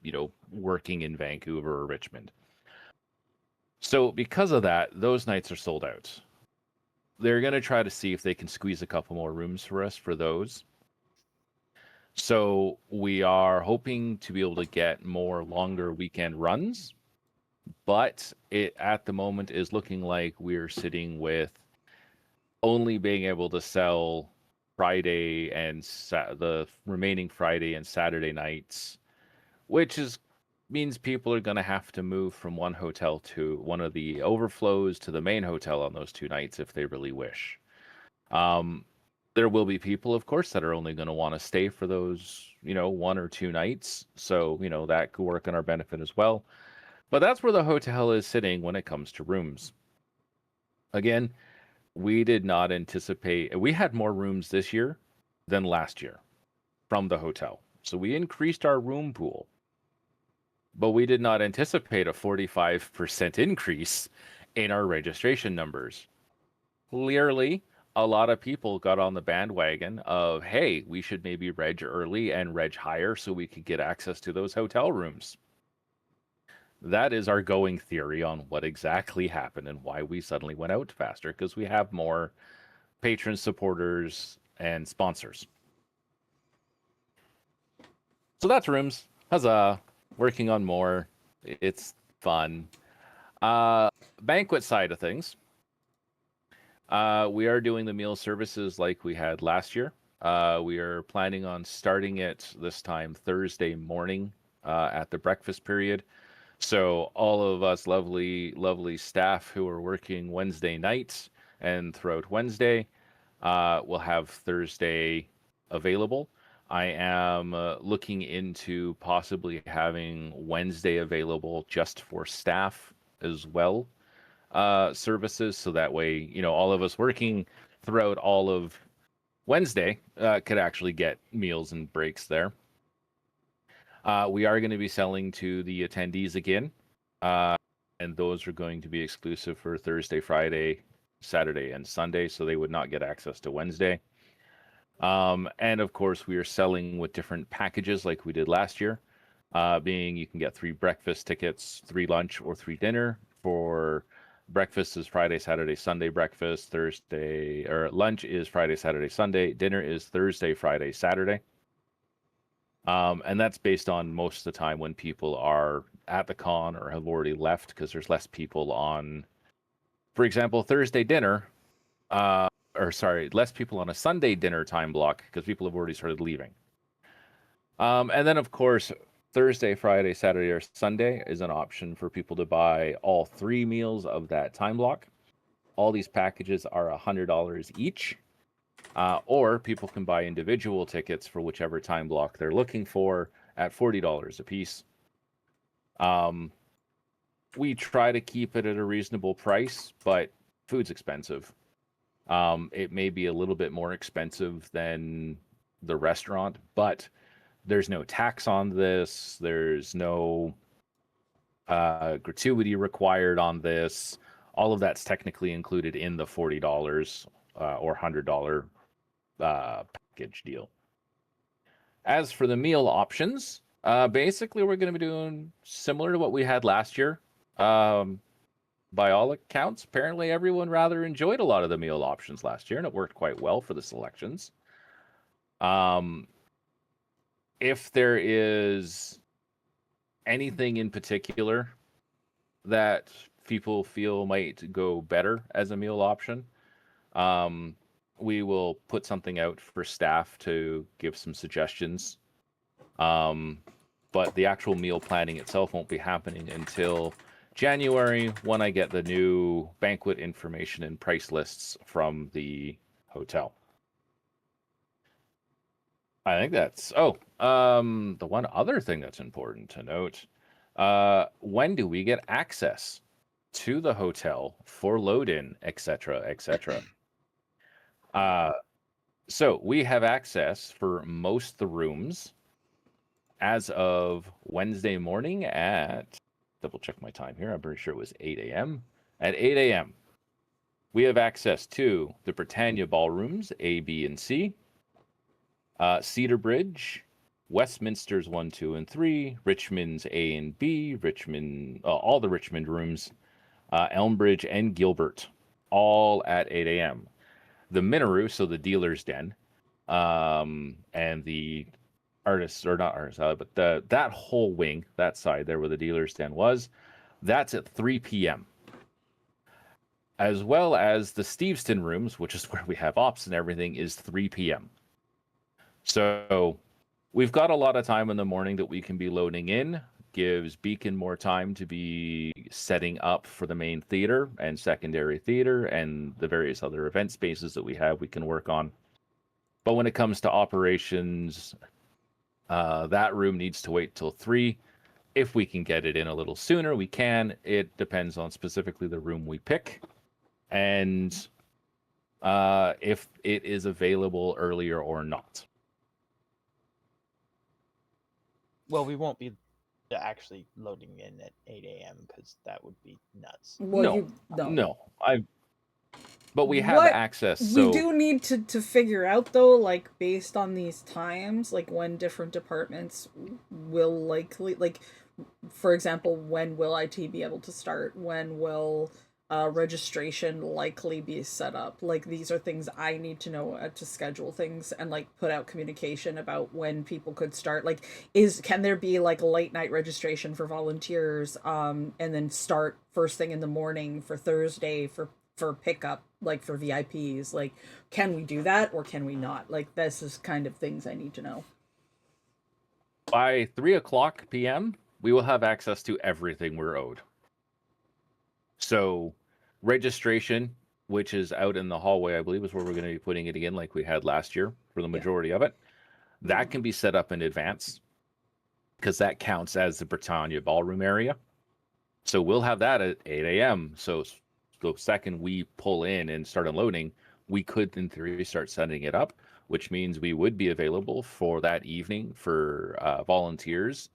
working in Vancouver or Richmond. So because of that, those nights are sold out. They're going to try to see if they can squeeze a couple more rooms for us for those. So we are hoping to be able to get more longer weekend runs, but it at the moment is looking like we're sitting with only being able to sell Friday and the remaining Friday and Saturday nights, which means people are going to have to move from one hotel to one of the overflows to the main hotel on those 2 nights if they really wish. There will be people, of course, that are only going to want to stay for those, 1 or 2 nights. So, that could work in our benefit as well. But that's where the hotel is sitting when it comes to rooms. Again, we did not anticipate, we had more rooms this year than last year from the hotel. So we increased our room pool, but we did not anticipate a 45% increase in our registration numbers. Clearly, a lot of people got on the bandwagon of, hey, we should maybe reg early and reg higher so we could get access to those hotel rooms. That is our going theory on what exactly happened and why we suddenly went out faster, because we have more patron supporters and sponsors. So that's rooms. Huzzah. Working on more. It's fun. Banquet side of things. We are doing the meal services like we had last year. We are planning on starting it this time Thursday morning at the breakfast period. So all of us lovely staff who are working Wednesday nights and throughout Wednesday will have Thursday available. I am looking into possibly having Wednesday available just for staff as well, services. So that way, all of us working throughout all of Wednesday could actually get meals and breaks there. We are going to be selling to the attendees again, and those are going to be exclusive for Thursday, Friday, Saturday, and Sunday, so they would not get access to Wednesday. And of course, we are selling with different packages like we did last year, being you can get 3 breakfast tickets, 3 lunch, or 3 dinner. For breakfast is Friday, Saturday, Sunday breakfast, Thursday, or lunch is Friday, Saturday, Sunday, dinner is Thursday, Friday, Saturday. And that's based on most of the time when people are at the con or have already left, because there's less people on, for example, Thursday dinner, less people on a Sunday dinner time block because people have already started leaving. And then, of course, Thursday, Friday, Saturday, or Sunday is an option for people to buy all 3 meals of that time block. All these packages are $100 each. Or people can buy individual tickets for whichever time block they're looking for at $40 a piece. We try to keep it at a reasonable price, but food's expensive. It may be a little bit more expensive than the restaurant, but there's no tax on this. There's no gratuity required on this. All of that's technically included in the $40 or $100 package deal. As for the meal options, basically we're going to be doing similar to what we had last year. By all accounts, apparently everyone rather enjoyed a lot of the meal options last year, and it worked quite well for the selections. If there is anything in particular that people feel might go better as a meal option, we will put something out for staff to give some suggestions. But the actual meal planning itself won't be happening until January, when I get the new banquet information and price lists from the hotel. I think that's the one other thing that's important to note. When do we get access to the hotel for load-in, etc., etc.? So we have access for most of the rooms as of Wednesday morning at, double check my time here, I'm pretty sure it was 8 a.m. At 8 a.m., we have access to the Britannia ballrooms, A, B, and C, Cedar Bridge, Westminster's 1, 2, and 3, Richmond's A and B, all the Richmond rooms, Elmbridge, and Gilbert, all at 8 a.m. The Minoru, so the dealer's den, and the artists, or not artists, but that whole wing, that side there where the dealer's den was, that's at 3 p.m. As well as the Steveston rooms, which is where we have ops and everything, is 3 p.m. So we've got a lot of time in the morning that we can be loading in. Gives Beacon more time to be setting up for the main theater and secondary theater and the various other event spaces that we can work on. But when it comes to operations, that room needs to wait till 3. If we can get it in a little sooner, we can. It depends on specifically the room we pick and if it is available earlier or not. Well, we won't be actually loading in at 8 a.m. because that would be nuts. Well, No. But we have access. So we do need to figure out, though, like, based on these times, like, when different departments will likely, like, for example, when will IT be able to start? When will registration likely be set up? Like, these are things I need to know to schedule things and, like, put out communication about when people could start. Like, can there be, like, a late night registration for volunteers, and then start first thing in the morning for Thursday for pickup, like, for VIPs? Like, can we do that or can we not? Like, this is kind of things I need to know. By 3:00 p.m., we will have access to everything we're owed. So registration, which is out in the hallway, I believe is where we're going to be putting it again, like we had last year for the majority of it. That can be set up in advance because that counts as the Britannia ballroom area. So we'll have that at 8 a.m. So the second we pull in and start unloading, we could, in theory, start setting it up, which means we would be available for that evening for volunteers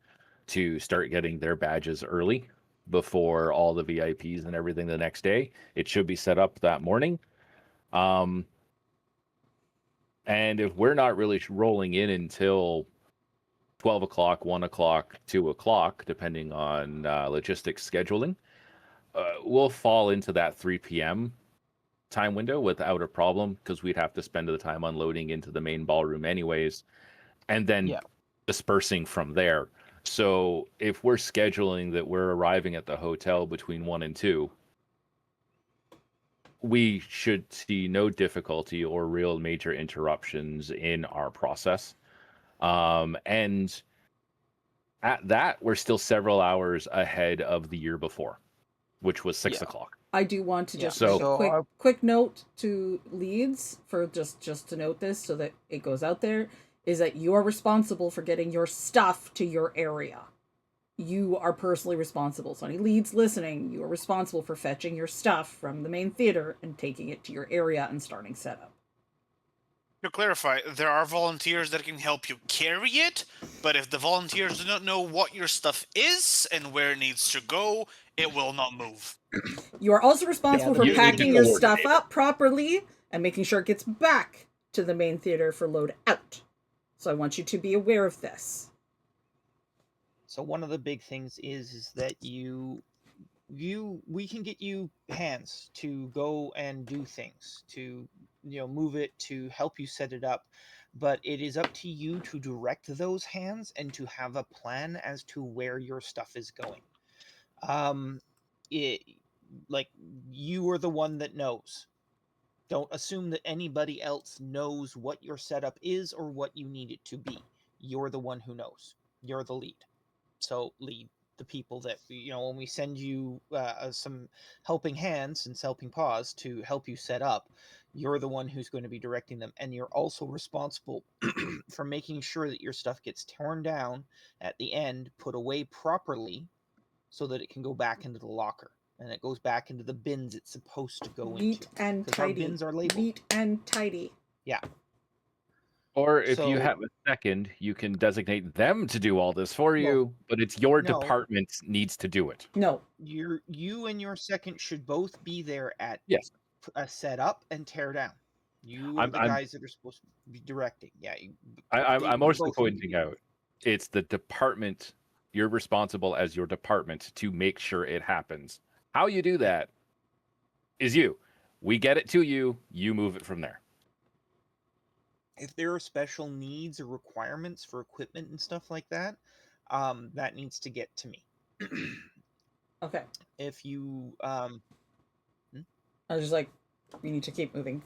to start getting their badges early before all the VIPs and everything the next day. It should be set up that morning. And if we're not really rolling in until 12 o'clock, 1 o'clock, 2 o'clock, depending on logistics scheduling, we'll fall into that 3 p.m. time window without a problem because we'd have to spend the time unloading into the main ballroom anyways, and then dispersing from there. So if we're scheduling that we're arriving at the hotel between 1 and 2, we should see no difficulty or real major interruptions in our process. And at that, we're still several hours ahead of the year before, which was 6 o'clock. I do want to just So- make a quick note to leads for just to note this so that it goes out there, is that you are responsible for getting your stuff to your area. You are personally responsible. So any leads listening, you are responsible for fetching your stuff from the main theater and taking it to your area and starting setup. To clarify, there are volunteers that can help you carry it, but if the volunteers do not know what your stuff is and where it needs to go, it will not move. You are also responsible for you need to packing your coordinate stuff up properly and making sure it gets back to the main theater for load out. So I want you to be aware of this. So one of the big things is that we can get you hands to go and do things, to move it, to help you set it up, but it is up to you to direct those hands and to have a plan as to where your stuff is going. Like, you are the one that knows. Don't assume that anybody else knows what your setup is or what you need it to be. You're the one who knows. You're the lead. So lead, the people that when we send you some helping hands and helping paws to help you set up, you're the one who's going to be directing them, and you're also responsible for making sure that your stuff gets torn down at the end, put away properly, so that it can go back into the locker and it goes back into the bins it's supposed to go Neat into. and Because our tidy. bins are labeled. Neat and tidy. Yeah. Or if you So- have a second, you can designate them to do all this for you, but it's your no. department needs to do it. No. You and your second should both be there at Yes. set up and tear down. You are the guys that are supposed to be directing. Yeah. I'm mostly pointing out it's the department. You're responsible as your department to make sure it happens. How you do that is you. We get it to you. You move it from there. If there are special needs or requirements for equipment and stuff like that, that needs to get to me. Okay. If you I was just like, we need to keep moving.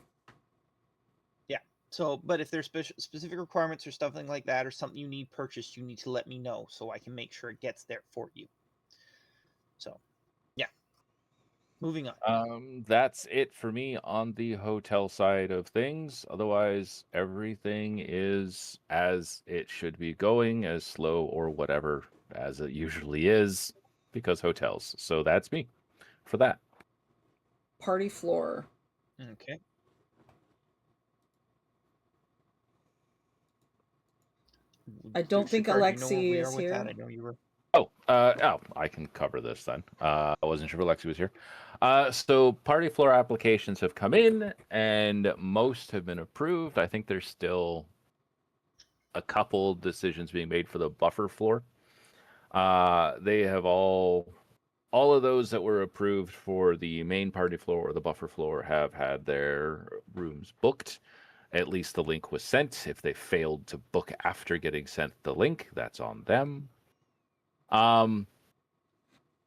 Yeah. So, but if there's specific requirements or something like that, or something you need purchased, you need to let me know so I can make sure it gets there for you. So, yeah. Moving on. That's it for me on the hotel side of things. Otherwise, everything is as it should be going, as slow or whatever as it usually is, because hotels. So that's me for that. Party floor. Okay. I don't think Shepard, you know where Alexi we is are with here. that? I know you were. I can cover this then. I wasn't sure if Alexi was here. So party floor applications have come in, and most have been approved. I think there's still a couple decisions being made for the buffer floor. They have all of those that were approved for the main party floor or the buffer floor have had their rooms booked. At least the link was sent. If they failed to book after getting sent the link, that's on them.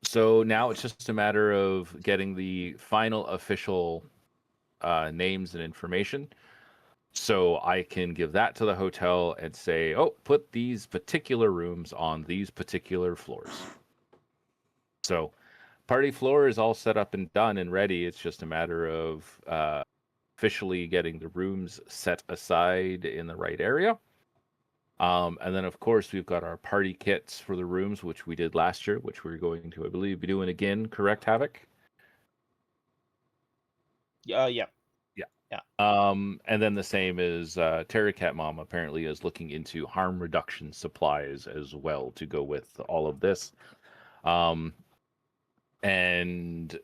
So now it's just a matter of getting the final official names and information, so I can give that to the hotel and say, oh, put these particular rooms on these particular floors. So party floor is all set up and done and ready. It's just a matter of officially getting the rooms set aside in the right area. And then, of course, we've got our party kits for the rooms, which we did last year, which we're going to, I believe, be doing again. Correct, Havoc? Yeah. Yeah. And then the same is Terry Cat Mom apparently is looking into harm reduction supplies as well to go with all of this. And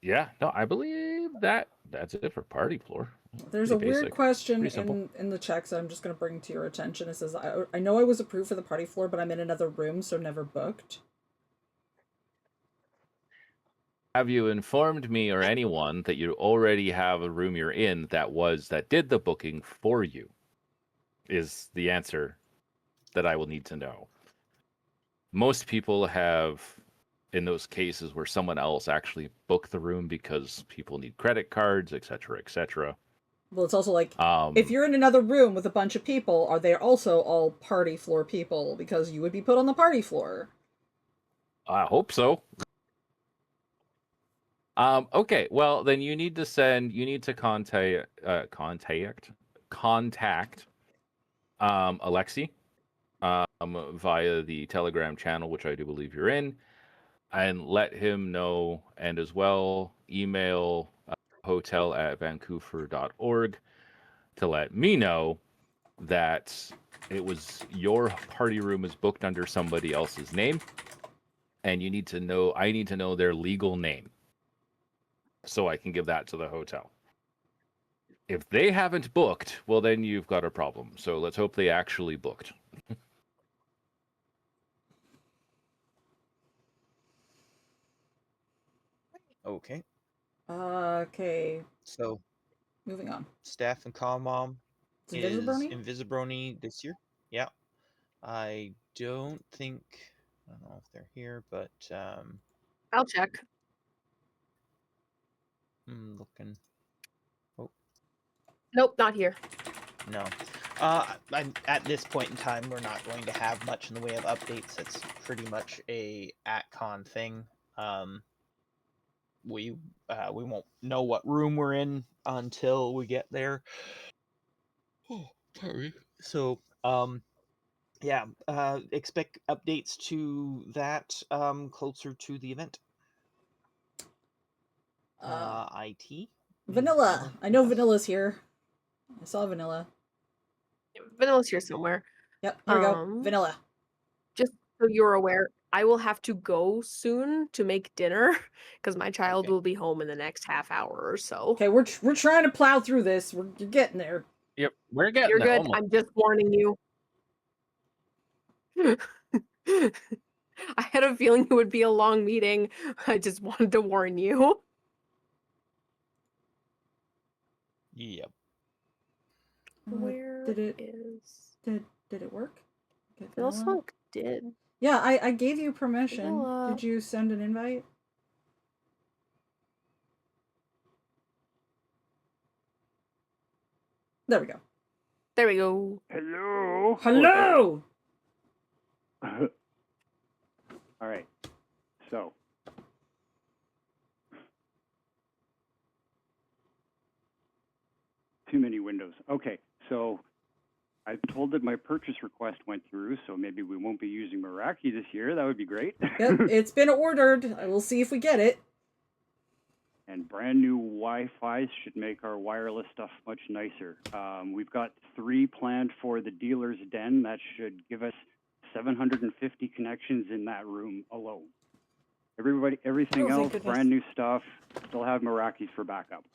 yeah, no, I believe that's it for party floor. There's Pretty a weird basic. question Pretty simple. in the checks that I'm just going to bring to your attention. It says, I know I was approved for the party floor, but I'm in another room, so never booked. Have you informed me or anyone that you already have a room you're in that did the booking for you? Is the answer that I will need to know. Most people have, in those cases where someone else actually booked the room because people need credit cards, etc., etc. Well, it's also like, if you're in another room with a bunch of people, are they also all party floor people? Because you would be put on the party floor. I hope so. Okay, well then you need to contact Alexi via the Telegram channel, which I do believe you're in, and let him know, and as well email hotel@vancouver.org to let me know that it was your party room is booked under somebody else's name, and I need to know their legal name so I can give that to the hotel. If they haven't booked, well, then you've got a problem. So let's hope they actually booked. Okay. Okay. So, moving on. Staff and Commom It's is Invisibrony? Invisibrony this year. Yeah. I don't know if they're here, but I'll check. I'm looking. Oh. Nope, not here. No. At this point in time, we're not going to have much in the way of updates. It's pretty much a at-con thing. We won't know what room we're in until we get there. Oh, sorry. So, yeah, expect updates to that closer to the event. IT? Vanilla. I know Vanilla's here. I saw Vanilla. Vanilla's here somewhere. Yep, here we go. Vanilla. Just so you're aware, I will have to go soon to make dinner because my child will be home in the next half hour or so. Okay, we're trying to plow through this. You're getting there. Yep, we're getting You're there. good. Almost. I'm just warning you. I had a feeling it would be a long meeting. I just wanted to warn you. Yep. Where did it is did it work? Get Vanilla Vanilla? Sunk did. Yeah, I gave you permission. Vanilla. Did you send an invite? There we go. There we go. Hello. Hello. All right. So. Too many windows. Okay, so I told that my purchase request went through, so maybe we won't be using Meraki this year. That would be great. Yep, it's been ordered. I will see if we get it. And brand new Wi-Fi should make our wireless stuff much nicer. We've got 3 planned for the dealer's den. That should give us 750 connections in that room alone. Everything Oh, thank else, goodness. brand new stuff. Still have Merakis for backup.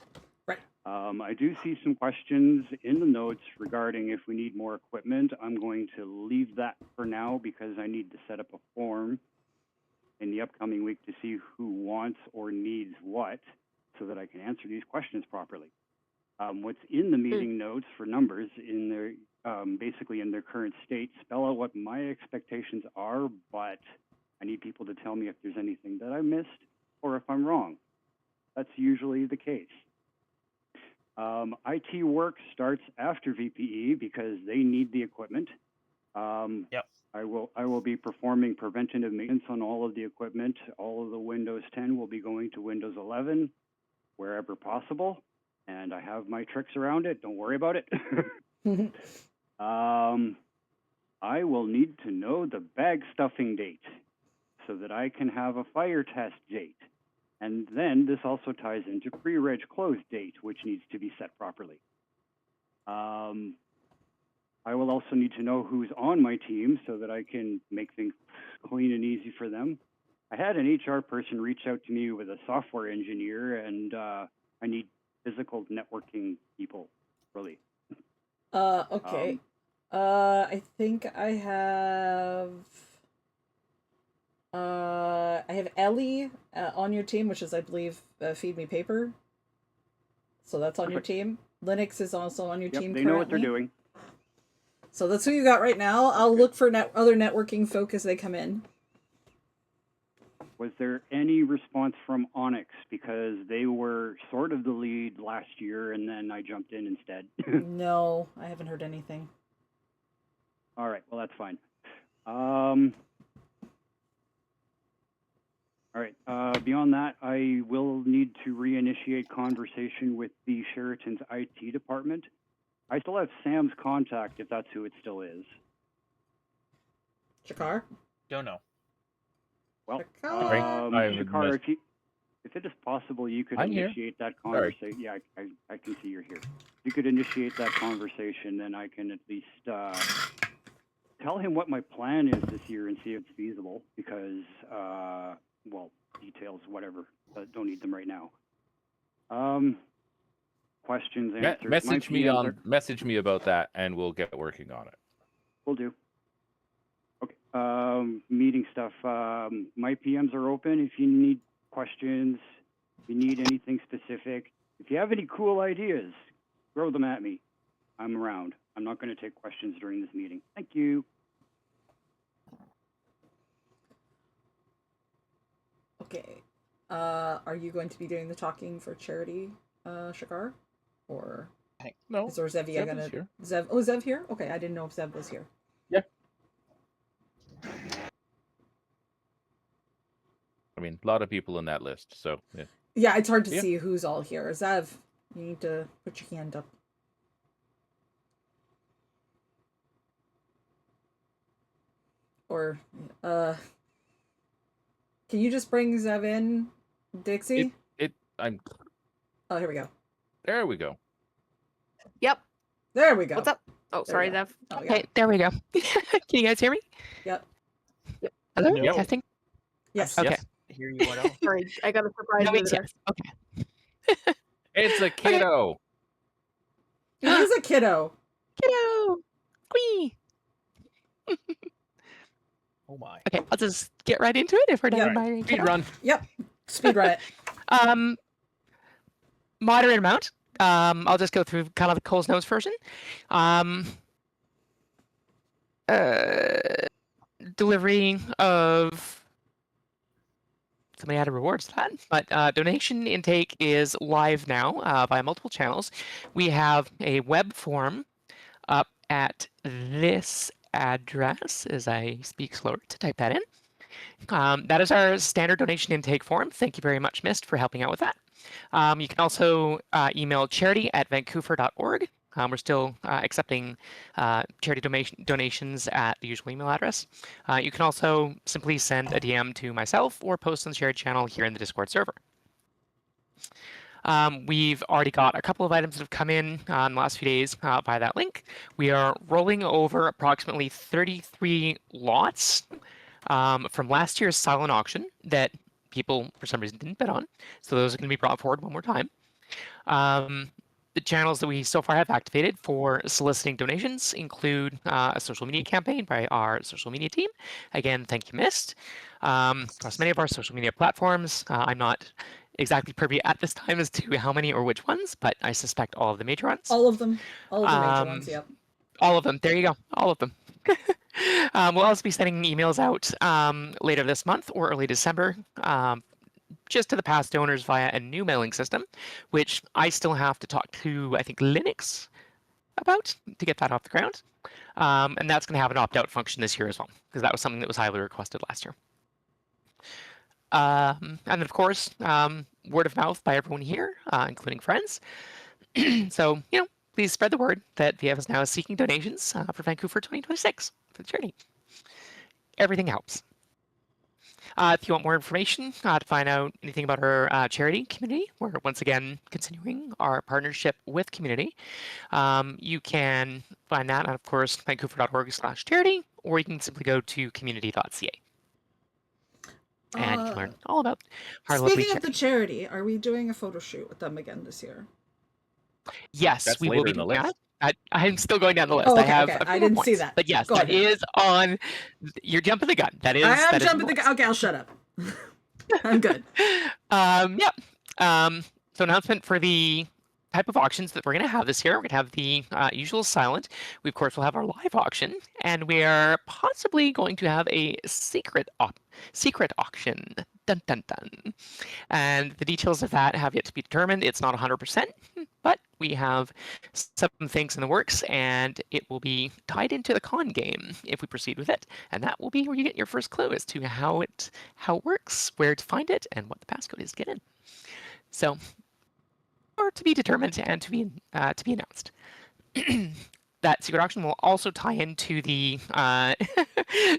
Right. I do see some questions in the notes regarding if we need more equipment. I'm going to leave that for now because I need to set up a form in the upcoming week to see who wants or needs what so that I can answer these questions properly. What's in the meeting notes for numbers in their basically in their current state spell out what my expectations are, but I need people to tell me if there's anything that I missed or if I'm wrong. That's usually the case. IT work starts after VPE because they need the equipment. Yep. I will be performing preventative maintenance on all of the equipment. All of the Windows 10 will be going to Windows 11 wherever possible, and I have my tricks around it. Don't worry about it. I will need to know the bag stuffing date so that I can have a fire test date. And then this also ties into pre-reg close date, which needs to be set properly. I will also need to know who's on my team so that I can make things clean and easy for them. I had an HR person reach out to me with a software engineer, and I need physical networking people, really. Okay. I think I have Ellie on your team, which is, I believe, Feed Me Paper. So that's on your team. Linux is also on your team They currently. know what they're doing. So that's who you got right now. I'll look for other networking folk as they come in. Was there any response from Onyx? Because they were sort of the lead last year, and then I jumped in instead. No, I haven't heard anything. All right, well, that's fine. All right, beyond that, I will need to reinitiate conversation with the Sheraton's IT department. I still have Sam's contact, if that's who it still is. Shakar? Don't know. Well, I Shakar, missed- if it is possible, you could I'm here. initiate that Sorry. conversation. Yeah, I can see you're here. If you could initiate that conversation, then I can at least tell him what my plan is this year and see if it's feasible. Because, well, details, whatever, don't need them right now. Questions, answers. Message My me PMs on are- message me about that, and we'll get working on it. Will do. Okay. Meeting stuff. My PMs are open. If you need questions, if you need anything specific, if you have any cool ideas, throw them at me. I'm around. I'm not going to take questions during this meeting. Thank you. Okay. Are you going to be doing the talking for charity, Shakar? Or No. Is or Zevia Zev gonna is here. Zev? Oh, Zev here? Okay, I didn't know if Zev was here. Yeah. I mean, a lot of people in that list, so yeah. Yeah, it's hard to Yeah. see who's all here. Zev, you need to put your hand up. Or, can you just bring Zev in, Dixie? I'm. Oh, here we go. There we go. Yep. There we go. What's up? Oh, There we sorry, go. Zev. Oh, Okay, there we go. Can you guys hear me? Yep. Hello? No. Testing? Yes. Okay. Yes. Hear you well. Sorry, I got a surprise No means visitor. yes. Okay. It's a kiddo. He is a kiddo. Kiddo! Quee! Oh my. Okay, I'll just get right into it if we're done Yep. by Speed run. Yep. Speed run it. Moderate amount. I'll just go through kind of the Cole's Notes version. Delivery of somebody added rewards to that, but donation intake is live now via multiple channels. We have a web form up at this address as I speak slower to type that in. That is our standard donation intake form. Thank you very much, Mist, for helping out with that. You can also email charity@vancouver.org. We're still accepting charity donations at the usual email address. You can also simply send a DM to myself or post on the shared channel here in the Discord server. We've already got a couple of items that have come in the last few days by that link. We are rolling over approximately 33 lots from last year's silent auction that people, for some reason, didn't bid on. So those are going to be brought forward one more time. The channels that we so far have activated for soliciting donations include a social media campaign by our social media team. Again, thank you, Mist. Across many of our social media platforms, I'm not exactly privy at this time as to how many or which ones, but I suspect all of the major ones. All of them. All of the major ones, yep. All of them. There you go. All of them. We'll also be sending emails out later this month or early December, just to the past owners via a new mailing system, which I still have to talk to, I think, Linux about to get that off the ground. And that's going to have an opt-out function this year as well, because that was something that was highly requested last year. And then, of course, word of mouth by everyone here, including friends. So, please spread the word that VF is now seeking donations for Vancouver 2026 for the charity. Everything helps. If you want more information to find out anything about our charity community, we're once again continuing our partnership with community. You can find that on, of course, vancouver.org/charity, or you can simply go to community.ca. And you can learn all about our lovely Speaking of the charity, are we doing a photo shoot with them again this year? Yes, That's we will later be in the doing list. that. I'm still going down the list. Oh, I okay, have okay. a few I more didn't see points. that. But yes, Go that ahead. is on. You're jumping the gun. That is. I am that is jumping the gun. Okay, I'll shut up. I'm good. Yeah. So announcement for the type of auctions that we're going to have this year. We're going to have the usual silent. We, of course, will have our live auction. And we are possibly going to have a secret auction. Dun, dun, dun. And the details of that have yet to be determined. It's not 100%, but we have some things in the works, and it will be tied into the con game if we proceed with it. And that will be where you get your first clue as to how it works, where to find it, and what the passcode is to get in. So, or to be determined and to be announced. That secret auction will also tie into the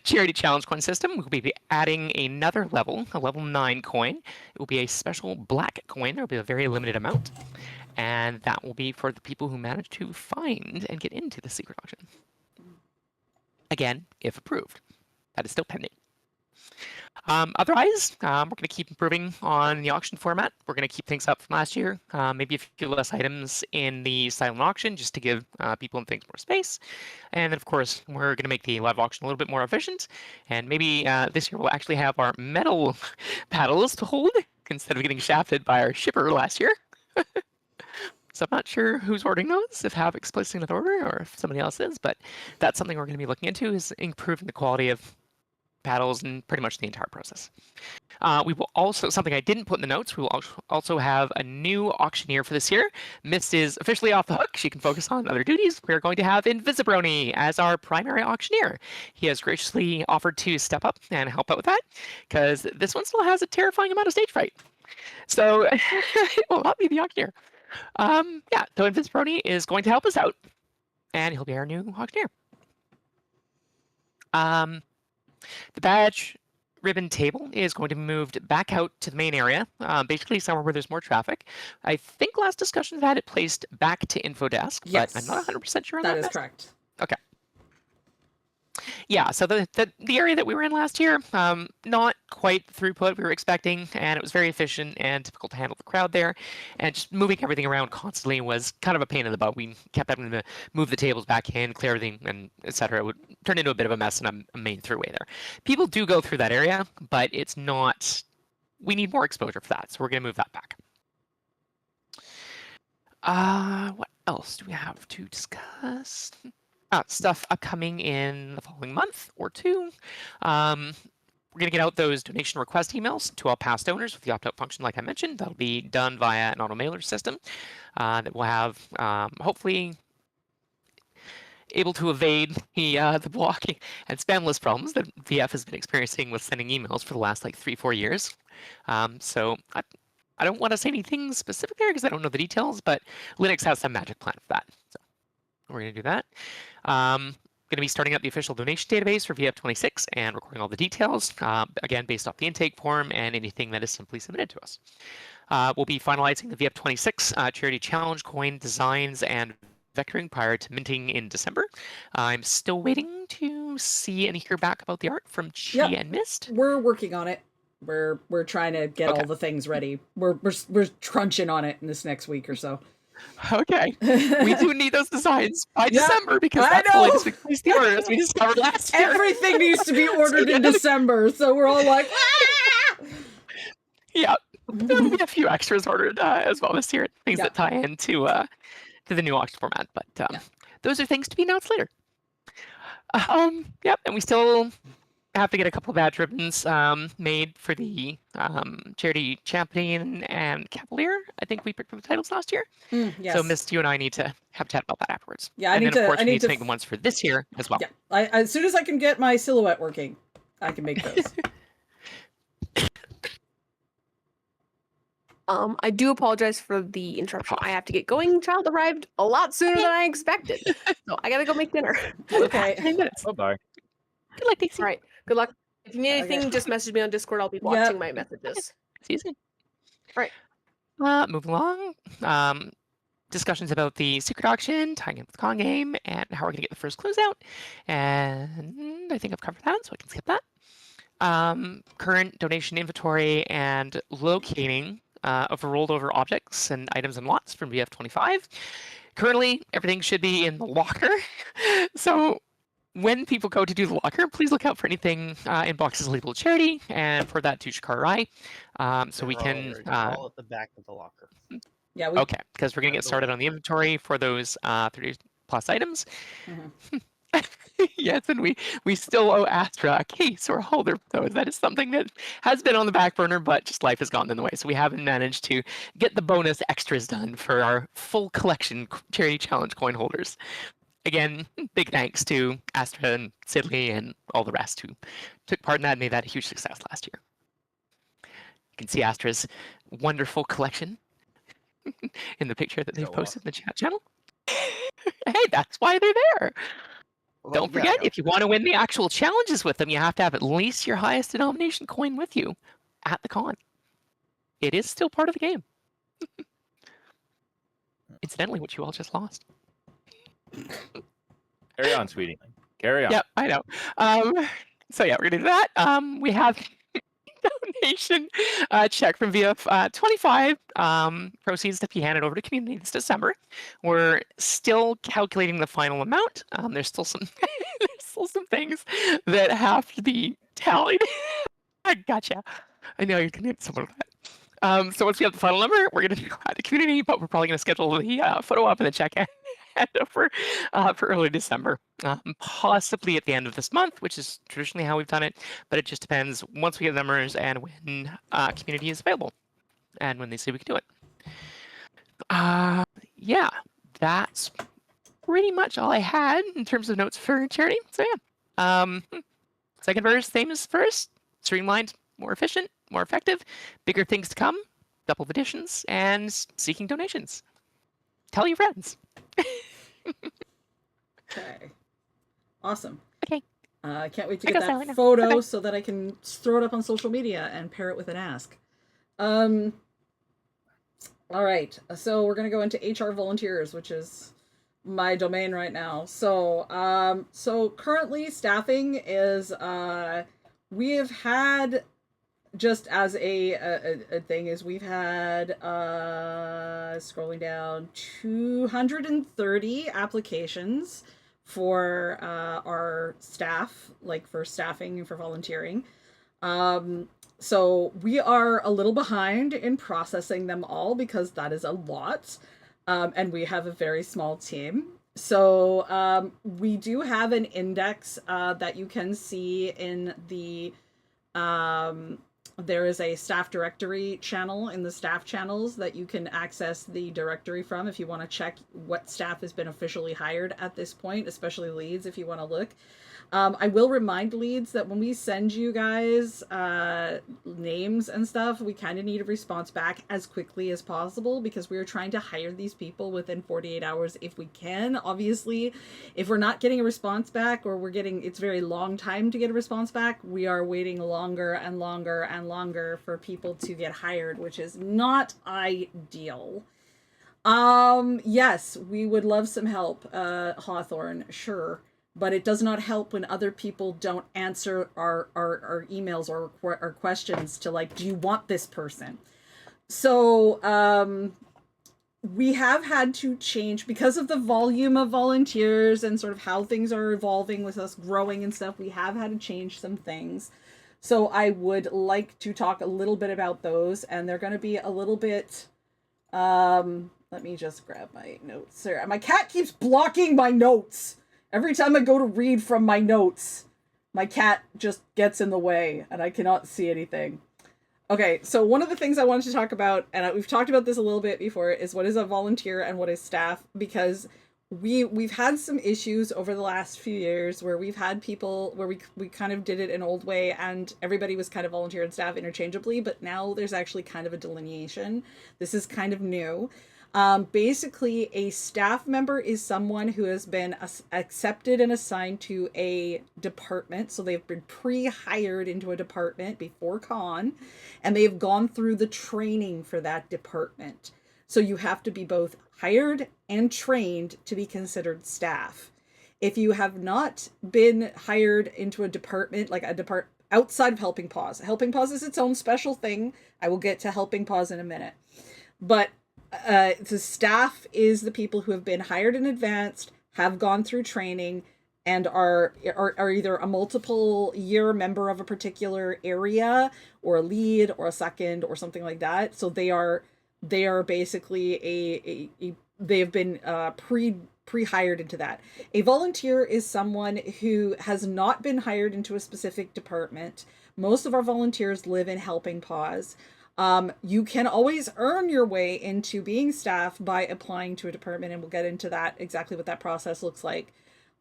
charity challenge coin system. We'll be adding another level, a level 9 coin. It will be a special black coin. There will be a very limited amount. And that will be for the people who manage to find and get into the secret auction. Again, if approved. That is still pending. Otherwise, we're going to keep improving on the auction format. We're going to keep things up from last year. Maybe a few less items in the silent auction just to give people and things more space. And then, of course, we're going to make the live auction a little bit more efficient. And maybe this year we'll actually have our metal paddles to hold instead of getting shafted by our shipper last year. So I'm not sure who's ordering those, if Havoc's placing an order or if somebody else is, but that's something we're going to be looking into, is improving the quality of paddles, and pretty much the entire process. We will also, something I didn't put in the notes, we will also have a new auctioneer for this year. Mist is officially off the hook. She can focus on other duties. We're going to have Invisibrony as our primary auctioneer. He has graciously offered to step up and help out with that, because this one still has a terrifying amount of stage fright. So it will not be the auctioneer. Yeah, so Invisibrony is going to help us out, and he'll be our new auctioneer. The badge ribbon table is going to be moved back out to the main area, basically somewhere where there's more traffic. I think last discussions had it placed back to info desk, Yes. but I'm not 100% sure on that. That is correct. Okay. Yeah, so the area that we were in last year, not quite the throughput we were expecting, and it was very efficient and difficult to handle the crowd there. And just moving everything around constantly was kind of a pain in the butt. We kept having to move the tables back in, clear everything, and etc. It would turn into a bit of a mess in a main throughway there. People do go through that area, but it's not. We need more exposure for that, so we're going to move that back. What else do we have to discuss? Stuff upcoming in the following month or two. We're going to get out those donation request emails to all past donors with the opt-out function, like I mentioned. That'll be done via an auto mailer system that will have hopefully able to evade the blocking and spam list problems that VF has been experiencing with sending emails for the last like 3-4 years. So I don't want to say anything specific there because I don't know the details, but Linux has some magic plan for that. So we're going to do that. Going to be starting up the official donation database for VF2026 and recording all the details, again, based off the intake form and anything that is simply submitted to us. We'll be finalizing the VF26 Charity Challenge coin designs and vectoring prior to minting in December. I'm still waiting to see and hear back about the art from Chi and Mist. We're working on it. We're trying to get all the things ready. We're crunching on it in this next week or so. Okay, we do need those designs by December because that's the latest we placed the orders we discovered last year. Everything needs to be ordered in December, so we're all like, ah! Yeah, there'll be a few extras ordered as well this year, things that tie into to the new auction format. But those are things to be announced later. Yep, and we still have to get a couple of badge ribbons made for the Charity Champion and Cavalier. I think we picked up the titles last year. Yes. So, Mist, you and I need to have a chat about that afterwards. Yeah, and then, of course, we need to make the ones for this year as well. Yeah, as soon as I can get my silhouette working, I can make those. I do apologize for the interruption. I have to get going. Child arrived a lot sooner than I expected, so I gotta go make dinner. Okay. 10 minutes. Bye-bye. Good luck, Daisy. All right. Good luck. If you need anything, just message me on Discord. I'll be watching my messages. It's easy. All right. Moving along. Discussions about the secret auction, tying in with the con game, and how we're going to get the first clues out. And I think I've covered that, so I can skip that. Current donation inventory and locating of rolled over objects and items and lots from VF25. Currently, everything should be in the locker. So when people go to do the locker, please look out for anything in boxes labeled charity and for that to Shikarai. So we can all at the back of the locker. Yeah. Okay, because we're gonna get started on the inventory for those 30 plus items. Yes, and we still owe Astra a case or a holder of those. That is something that has been on the back burner, but just life has gotten in the way. So we haven't managed to get the bonus extras done for our full collection charity challenge coin holders. Again, big thanks to Astra and Sidley and all the rest who took part in that and made that a huge success last year. You can see Astra's wonderful collection in the picture that they've posted in the chat channel. Hey, that's why they're there. Well, Don't forget, if you want to win the actual challenges with them, you have to have at least your highest denomination coin with you at the con. It is still part of the game. Incidentally, which you all just lost. Carry on, sweetie. Carry on. Yep, I know. So yeah, we're gonna do that. We have donation check from VF25 proceeds to be handed over to community this December. We're still calculating the final amount. There's still some things that have to be tallied. I gotcha. I know you're gonna get some of that. So once we have the final number, we're gonna do the community, but we're probably gonna schedule the photo op and the check hand over for early December, possibly at the end of this month, which is traditionally how we've done it. But it just depends once we get the numbers and when community is available and when they say we can do it. Yeah, that's pretty much all I had in terms of notes for charity. So yeah, second verse, same as first, streamlined, more efficient, more effective, bigger things to come, double editions, and seeking donations. Tell your friends. Okay. Awesome. Okay. I can't wait to I get go silent that now. photo Bye-bye. so that I can throw it up on social media and pair it with an ask. All right. So we're going to go into HR volunteers, which is my domain right now. So, so currently staffing is, we have had, just as a thing, is we've had, scrolling down, 230 applications for our staff, like for staffing and for volunteering. So we are a little behind in processing them all because that is a lot. And we have a very small team. So we do have an index that you can see in the, there is a staff directory channel in the staff channels that you can access the directory from if you want to check what staff has been officially hired at this point, especially leads if you want to look. I will remind leads that when we send you guys names and stuff, we kind of need a response back as quickly as possible because we're trying to hire these people within 48 hours if we can. Obviously, if we're not getting a response back or we're getting, it's very long time to get a response back, we are waiting longer and longer and longer for people to get hired, which is not ideal. Yes, we would love some help, Hawthorne, sure. But it does not help when other people don't answer our emails or our questions to like, do you want this person? So we have had to change because of the volume of volunteers and sort of how things are evolving with us growing and stuff. We have had to change some things. So I would like to talk a little bit about those, and they're going to be a little bit, let me just grab my notes here. My cat keeps blocking my notes. Every time I go to read from my notes, my cat just gets in the way and I cannot see anything. Okay, so one of the things I wanted to talk about, and we've talked about this a little bit before, is what is a volunteer and what is staff, because we've had some issues over the last few years where we've had people where we kind of did it an old way and everybody was kind of volunteer and staff interchangeably, but now there's actually kind of a delineation. This is kind of new. Basically, a staff member is someone who has been accepted and assigned to a department. So they've been pre-hired into a department before con, and they've gone through the training for that department. So you have to be both hired and trained to be considered staff. If you have not been hired into a department, like a department outside of Helping Paws. Helping Paws is its own special thing. I will get to Helping Paws in a minute. But the staff is the people who have been hired in advance, have gone through training, and are either a multiple year member of a particular area or a lead or a second or something like that. So they are basically they have been pre-hired into that. A volunteer is someone who has not been hired into a specific department. Most of our volunteers live in Helping Paws. You can always earn your way into being staff by applying to a department, and we'll get into that, exactly what that process looks like.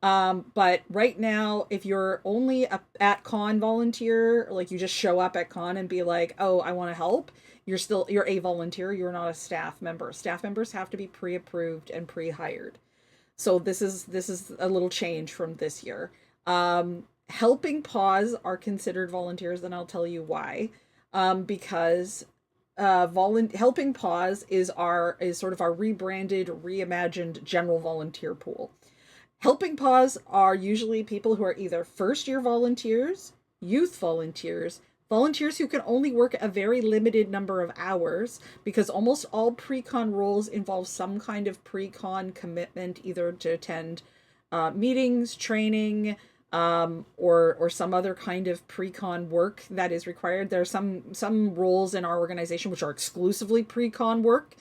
But right now, if you're only at con volunteer, like you just show up at con and be like, oh, I want to help, you're a volunteer, you're not a staff member. Staff members have to be pre-approved and pre-hired. So this is a little change from this year. Helping Paws are considered volunteers, and I'll tell you why. Because Helping Paws is sort of our rebranded, reimagined general volunteer pool. Helping Paws are usually people who are either first-year volunteers, youth volunteers, volunteers who can only work a very limited number of hours, because almost all pre-con roles involve some kind of pre-con commitment, either to attend meetings, training, or some other kind of pre-con work that is required. There are some roles in our organization which are exclusively pre-con work.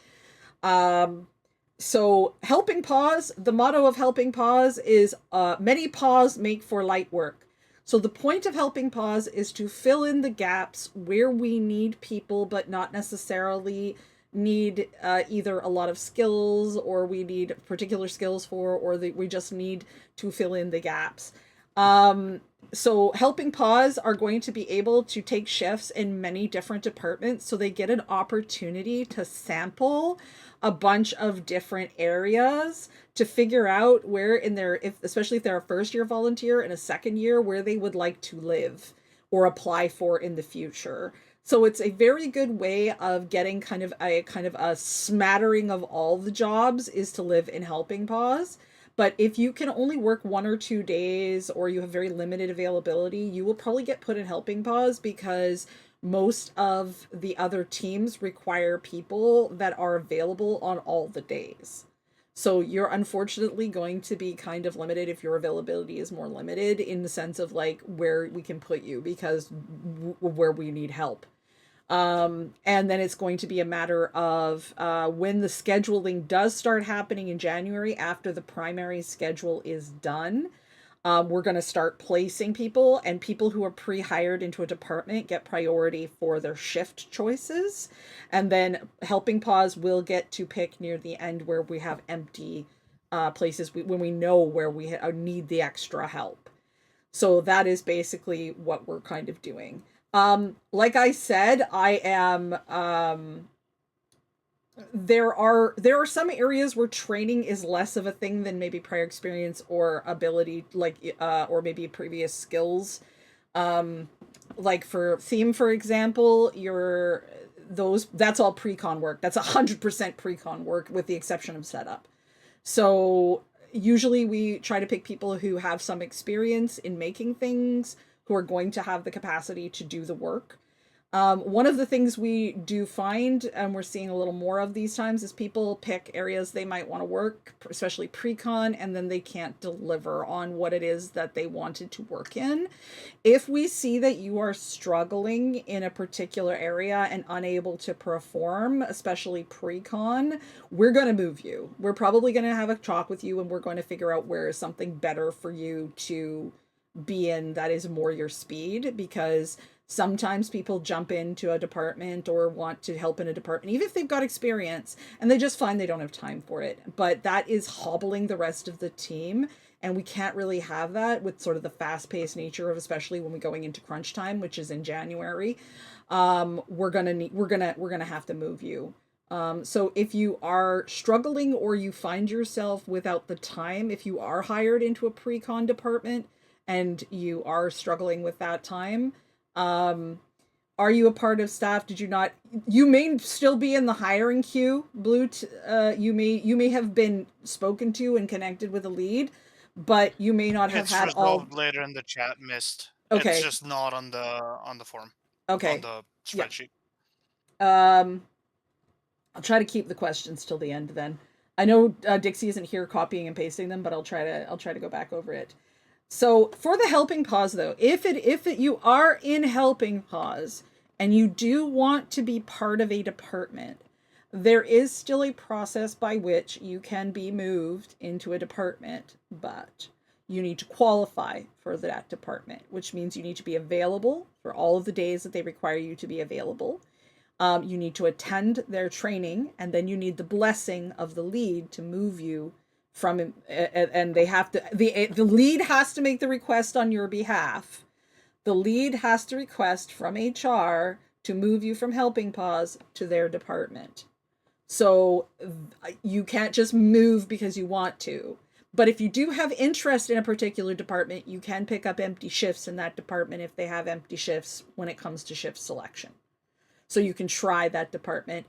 So Helping Paws, the motto of Helping Paws is many paws make for light work. So the point of Helping Paws is to fill in the gaps where we need people, but not necessarily need either a lot of skills, or we need particular skills for, or we just need to fill in the gaps. So Helping Paws are going to be able to take shifts in many different departments, so they get an opportunity to sample a bunch of different areas to figure out where in their, especially if they're a first year volunteer and a second year, where they would like to live or apply for in the future. So it's a very good way of getting kind of a smattering of all the jobs, is to live in Helping Paws. But if you can only work 1 or 2 days, or you have very limited availability, you will probably get put in Helping Paws, because most of the other teams require people that are available on all the days. So you're unfortunately going to be kind of limited if your availability is more limited, in the sense of like where we can put you, because where we need help. And then it's going to be a matter of when the scheduling does start happening in January, after the primary schedule is done. We're going to start placing people, and people who are pre-hired into a department get priority for their shift choices. And then Helping Paws will get to pick near the end where we have empty places, when we know where we need the extra help. So that is basically what we're kind of doing. Like I said, I am, there are some areas where training is less of a thing than maybe prior experience or ability, like, or maybe previous skills. Like for theme, for example, that's all pre-con work. That's 100% pre-con work, with the exception of setup. So usually we try to pick people who have some experience in making things, who are going to have the capacity to do the work. One of the things we do find, and we're seeing a little more of these times, is people pick areas they might want to work, especially pre-con, and then they can't deliver on what it is that they wanted to work in. If we see that you are struggling in a particular area and unable to perform, especially pre-con, we're going to move you. We're probably going to have a talk with you, and we're going to figure out where is something better for you to be in that is more your speed, because sometimes people jump into a department or want to help in a department, even if they've got experience, and they just find they don't have time for it. But that is hobbling the rest of the team, and we can't really have that with sort of the fast-paced nature of, especially when we're going into crunch time, which is in January. We're gonna have to move you. So if you are struggling, or you find yourself without the time, if you are hired into a pre-con department and you are struggling with that time, are you a part of staff? You may still be in the hiring queue, Blue. You may have been spoken to and connected with a lead, but you may not have It's had all. resolved later in the chat, missed. Okay. It's just not on the form. Okay. On the Yeah. spreadsheet. I'll try to keep the questions till the end then. I know Dixie isn't here copying and pasting them, but I'll try to go back over it. So for the Helping Paws, though, if you are in Helping Paws and you do want to be part of a department, there is still a process by which you can be moved into a department, but you need to qualify for that department, which means you need to be available for all of the days that they require you to be available. You need to attend their training, and then you need the blessing of the lead to move you from, and they have to, the lead has to make the request on your behalf. The lead has to request from HR to move you from Helping Paws to their department. So you can't just move because you want to. But if you do have interest in a particular department, you can pick up empty shifts in that department if they have empty shifts when it comes to shift selection. So you can try that department.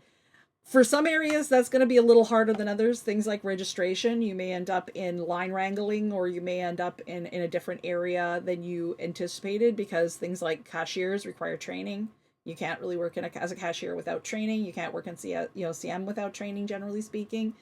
For some areas, that's going to be a little harder than others. Things like registration, you may end up in line wrangling, or you may end up in a different area than you anticipated, because things like cashiers require training. You can't really work as a cashier without training. You can't work in CM without training, generally speaking.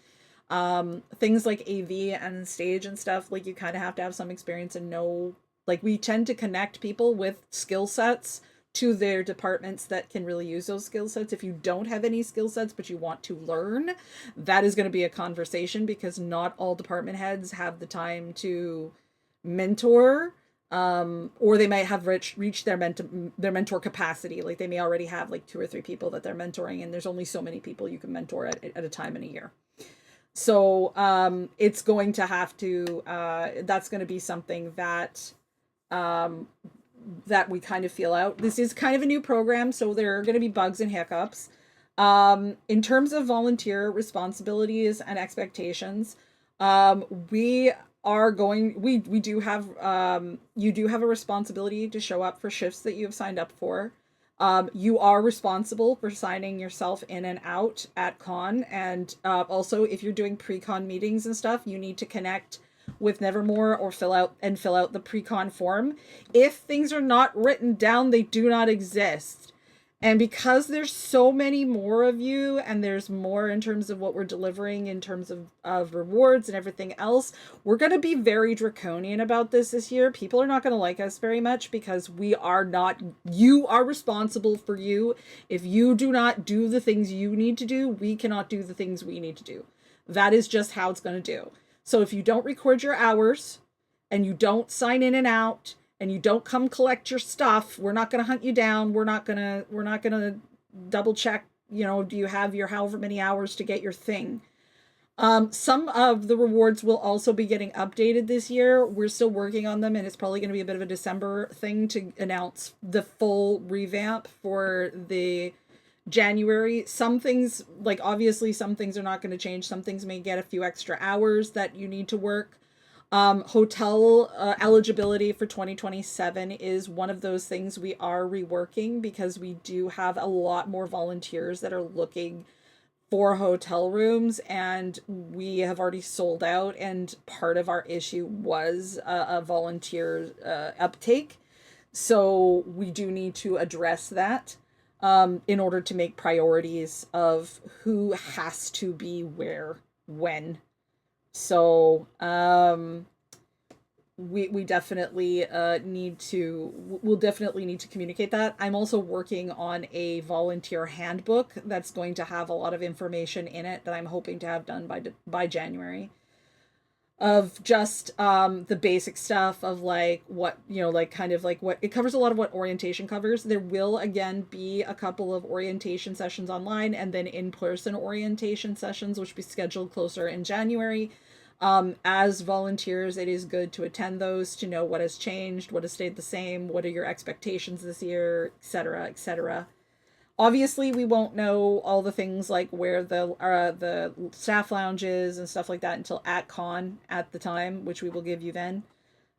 Things like AV and stage and stuff, like you kind of have to have some experience and know, like we tend to connect people with skill sets to their departments that can really use those skill sets. If you don't have any skill sets but you want to learn, that is going to be a conversation, because not all department heads have the time to mentor, or they might have reached their mentor capacity. Like they may already have like 2 or 3 people that they're mentoring, and there's only so many people you can mentor at a time in a year. So it's going to have to, that's going to be something that that we kind of feel out. This is kind of a new program, so there are going to be bugs and hiccups. In terms of volunteer responsibilities and expectations, we do have, you do have a responsibility to show up for shifts that you have signed up for. You are responsible for signing yourself in and out at con, and also if you're doing pre-con meetings and stuff, you need to connect with Nevermore or fill out the pre-con form. If things are not written down, they do not exist. And because there's so many more of you, and there's more in terms of what we're delivering in terms of rewards and everything else, we're going to be very draconian about this year. People are not going to like us very much, because you are responsible for you. If you do not do the things you need to do, we cannot do the things we need to do. That is just how it's going to do. So if you don't record your hours, and you don't sign in and out, and you don't come collect your stuff, we're not going to hunt you down. We're not going to double check, do you have your however many hours to get your thing. Some of the rewards will also be getting updated this year. We're still working on them, and it's probably going to be a bit of a December thing to announce the full revamp for the January. Some things, like obviously some things are not going to change. Some things may get a few extra hours that you need to work. Hotel eligibility for 2027 is one of those things we are reworking, because we do have a lot more volunteers that are looking for hotel rooms, and we have already sold out, and part of our issue was a volunteer uptake. So we do need to address that in order to make priorities of who has to be where, when. So we definitely we'll definitely need to communicate that. I'm also working on a volunteer handbook that's going to have a lot of information in it that I'm hoping to have done by January, of just the basic stuff of like what, like kind of like what it covers, a lot of what orientation covers. There will again be a couple of orientation sessions online, and then in-person orientation sessions, which will be scheduled closer in January. As volunteers, it is good to attend those to know what has changed, what has stayed the same, what are your expectations this year, etc., etc. Obviously, we won't know all the things like where the staff lounge is and stuff like that until at con at the time, which we will give you then.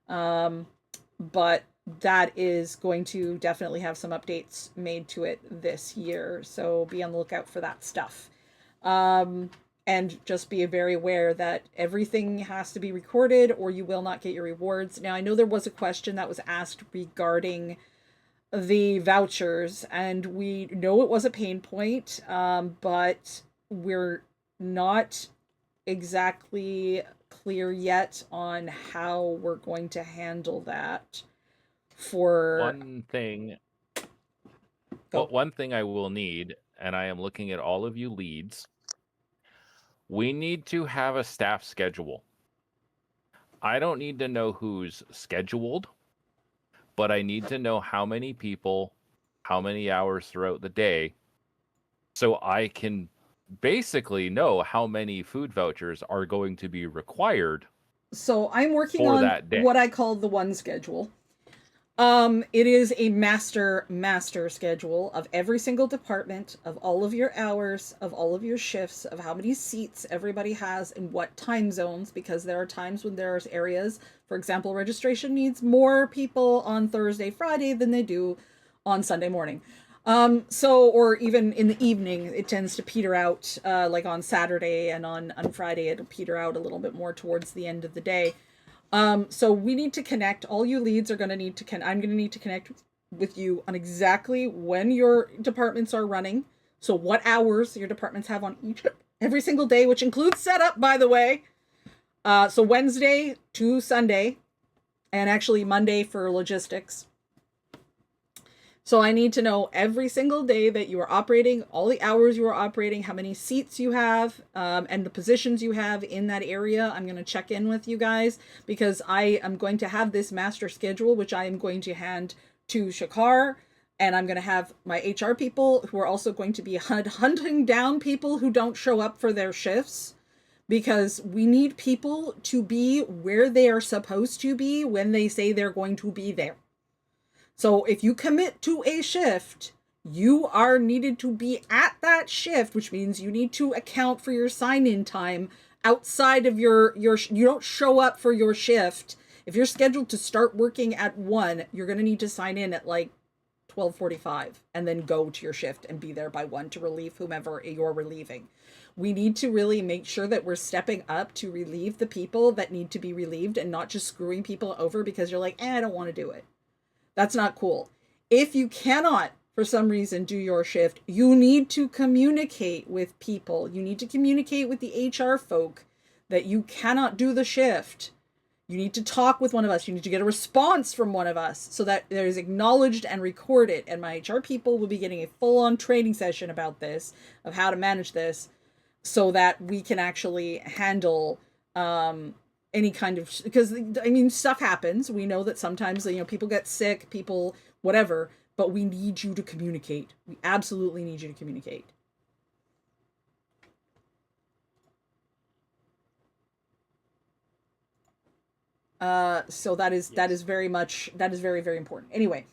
But that is going to definitely have some updates made to it this year, so be on the lookout for that stuff. And just be very aware that everything has to be recorded or you will not get your rewards. Now, I know there was a question that was asked regarding the vouchers, and we know it was a pain point, but we're not exactly clear yet on how we're going to handle that. For one thing I will need, and I am looking at all of you leads, we need to have a staff schedule. I don't need to know who's scheduled, but I need to know how many people, how many hours throughout the day, so I can basically know how many food vouchers are going to be required. So I'm working on what I call the one schedule. It is a master schedule of every single department, of all of your hours, of all of your shifts, of how many seats everybody has in what time zones, because there are times when there's areas, for example, registration needs more people on Thursday, Friday than they do on Sunday morning. Or even in the evening, it tends to peter out, like on Saturday, and on Friday, it'll peter out a little bit more towards the end of the day. So we need to connect. All you leads are going to need to I'm going to need to connect with you on exactly when your departments are running. So what hours your departments have on every single day, which includes setup, by the way. So Wednesday to Sunday, and actually Monday for logistics. So I need to know every single day that you are operating, all the hours you are operating, how many seats you have, and the positions you have in that area. I'm going to check in with you guys because I am going to have this master schedule, which I am going to hand to Shakar. And I'm going to have my HR people who are also going to be hunting down people who don't show up for their shifts, because we need people to be where they are supposed to be when they say they're going to be there. So if you commit to a shift, you are needed to be at that shift, which means you need to account for your sign-in time outside of your you don't show up for your shift. If you're scheduled to start working at 1, you're going to need to sign in at like 12:45 and then go to your shift and be there by 1 to relieve whomever you're relieving. We need to really make sure that we're stepping up to relieve the people that need to be relieved and not just screwing people over because you're like, I don't want to do it. That's not cool. If you cannot, for some reason, do your shift, you need to communicate with people. You need to communicate with the HR folk that you cannot do the shift. You need to talk with one of us. You need to get a response from one of us so that there is acknowledged and recorded. And my HR people will be getting a full-on training session about this, of how to manage this, so that we can actually handle any kind of, because I mean, stuff happens. We know that sometimes, you know, people get sick, people, whatever, but we need you to communicate. We absolutely need you to communicate. So that is very much, that is very, very important. Anyway,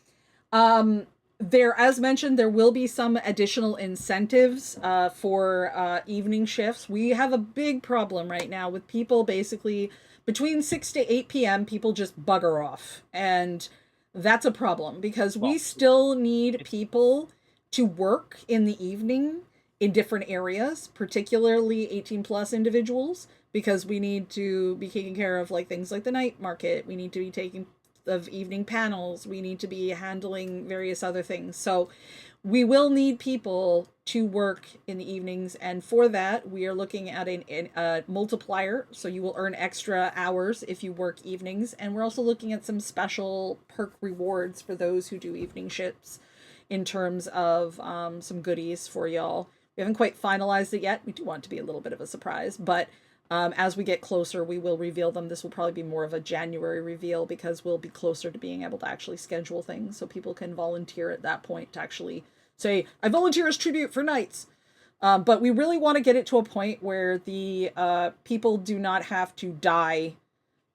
there, as mentioned, there will be some additional incentives for evening shifts. We have a big problem right now with people basically between 6 to 8 p.m. people just bugger off. And that's a problem because we still need people to work in the evening in different areas, particularly 18 plus individuals, because we need to be taking care of like things like the night market. We need to be taking of evening panels. We need to be handling various other things. So we will need people to work in the evenings. And for that, we are looking at a multiplier. So you will earn extra hours if you work evenings. And we're also looking at some special perk rewards for those who do evening shifts in terms of some goodies for y'all. We haven't quite finalized it yet. We do want it to be a little bit of a surprise, but as we get closer, we will reveal them. This will probably be more of a January reveal because we'll be closer to being able to actually schedule things so people can volunteer at that point to actually say, I volunteer as tribute for nights. But we really want to get it to a point where the people do not have to die.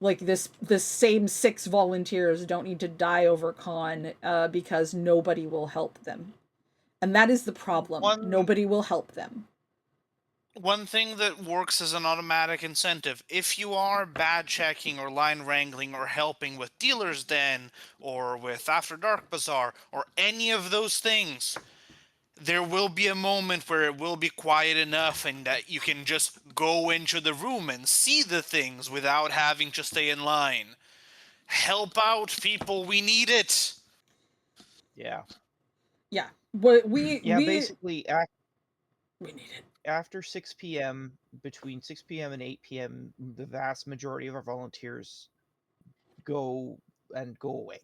Like this same 6 volunteers don't need to die over con because nobody will help them. And that is the problem. Nobody will help them. One thing that works as an automatic incentive, if you are bad checking or line wrangling or helping with Dealer's Den or with After Dark Bazaar or any of those things, there will be a moment where it will be quiet enough and that you can just go into the room and see the things without having to stay in line. Help out, people. We need it. Yeah. Yeah. We basically we need it. After 6 p.m., between 6 p.m. and 8 p.m., the vast majority of our volunteers go away.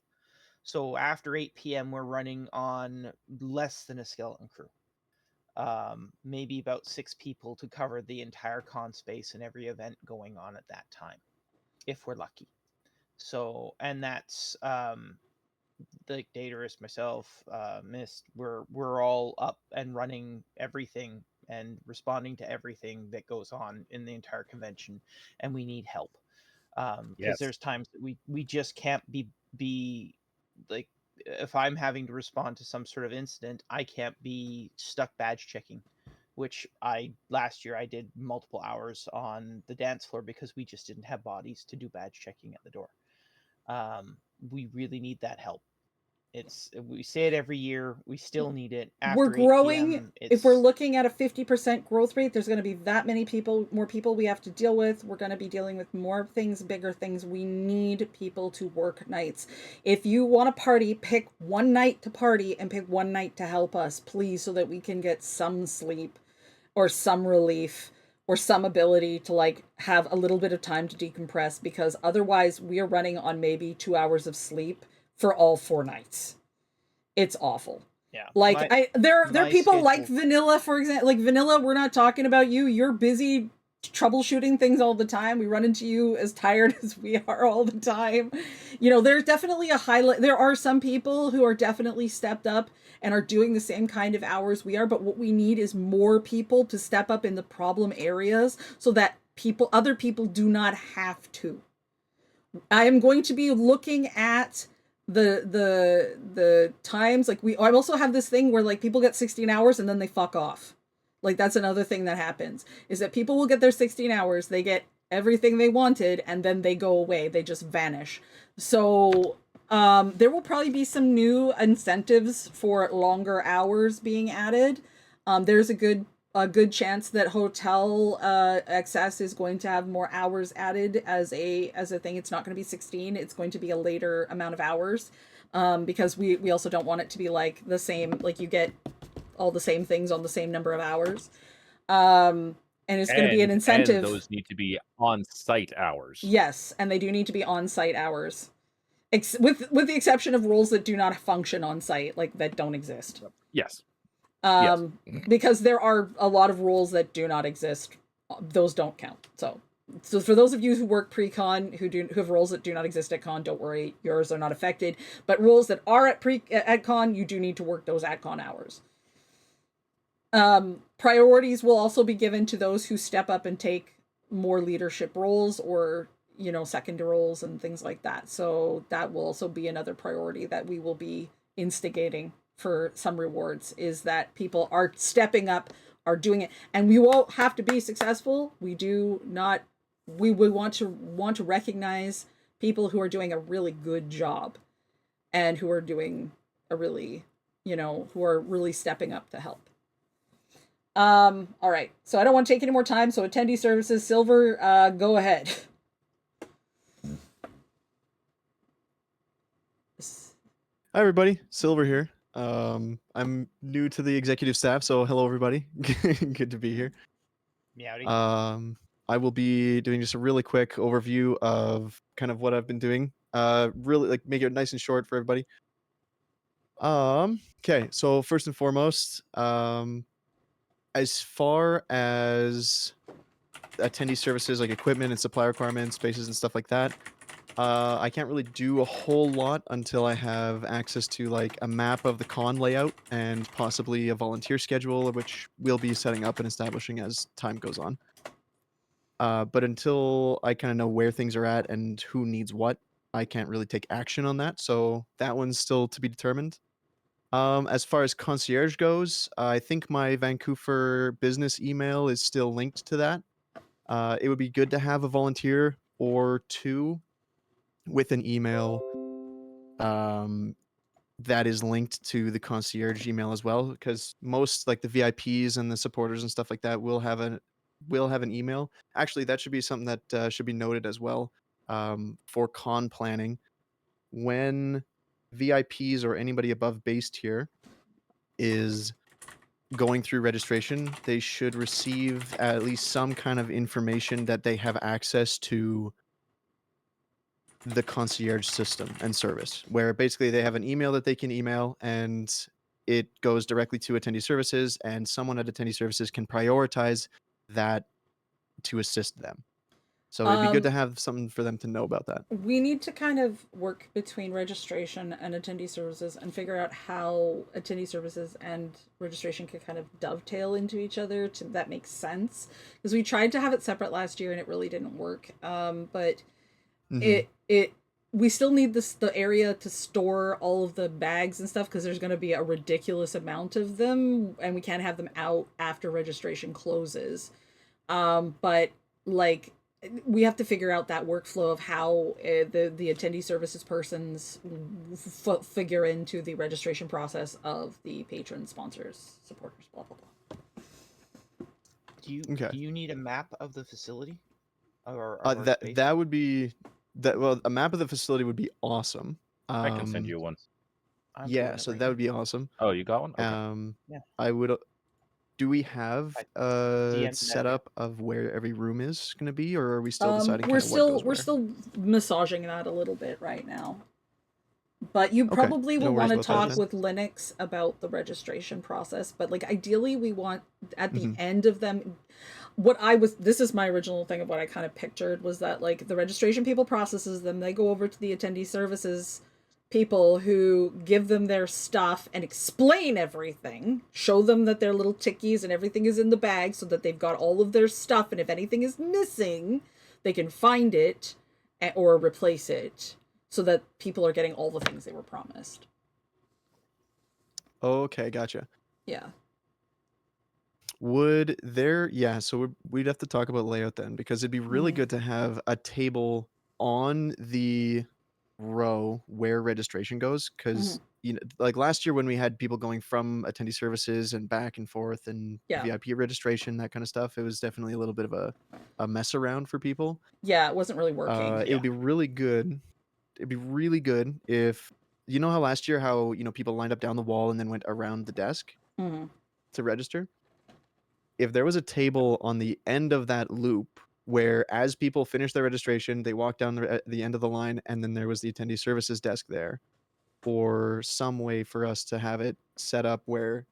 So after 8 p.m., we're running on less than a skeleton crew. Maybe about 6 people to cover the entire con space and every event going on at that time, if we're lucky. So, and that's the Daedalus, myself, Mist, we're all up and running everything and responding to everything that goes on in the entire convention, and we need help because there's times that we just can't be like, if I'm having to respond to some sort of incident, I can't be stuck badge checking, which last year I did multiple hours on the dance floor because we just didn't have bodies to do badge checking at the door. We really need that help. We say it every year. We still need it. After we're growing. 8 PM, if we're looking at a 50% growth rate, there's going to be that many more people we have to deal with. We're going to be dealing with more things, bigger things. We need people to work nights. If you want to party, pick one night to party and pick one night to help us, please, so that we can get some sleep or some relief or some ability to like have a little bit of time to decompress, because otherwise we are running on maybe 2 hours of sleep for all 4 nights. it's awful. Yeah. Like there are my people like schedule- Vanilla, for example. Like Vanilla, we're not talking about you. You're busy troubleshooting things all the time. We run into you as tired as we are all the time. You know, there's definitely a highlight. There are some people who are definitely stepped up and are doing the same kind of hours we are, but what we need is more people to step up in the problem areas so that other people do not have to. I am going to be looking at the times. Like I also have this thing where like people get 16 hours and then they fuck off. Like that's another thing that happens, is that people will get their 16 hours, they get everything they wanted, and then they go away. They just vanish. So there will probably be some new incentives for longer hours being added. There's a good chance that Hotel XS is going to have more hours added as a thing. It's not going to be 16. It's going to be a later amount of hours, because we also don't want it to be like the same, like you get all the same things on the same number of hours. And it's going to be an incentive. And those need to be on-site hours. Yes, and they do need to be on-site hours. With the exception of roles that do not function on-site, like that don't exist. Yes. Because there are a lot of roles that do not exist. Those don't count. So for those of you who work pre-con, who have roles that do not exist at con, don't worry, yours are not affected. But roles that are at con, you do need to work those at con hours. Priorities will also be given to those who step up and take more leadership roles, or second roles and things like that. So that will also be another priority that we will be instigating for some rewards, is that people are stepping up, are doing it, and we won't have to be successful. We want to recognize people who are doing a really good job and who are doing a really, who are really stepping up to help. All right, so I don't want to take any more time, so attendee services, Silver, go ahead. Hi everybody, Silver here. I'm new to the executive staff, so hello everybody. Good to be here. Meowdy. I will be doing just a really quick overview of kind of what I've been doing. Really like make it nice and short for everybody. Okay, so first and foremost, as far as attendee services like equipment and supply requirements, spaces and stuff like that, I can't really do a whole lot until I have access to like a map of the con layout and possibly a volunteer schedule, which we'll be setting up and establishing as time goes on. But until I kind of know where things are at and who needs what, I can't really take action on that. So that one's still to be determined. As far as concierge goes, I think my Vancouver business email is still linked to that. It would be good to have a volunteer or two with an email that is linked to the concierge email as well, because most like the VIPs and the supporters and stuff like that will have an email. Actually, that should be something that should be noted as well for con planning. When VIPs or anybody above base tier is going through registration, they should receive at least some kind of information that they have access to the concierge system and service, where basically they have an email that they can email and it goes directly to attendee services, and someone at attendee services can prioritize that to assist them. So it'd be good to have something for them to know about that. We need to kind of work between registration and attendee services and figure out how attendee services and registration can kind of dovetail into each other that makes sense. Because we tried to have it separate last year and it really didn't work. But we still need the area to store all of the bags and stuff, because there's going to be a ridiculous amount of them and we can't have them out after registration closes. But like, we have to figure out that workflow of how the attendee services persons figure into the registration process of the patrons, sponsors, supporters, blah blah blah. Do you need a map of the facility? Or that would be well, a map of the facility would be awesome. I can send you one. Yeah, so that would be awesome. Oh, you got one? Okay. Yeah. I would. Do we have a DM'd setup of where every room is going to be, or are we still deciding? We're still massaging that a little bit right now. But you Okay, probably no will worries want to about that talk then. with Linux about the registration process. But like ideally, we want at the Mhm. end of them. This is my original thing of what I kind of pictured was that like the registration people processes them, they go over to the attendee services people who give them their stuff and explain everything, show them that their little tickies and everything is in the bag so that they've got all of their stuff, and if anything is missing, they can find it or replace it so that people are getting all the things they were promised. Okay, gotcha. Yeah. Would there, yeah, so we'd have to talk about layout then, because it'd be really Mhm. good to have a table on the row where registration goes, because Mhm. like last year when we had people going from attendee services and back and forth and Yeah. VIP registration, that kind of stuff, it was definitely a little bit of a mess around for people. Yeah, it wasn't really working. It would be really good. It'd be really good if how last year how people lined up down the wall and then went around the desk Mhm. to register. If there was a table on the end of that loop where as people finish their registration, they walk down the end of the line, and then there was the attendee services desk there, or some way for us to have it set up where,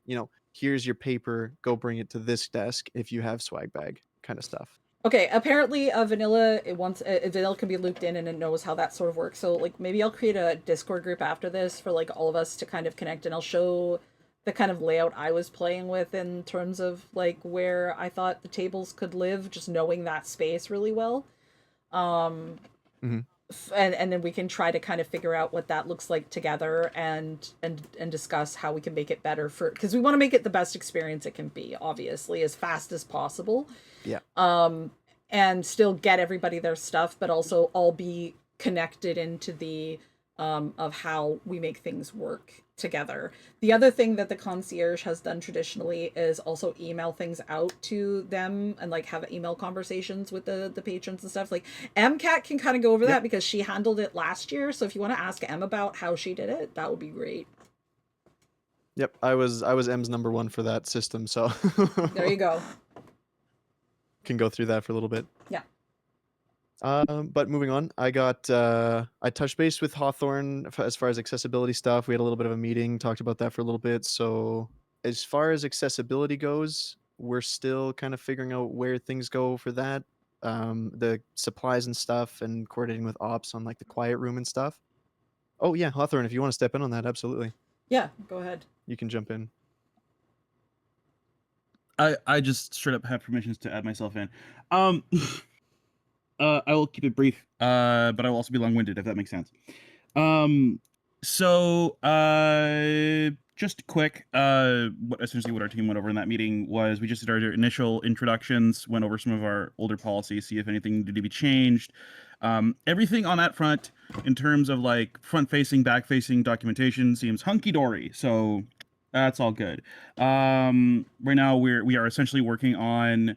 here's your paper, go bring it to this desk if you have swag bag kind of stuff. Okay, apparently vanilla can be looped in and it knows how that sort of works. So like maybe I'll create a Discord group after this for like all of us to kind of connect, and I'll show the kind of layout I was playing with in terms of like where I thought the tables could live, just knowing that space really well. Mhm. And then we can try to kind of figure out what that looks like together and discuss how we can make it better because we want to make it the best experience it can be, obviously, as fast as possible. Yeah. And still get everybody their stuff, but also all be connected into the of how we make things work together. The other thing that the concierge has done traditionally is also email things out to them and like have email conversations with the patrons and stuff. Like MCAT can kind of go over that because she handled it last year. So if you want to ask Em about how she did it, that would be great. Yep, I was M's number one for that system, so There you go. Can go through that for a little bit. Yeah. But moving on, I touched base with Hawthorne as far as accessibility stuff. We had a little bit of a meeting, talked about that for a little bit. So as far as accessibility goes, we're still kind of figuring out where things go for that. The supplies and stuff and coordinating with ops on like the quiet room and stuff. Oh yeah, Hawthorne, if you want to step in on that, absolutely. Yeah, go ahead. You can jump in. I just straight up have permissions to add myself in. I will keep it brief, but I will also be long-winded if that makes sense. Just quick, essentially what our team went over in that meeting was we just did our initial introductions, went over some of our older policies, see if anything needed to be changed. Everything on that front, in terms of like front-facing, back-facing documentation, seems hunky-dory. So that's all good. Right now we are essentially working on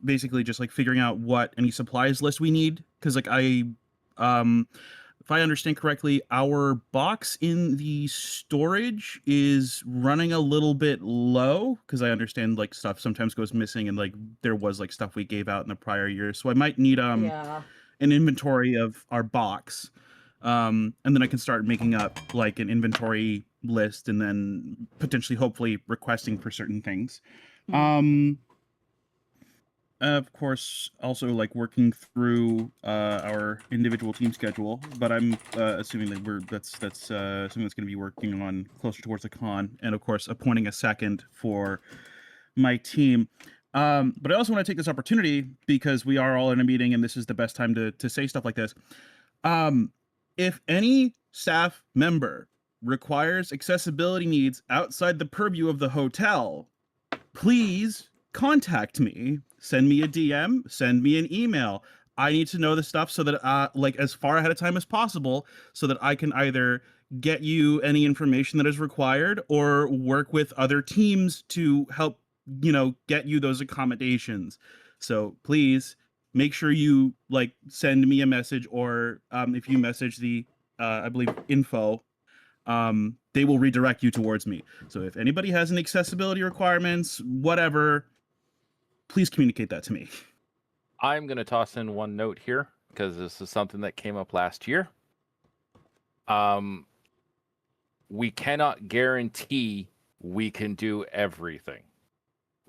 basically just like figuring out what any supplies list we need, because like if I understand correctly, our box in the storage is running a little bit low, because I understand like stuff sometimes goes missing, and like there was like stuff we gave out in the prior year, so I might need Yeah. an inventory of our box, and then I can start making up like an inventory list, and then potentially hopefully requesting for certain things. Of course, also like working through our individual team schedule, but I'm assuming that that's something that's going to be working on closer towards the con, and of course appointing a second for my team. But I also want to take this opportunity, because we are all in a meeting and this is the best time to say stuff like this. If any staff member requires accessibility needs outside the purview of the hotel, please contact me. Send me a DM, send me an email. I need to know the stuff so that like as far ahead of time as possible, so that I can either get you any information that is required or work with other teams to help, get you those accommodations. So please make sure you like send me a message, or if you message the I believe info, they will redirect you towards me. So if anybody has any accessibility requirements, whatever, please communicate that to me. I'm going to toss in one note here, because this is something that came up last year. we cannot guarantee we can do everything.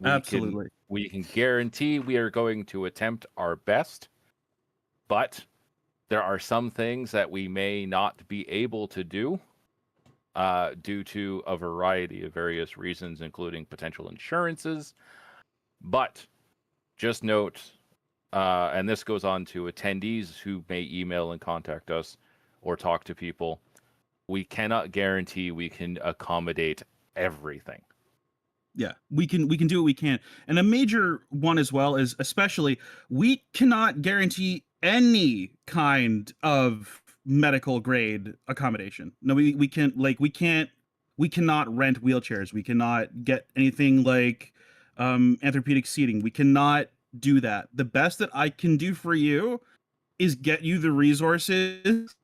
Absolutely. We can guarantee we are going to attempt our best, but there are some things that we may not be able to do due to a variety of various reasons, including potential insurances. But just note, and this goes on to attendees who may email and contact us or talk to people, we cannot guarantee we can accommodate everything. Yeah, we can do what we can. And a major one as well is, especially, we cannot guarantee any kind of medical grade accommodation. No, we cannot rent wheelchairs. We cannot get anything like orthopedic seating. We cannot do that. The best that I can do for you is get you the resources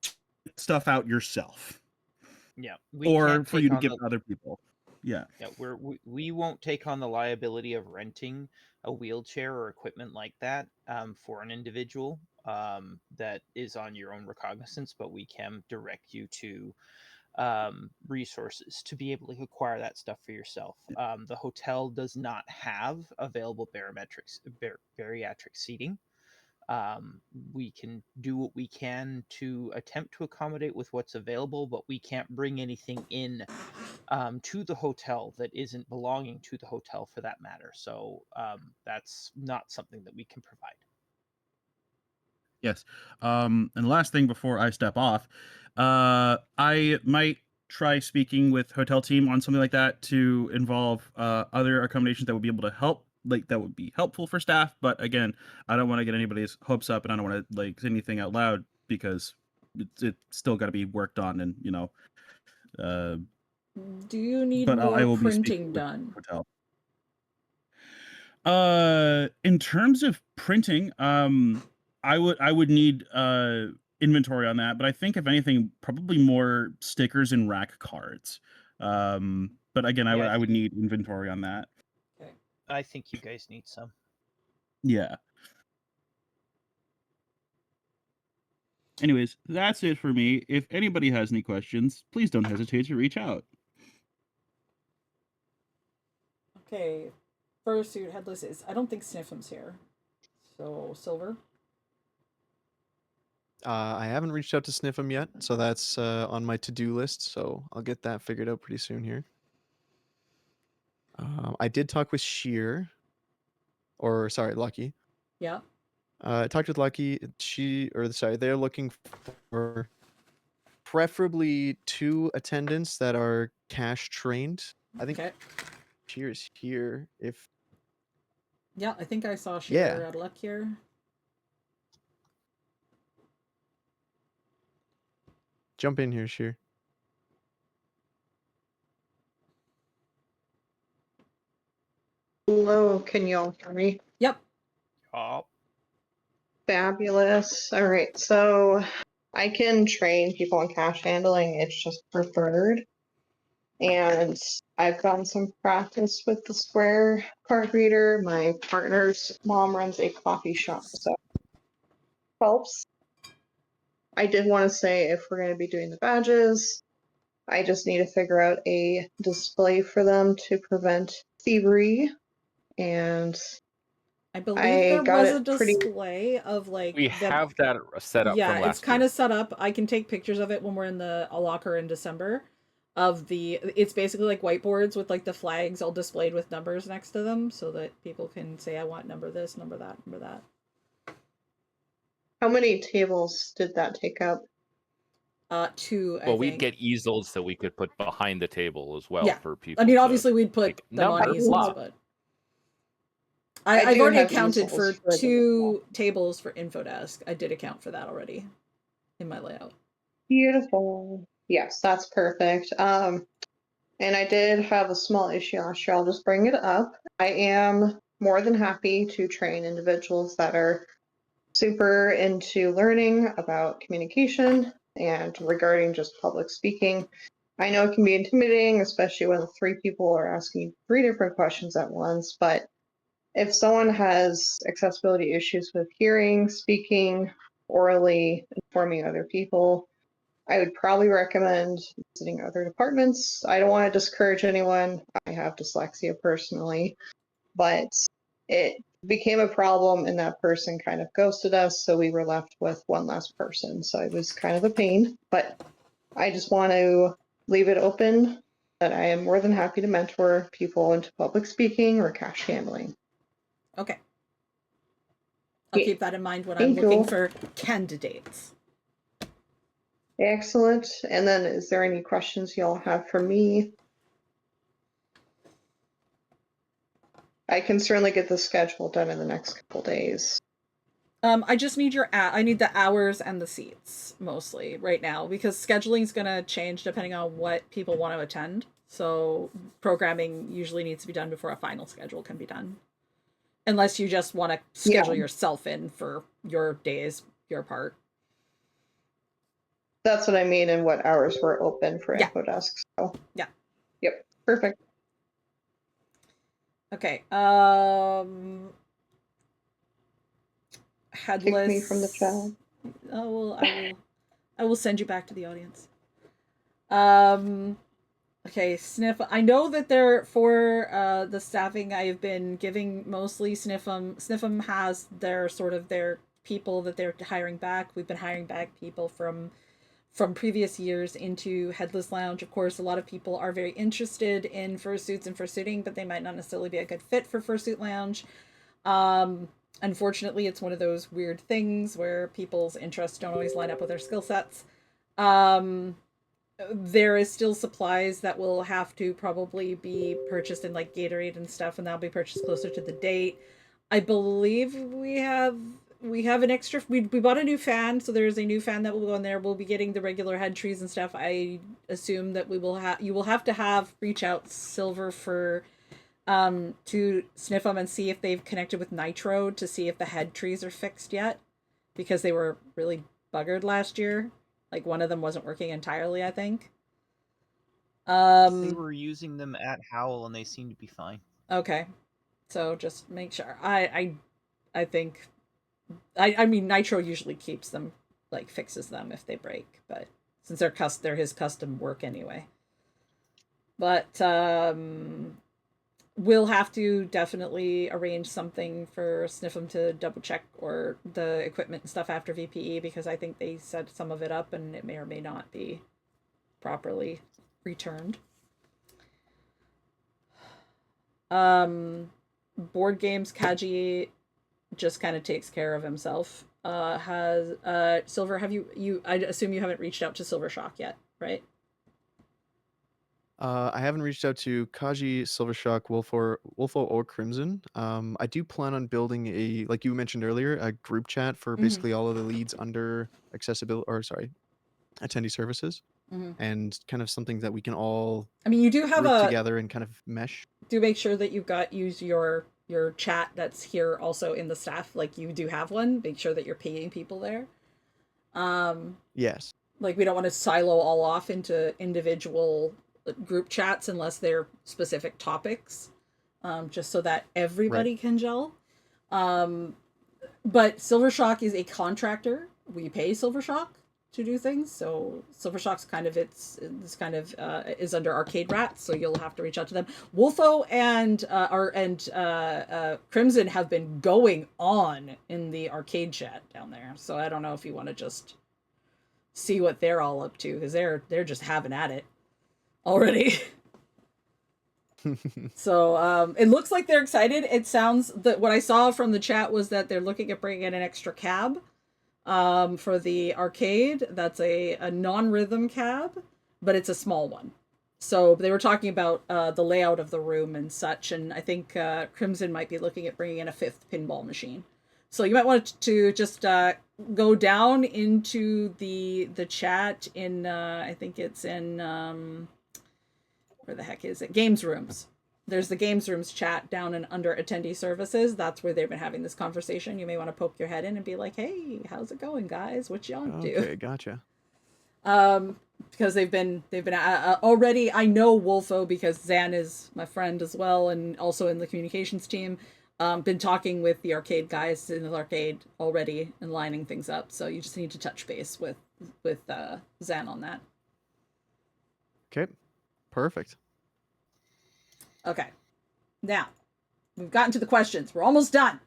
to get stuff out yourself. Yeah, we Or can't for take you to on give the to other people. Yeah. Yeah, we won't take on the liability of renting a wheelchair or equipment like that for an individual that is on your own recognizance, but we can direct you to resources to be able to acquire that stuff for yourself. The hotel does not have available bariatric seating. We can do what we can to attempt to accommodate with what's available, but we can't bring anything in to the hotel that isn't belonging to the hotel for that matter. So that's not something that we can provide. Yes. And the last thing before I step off, I might try speaking with hotel team on something like that to involve other accommodations that would be able to help, like that would be helpful for staff. But again, I don't want to get anybody's hopes up, and I don't want to like say anything out loud because it's still got to be worked on, and Do you need but I more will be speaking printing with done? hotel. In terms of printing, I would need inventory on that, but I think if anything, probably more stickers and rack cards. But again, Yeah, I would need inventory on that. I think you guys need some. Yeah. Anyways, that's it for me. If anybody has any questions, please don't hesitate to reach out. Okay, fursuit headless is. I don't think Sniffham's here. So Silver. I haven't reached out to Sniff'em yet, so that's on my to-do list. So I'll get that figured out pretty soon here. I did talk with Sheer, or sorry, Lucky. Yeah. I talked with Lucky. They're looking for preferably 2 attendants that are cash trained. I think Sheer's here. If Yeah, I think I saw Sheer Yeah. out of luck here. jump in here, Sheer. Hello, can y'all hear me? Yep. Oh. Fabulous. All right, so I can train people in cash handling. It's just preferred. And I've gotten some practice with the Square card reader. My partner's mom runs a coffee shop, so helps. I did want to say if we're going to be doing the badges, I just need to figure out a display for them to prevent thievery. And I believe there got was a it pretty. display of like We them. have that set up Yeah, from it's last kind year. of set up. I can take pictures of it when we're in the locker in December. It's basically like whiteboards with like the flags all displayed with numbers next to them, so that people can say, I want number this, number that, number that. How many tables did that take up? 2, I Well, think. we'd get easels that we could put behind the table as well Yeah. for people. I mean, to, obviously we'd put like, them on number easels, blah. but I I've do already have accounted easels for for the 2 tables for Infodesk. I did account for that already in my layout. Beautiful. Yes, that's perfect. And I did have a small issue last year. I'll just bring it up. I am more than happy to train individuals that are super into learning about communication and regarding just public speaking. I know it can be intimidating, especially when 3 people are asking 3 different questions at once, but if someone has accessibility issues with hearing, speaking, orally, informing other people, I would probably recommend visiting other departments. I don't want to discourage anyone. I have dyslexia personally, but it became a problem and that person kind of ghosted us, so we were left with one less person. So it was kind of a pain, but I just want to leave it open that I am more than happy to mentor people into public speaking or cash handling. Okay. I'll keep that in mind when I'm Thank looking you. for candidates. Excellent. And then is there any questions y'all have for me? I can certainly get the schedule done in the next couple days. I just need I need the hours and the seats mostly right now, because scheduling is going to change depending on what people want to attend. So programming usually needs to be done before a final schedule can be done. Unless you just want to schedule yourself in for your days, your part. That's what I mean, and what hours were open for info desks. So yeah. Yep. Perfect. Okay. Headless. Kick me from the chat. Oh well, I will send you back to the audience. Okay, Sniff. I know that they're for the staffing. I have been giving mostly Sniffum. Sniffum has their their people that they're hiring back. We've been hiring back people from previous years into Headless Lounge. Of course, a lot of people are very interested in fursuits and fursuiting, but they might not necessarily be a good fit for Fursuit Lounge. Unfortunately, it's one of those weird things where people's interests don't always line up with their skill sets. There is still supplies that will have to probably be purchased in like Gatorade and stuff, and that'll be purchased closer to the date. I believe we have an extra. We bought a new fan, so there's a new fan that will go in there. We'll be getting the regular head trees and stuff. I assume that you will have to reach out Silver for to sniff them and see if they've connected with Nitro to see if the head trees are fixed yet, because they were really buggered last year. Like one of them wasn't working entirely, I think. They were using them at Howl and they seemed to be fine. Okay. So just make sure. I think I mean Nitro usually keeps them, like fixes them if they break, but since they're his custom work anyway. But we'll have to definitely arrange something for Sniffum to double check or the equipment and stuff after VPE, because I think they set some of it up and it may or may not be properly returned. Board games, Kaji just kind of takes care of himself. Has Silver, have you I assume you haven't reached out to Silver Shock yet, right? I haven't reached out to Kaji, Silvershock, Wolfo, or Crimson. I do plan on building a, like you mentioned earlier, a group chat for basically all of the leads under attendee services, and kind of something that we can all. I mean, you do have group together and kind of mesh. Do make sure that use your chat that's here also in the staff. Like you do have one. Make sure that you're pinging people there. Yes. Like we don't want to silo all off into individual group chats unless they're specific topics, just so that everybody can gel. But Silvershock is a contractor. We pay Silvershock to do things, so Silvershock's kind of is under Arcade Rats, so you'll have to reach out to them. Wolfo and Crimson have been going on in the arcade chat down there, so I don't know if you want to just see what they're all up to, because they're just having at it already. So it looks like they're excited. It sounds that what I saw from the chat was that they're looking at bringing in an extra cab for the arcade. That's a non-rhythm cab, but it's a small one. So they were talking about the layout of the room and such, and I think Crimson might be looking at bringing in a 5th pinball machine. So you might want to just go down into the chat in I think it's in where the heck is it? Games Rooms. There's the Games Rooms chat down and under attendee services. That's where they've been having this conversation. You may want to poke your head in and be like, "Hey, how's it going, guys? What y'all do?" Okay, gotcha. Because they've been already. I know Wolfo because Zan is my friend as well, and also in the communications team. Been talking with the arcade guys in the arcade already and lining things up. So you just need to touch base with Zan on that. Okay, perfect. Okay, now we've gotten to the questions. We're almost done.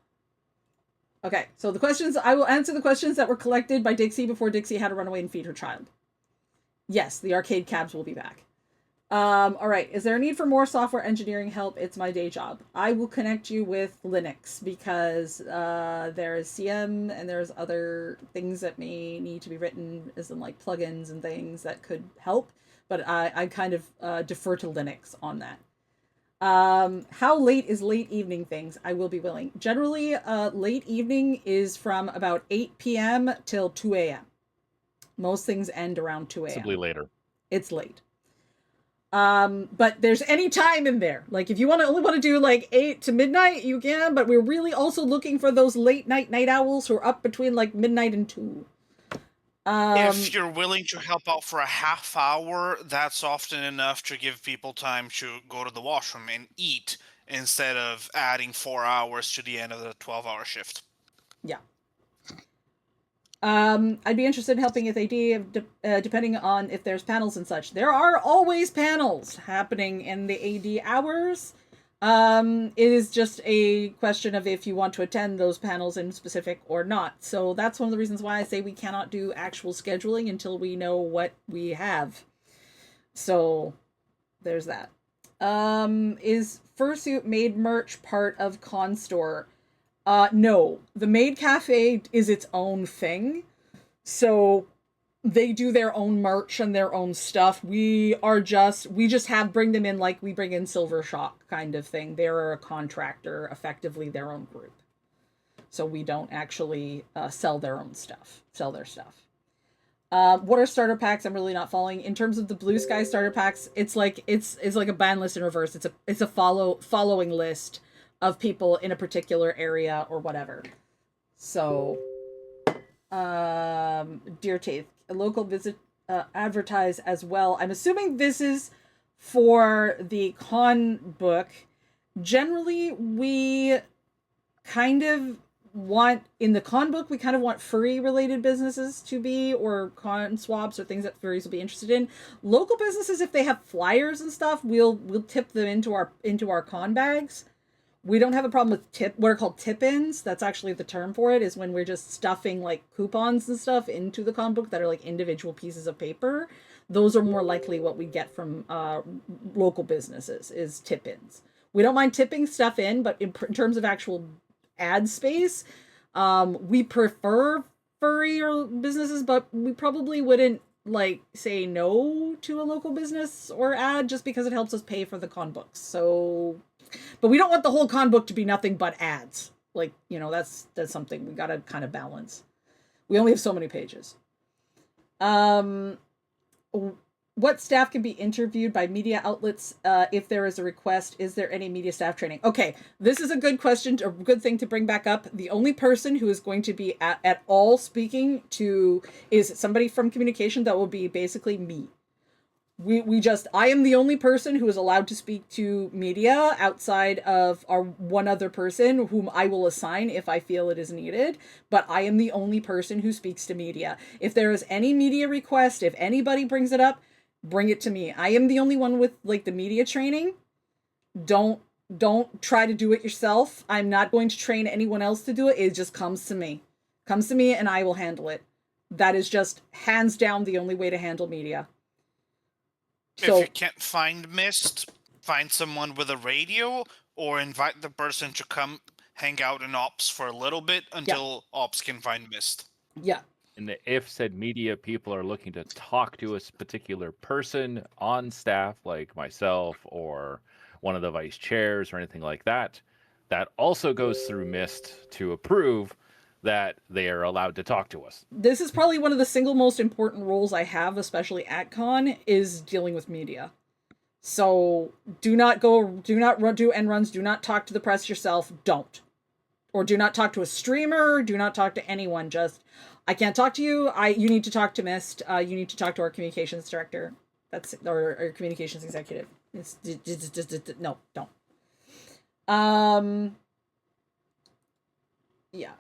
Okay, so the questions, I will answer the questions that were collected by Dixie before Dixie had to run away and feed her child. Yes, the arcade cabs will be back. All right, is there a need for more software engineering help? It's my day job. I will connect you with Linux because there's CM and there's other things that may need to be written, as in like plugins and things that could help. But I kind of defer to Linux on that. How late is late evening things? I will be willing. Generally, late evening is from about 8 p.m. till 2 a.m. Most things end around 2 a.m. Possibly later. It's late. But there's any time in there. Like if you only want to do like 8 to midnight, you can, but we're really also looking for those late night owls who are up between like midnight and 2. If you're willing to help out for a half hour, that's often enough to give people time to go to the washroom and eat instead of adding 4 hours to the end of the 12-hour shift. Yeah. I'd be interested in helping with AD, depending on if there's panels and such. There are always panels happening in the AD hours. It is just a question of if you want to attend those panels in specific or not. So that's one of the reasons why I say we cannot do actual scheduling until we know what we have. So there's that. Is Fursuit Maid merch part of Con Store? No. The Maid Cafe is its own thing. So they do their own merch and their own stuff. We just have bring them in like we bring in Silver Shock kind of thing. They're a contractor, effectively their own group. So we don't actually sell their stuff. What are starter packs? I'm really not following. In terms of the Blue Sky starter packs, it's like a ban list in reverse. It's a following list of people in a particular area or whatever. So Dear Taith, a local visit advertise as well. I'm assuming this is for the con book. Generally, we kind of want, in the con book, we kind of want furry related businesses to be, or con swaps or things that furries will be interested in. Local businesses, if they have flyers and stuff, we'll tip them into our con bags. We don't have a problem with what are called tip-ins. That's actually the term for it, is when we're just stuffing like coupons and stuff into the con book that are like individual pieces of paper. Those are more likely what we get from local businesses, is tip-ins. We don't mind tipping stuff in, but in terms of actual ad space, we prefer furry or businesses, but we probably wouldn't like say no to a local business or ad just because it helps us pay for the con books. So, but we don't want the whole con book to be nothing but ads. Like, you know, that's something we gotta kind of balance. We only have so many pages. What staff can be interviewed by media outlets if there is a request? Is there any media staff training? Okay, this is a good question, a good thing to bring back up. The only person who is going to be at all speaking to is somebody from communication. That will be basically me. I am the only person who is allowed to speak to media outside of our one other person whom I will assign if I feel it is needed, but I am the only person who speaks to media. If there is any media request, if anybody brings it up, bring it to me. I am the only one with like the media training. Don't try to do it yourself. I'm not going to train anyone else to do it. It just comes to me. Comes to me and I will handle it. That is just hands down the only way to handle media. So, if you can't find Mist, find someone with a radio or invite the person to come hang out in Ops for a little bit until Ops can find Mist. Yeah. And if said media people are looking to talk to a particular person on staff, like myself or one of the vice chairs or anything like that, that also goes through Mist to approve that they are allowed to talk to us. This is probably one of the single most important roles I have, especially at con, is dealing with media. So do not do end runs, do not talk to the press yourself, don't. Or do not talk to a streamer, do not talk to anyone, just, I can't talk to you, you need to talk to Mist, you need to talk to our communications director, or our communications executive. It's just no, don't. Yeah.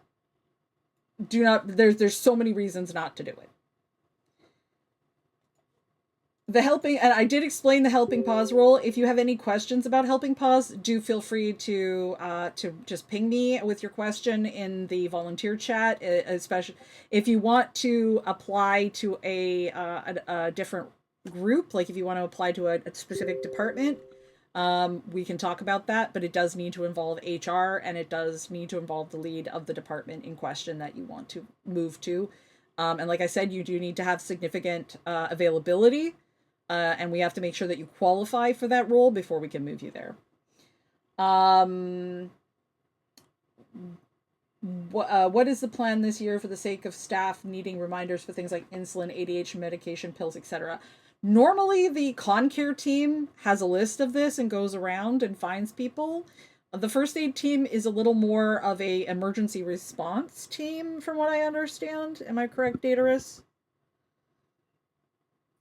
Do not, there's so many reasons not to do it. The helping, and I did explain the helping pause role. If you have any questions about helping pause, do feel free to just ping me with your question in the volunteer chat. Especially if you want to apply to a different group, like if you want to apply to a specific department, we can talk about that. But it does need to involve HR, and it does need to involve the lead of the department in question that you want to move to. And like I said, you do need to have significant availability. And we have to make sure that you qualify for that role before we can move you there. What is the plan this year for the sake of staff needing reminders for things like insulin, ADHD medication, pills, etc.? Normally, the con care team has a list of this and goes around and finds people. The first aid team is a little more of a emergency response team, from what I understand. Am I correct, Datarus?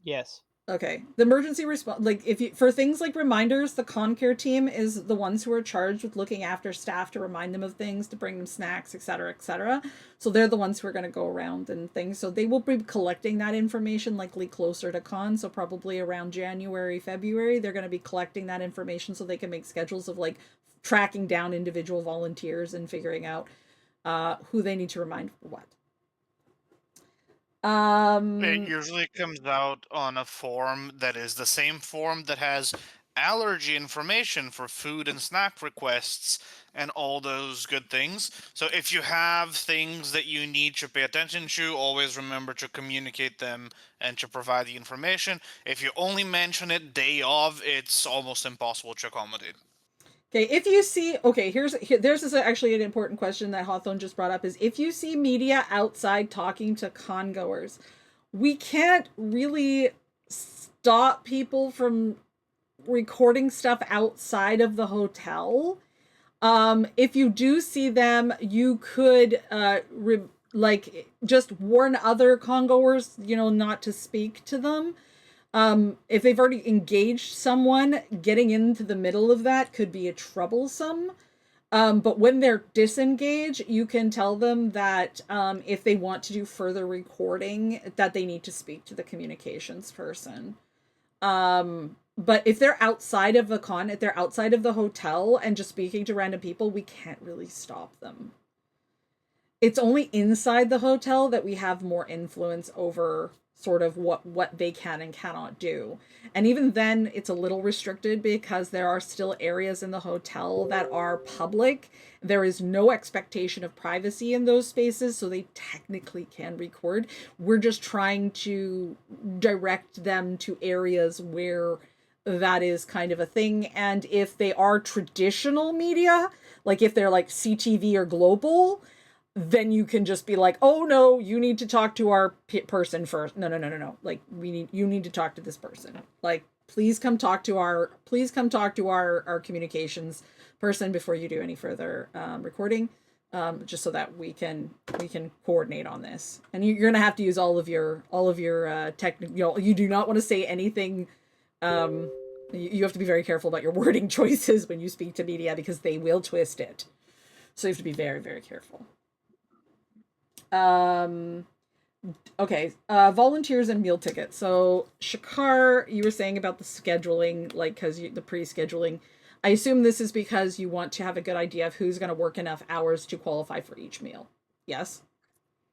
Yes. Okay. The emergency response, like if you, for things like reminders, the con care team is the ones who are charged with looking after staff to remind them of things, to bring them snacks, etc., etc. So they're the ones who are going to go around and things. So they will be collecting that information likely closer to con. So probably around January, February, they're going to be collecting that information so they can make schedules of like tracking down individual volunteers and figuring out who they need to remind for what. It usually comes out on a form that is the same form that has allergy information for food and snack requests and all those good things. So if you have things that you need to pay attention to, always remember to communicate them and to provide the information. If you only mention it day of, it's almost impossible to accommodate. Okay, if you see, okay, there's this actually an important question that Hawthorne just brought up, is if you see media outside talking to congoers, we can't really stop people from recording stuff outside of the hotel. If you do see them, you could like just warn other congoers, you know, not to speak to them. If they've already engaged someone, getting into the middle of that could be troublesome. But when they're disengaged, you can tell them that if they want to do further recording, that they need to speak to the communications person. But if they're outside of the con, if they're outside of the hotel and just speaking to random people, we can't really stop them. It's only inside the hotel that we have more influence over sort of what they can and cannot do. And even then, it's a little restricted because there are still areas in the hotel that are public. There is no expectation of privacy in those spaces, so they technically can record. We're just trying to direct them to areas where that is kind of a thing. And if they are traditional media, like if they're like CTV or Global, then you can just be like, oh no, you need to talk to our person first. No. Like you need to talk to this person. Like, please come talk to our communications person before you do any further recording. Just so that we can coordinate on this. And you're gonna have to use all of your technical, you do not want to say anything. You have to be very careful about your wording choices when you speak to media because they will twist it. So you have to be very, very careful. Okay, volunteers and meal tickets. So Shakar, you were saying about the scheduling, like because the pre-scheduling. I assume this is because you want to have a good idea of who's going to work enough hours to qualify for each meal. Yes?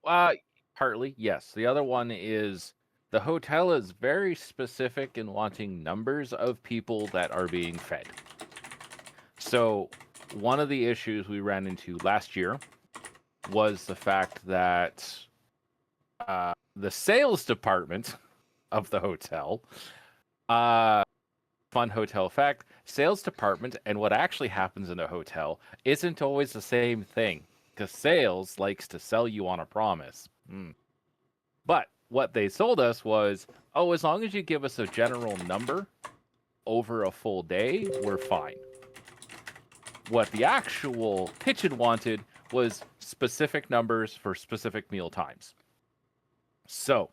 Partly, yes. The other one is the hotel is very specific in wanting numbers of people that are being fed. So one of the issues we ran into last year was the fact that the sales department of the hotel, fun hotel fact, sales department and what actually happens in a hotel isn't always the same thing, because sales likes to sell you on a promise. But what they sold us was, oh, as long as you give us a general number over a full day, we're fine. What the actual kitchen wanted was specific numbers for specific meal times. So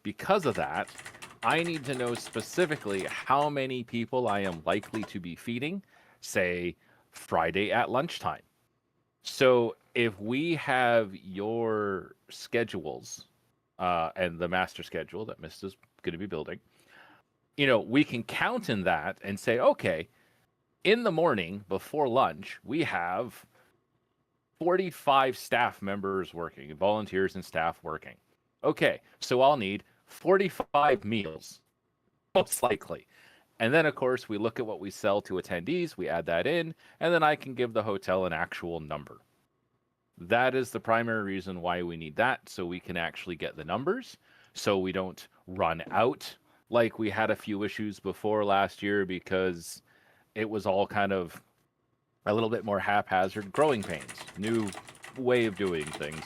because of that, I need to know specifically how many people I am likely to be feeding, say Friday at lunchtime. So if we have your schedules and the master schedule that Mista's going to be building, we can count in that and say, okay, in the morning before lunch, we have 45 staff members working, volunteers and staff working. Okay, so I'll need 45 meals, most likely. And then, of course, we look at what we sell to attendees, we add that in, and then I can give the hotel an actual number. That is the primary reason why we need that, so we can actually get the numbers, so we don't run out like we had a few issues before last year because it was all kind of a little bit more haphazard. Growing pains, new way of doing things.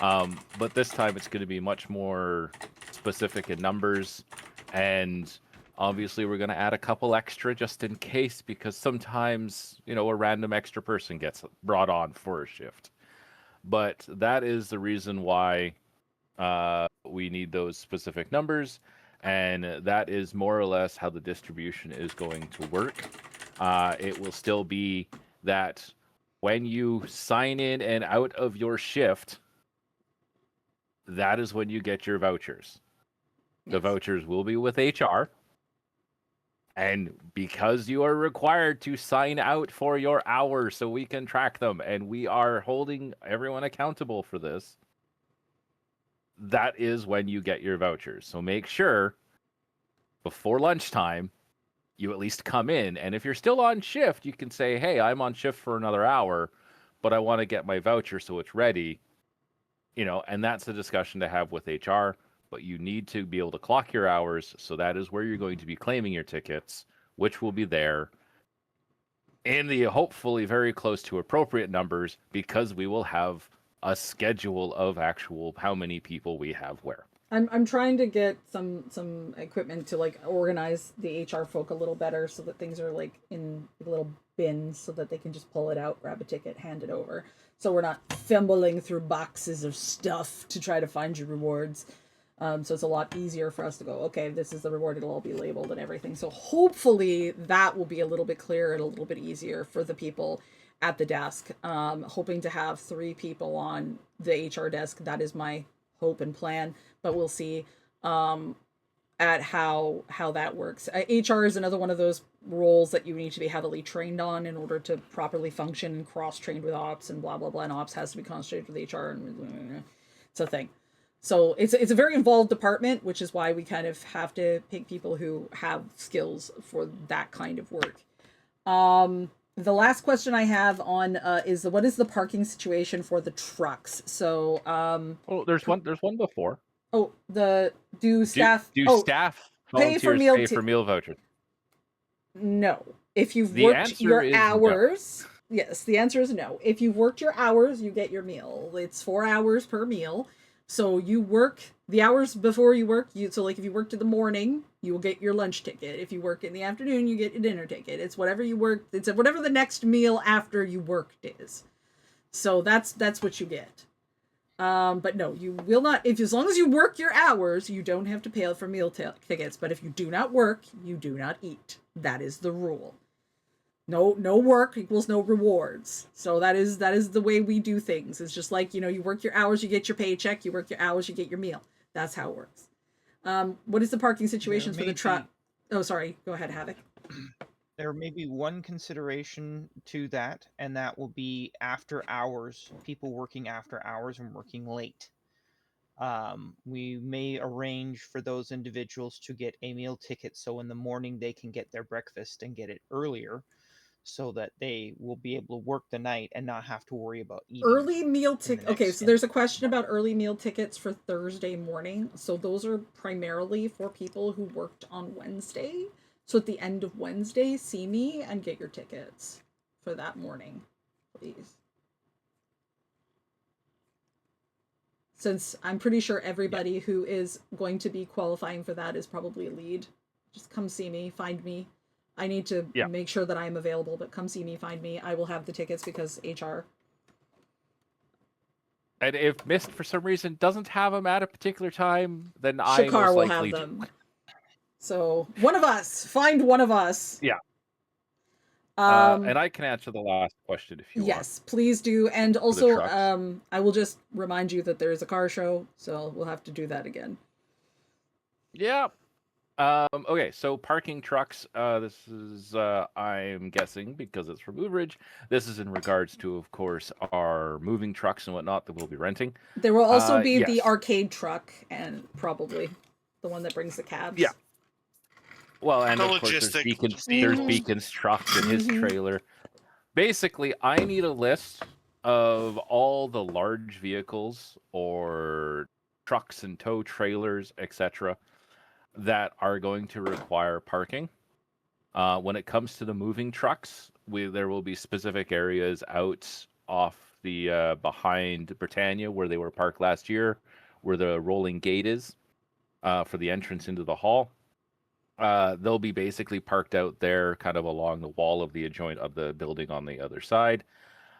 But this time it's going to be much more specific in numbers, and obviously we're going to add a couple extra just in case, because sometimes, a random extra person gets brought on for a shift. But that is the reason why we need those specific numbers, and that is more or less how the distribution is going to work. It will still be that when you sign in and out of your shift, that is when you get your vouchers. The vouchers will be with HR. And because you are required to sign out for your hours so we can track them, and we are holding everyone accountable for this, that is when you get your vouchers. So make sure before lunchtime you at least come in. And if you're still on shift, you can say, hey, I'm on shift for another hour, but I want to get my voucher so it's ready. And that's a discussion to have with HR. But you need to be able to clock your hours, so that is where you're going to be claiming your tickets, which will be there in the hopefully very close to appropriate numbers, because we will have a schedule of actual how many people we have where. I'm trying to get some equipment to organize the HR folk a little better, so that things are in little bins, so that they can just pull it out, grab a ticket, hand it over. So we're not fumbling through boxes of stuff to try to find your rewards. So it's a lot easier for us to go, okay, this is the reward, it'll all be labeled and everything. So hopefully that will be a little bit clearer and a little bit easier for the people at the desk. Hoping to have 3 people on the HR desk. That is my hope and plan, but we'll see at how that works. HR is another one of those roles that you need to be heavily trained on in order to properly function, and cross-trained with ops and blah, blah, blah. And ops has to be concentrated with HR, and it's a thing. So it's a very involved department, which is why we kind of have to pick people who have skills for that kind of work. The last question I have on is what is the parking situation for the trucks? So there's one before. Oh, do staff staff pay for meal vouchers? No. If you've worked your hours, yes, the answer is no. If you've worked your hours, you get your meal. It's 4 hours per meal. So you work the hours before you work. So if you worked in the morning, you will get your lunch ticket. If you work in the afternoon, you get your dinner ticket. It's whatever you work. It's whatever the next meal after you worked is. So that's what you get. But no, you will not. As long as you work your hours, you don't have to pay for meal tickets. But if you do not work, you do not eat. That is the rule. No work equals no rewards. So that is the way we do things. It's just like, you work your hours, you get your paycheck. You work your hours, you get your meal. That's how it works. What is the parking situation for the truck? Oh, sorry. Go ahead, Havoc. There may be one consideration to that, and that will be after hours, people working after hours and working late. We may arrange for those individuals to get a meal ticket, so in the morning they can get their breakfast and get it earlier, so that they will be able to work the night and not have to worry about eating. Early meal ticket. Okay, so there's a question about early meal tickets for Thursday morning. So those are primarily for people who worked on Wednesday. So at the end of Wednesday, see me and get your tickets for that morning, please. Since I'm pretty sure everybody who is going to be qualifying for that is probably a lead. Just come see me, find me. I need to make sure that I'm available, but come see me, find me. I will have the tickets because HR. And if Mist for some reason doesn't have them at a particular time, then Shakar will have them. So one of us, find one of us. Yeah. And I can answer the last question if you want. Yes, please do. And For the also, trucks. I will just remind you that there is a car show, so we'll have to do that again. Yeah. Okay, so parking trucks. This is, I'm guessing, because it's from Uberidge, this is in regards to, of course, our moving trucks and whatnot that we'll be renting. There will also be the yes. arcade truck, and probably the one that brings the cabs. Yeah. Well, and The of course, there's logistic Beacon's vehicles. truck and his trailer. Basically, I need a list of all the large vehicles or trucks and tow trailers, etc., that are going to require parking. When it comes to the moving trucks, there will be specific areas out off the behind Britannia where they were parked last year, where the rolling gate is for the entrance into the hall. They'll be basically parked out there, kind of along the wall of the adjoint of the building on the other side.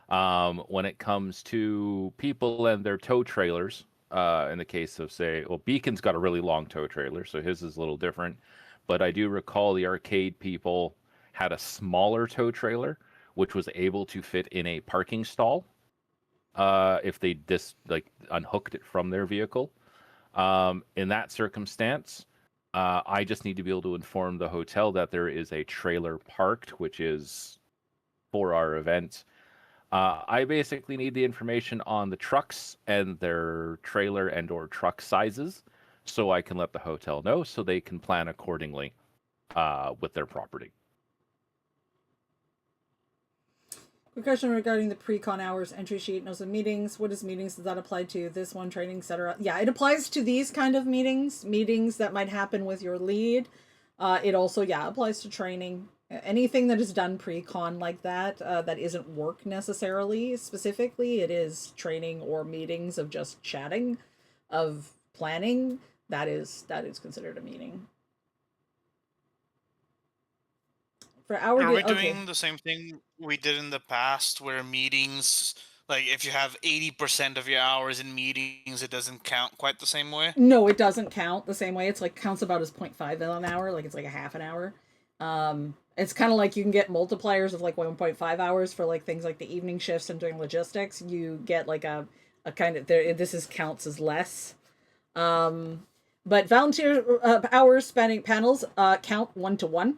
When it comes to people and their tow trailers, in the case of, say, well, Beacon's got a really long tow trailer, so his is a little different. But I do recall the arcade people had a smaller tow trailer, which was able to fit in a parking stall if they unhooked it from their vehicle. In that circumstance, I just need to be able to inform the hotel that there is a trailer parked, which is for our event. I basically need the information on the trucks and their trailer and or truck sizes so I can let the hotel know so they can plan accordingly with their property. Quick question regarding the pre-con hours entry sheet. Knows the meetings. What is meetings? Does that apply to this one, training, etc.? Yeah, it applies to these kind of meetings that might happen with your lead. It also, applies to training. Anything that is done pre-con like that, that isn't work necessarily specifically, it is training or meetings of just chatting, of planning, that is considered a meeting. For our Are we doing the same thing we did in the past where meetings, like if you have 80% of your hours in meetings, it doesn't count quite the same way? No, it doesn't count the same way. It's like counts about as 0.5 an hour, like it's like a half an hour. It's kind of like you can get multipliers of like 1.5 hours for like things like the evening shifts and doing logistics. You get like a kind of there. This is counts as less. But volunteer hours spanning panels count 1 to 1.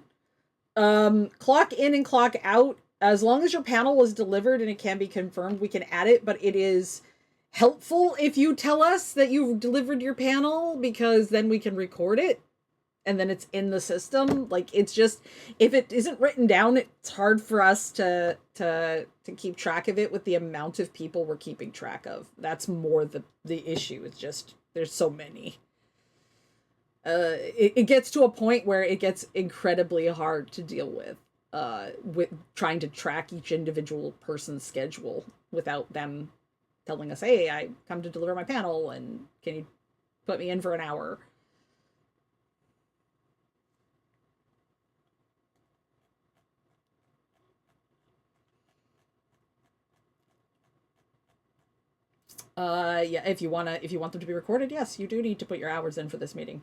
Clock in and clock out. As long as your panel was delivered and it can be confirmed, we can add it. But it is helpful if you tell us that you've delivered your panel, because then we can record it. And then it's in the system. Like, it's just, if it isn't written down, it's hard for us to keep track of it with the amount of people we're keeping track of. That's more the issue. It's just, there's so many. It gets to a point where it gets incredibly hard to deal with trying to track each individual person's schedule without them telling us, hey, I come to deliver my panel, and can you put me in for an hour? Yeah, if you want them to be recorded, yes, you do need to put your hours in for this meeting.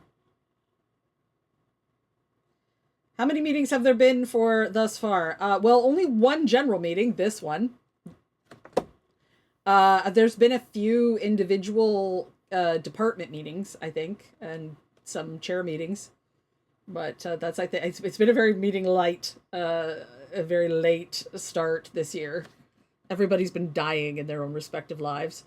How many meetings have there been for thus far? Well, only one general meeting, this one. There's been a few individual department meetings, I think, and some chair meetings. But that's, I think, it's been a very meeting light, a very late start this year. Everybody's been dying in their own respective lives.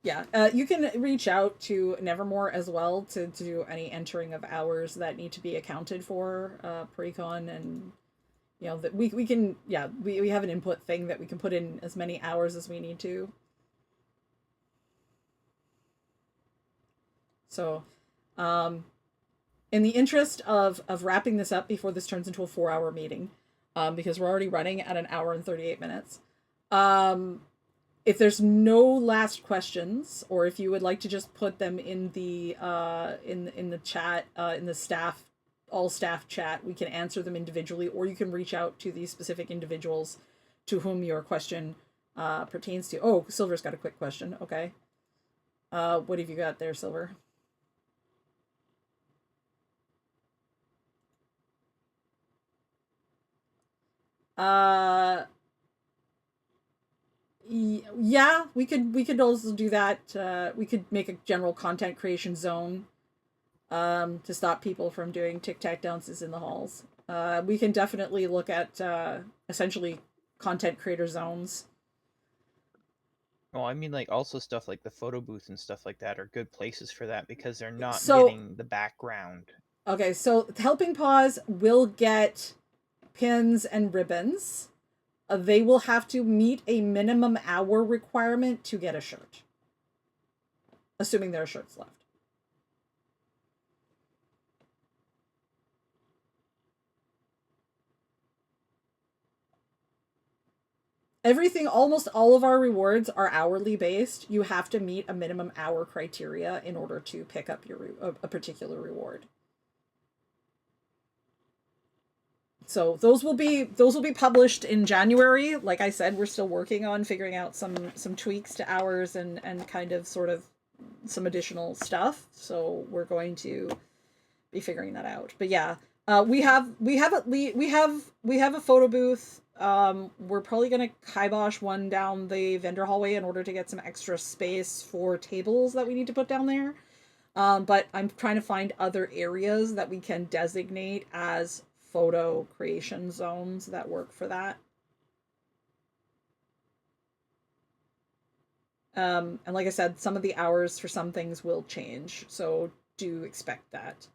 Yeah, you can reach out to Nevermore as well to do any entering of hours that need to be accounted for pre-con, and that we can, we have an input thing that we can put in as many hours as we need to. So, in the interest of wrapping this up before this turns into a 4-hour meeting, because we're already running at an hour and 38 minutes, if there's no last questions, or if you would like to just put them in the in the chat, in the staff, all staff chat, we can answer them individually, or you can reach out to these specific individuals to whom your question pertains to. Oh, Silver's got a quick question. Okay. What have you got there, Silver? Yeah, we could also do that. We could make a general content creation zone to stop people from doing tic-tac dances in the halls. We can definitely look at essentially content creator zones. Oh, I mean, like, also stuff like the photo booth and stuff like that are good places for that because they're not So- getting the background. Okay, so Helping Paws will get pins and ribbons. They will have to meet a minimum hour requirement to get a shirt. Assuming there are shirts left. Everything, almost all of our rewards are hourly based. You have to meet a minimum hour criteria in order to pick up your a particular reward. So those will be published in January. Like I said, we're still working on figuring out some tweaks to hours and kind of sort of some additional stuff. So we're going to be figuring that out. But yeah, we have a photo booth. We're probably gonna kibosh one down the vendor hallway in order to get some extra space for tables that we need to put down there. But I'm trying to find other areas that we can designate as photo creation zones that work for that. And like I said, some of the hours for some things will change, so do expect that.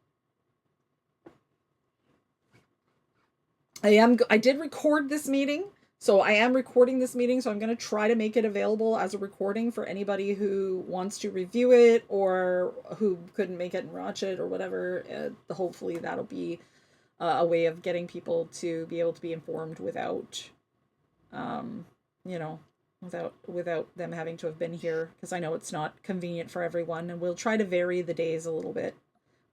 I did record this meeting, so I am recording this meeting, so I'm going to try to make it available as a recording for anybody who wants to review it or who couldn't make it and watch it or whatever. Hopefully that'll be a way of getting people to be able to be informed without, you know, without them having to have been here, because I know it's not convenient for everyone, and we'll try to vary the days a little bit.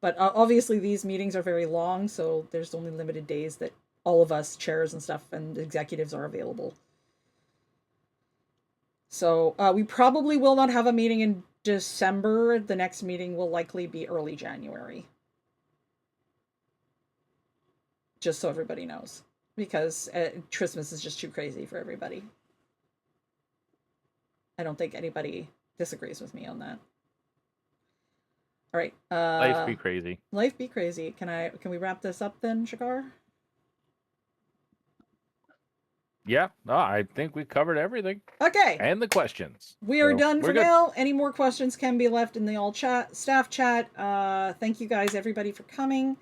But obviously these meetings are very long, so there's only limited days that all of us chairs and stuff and executives are available. So we probably will not have a meeting in December. The next meeting will likely be early January. Just so everybody knows, because Christmas is just too crazy for everybody. I don't think anybody disagrees with me on that. All right. Life be crazy. Life be crazy. Can we wrap this up then, Shakar? Yeah, no, I think we covered everything. Okay. And the questions. We are So, done we're for good. now. Any more questions can be left in the staff chat. Thank you guys, everybody, for coming.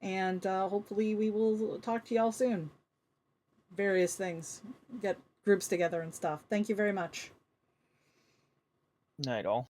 And hopefully we will talk to y'all soon. Various things. Get groups together and stuff. Thank you very much. Night all.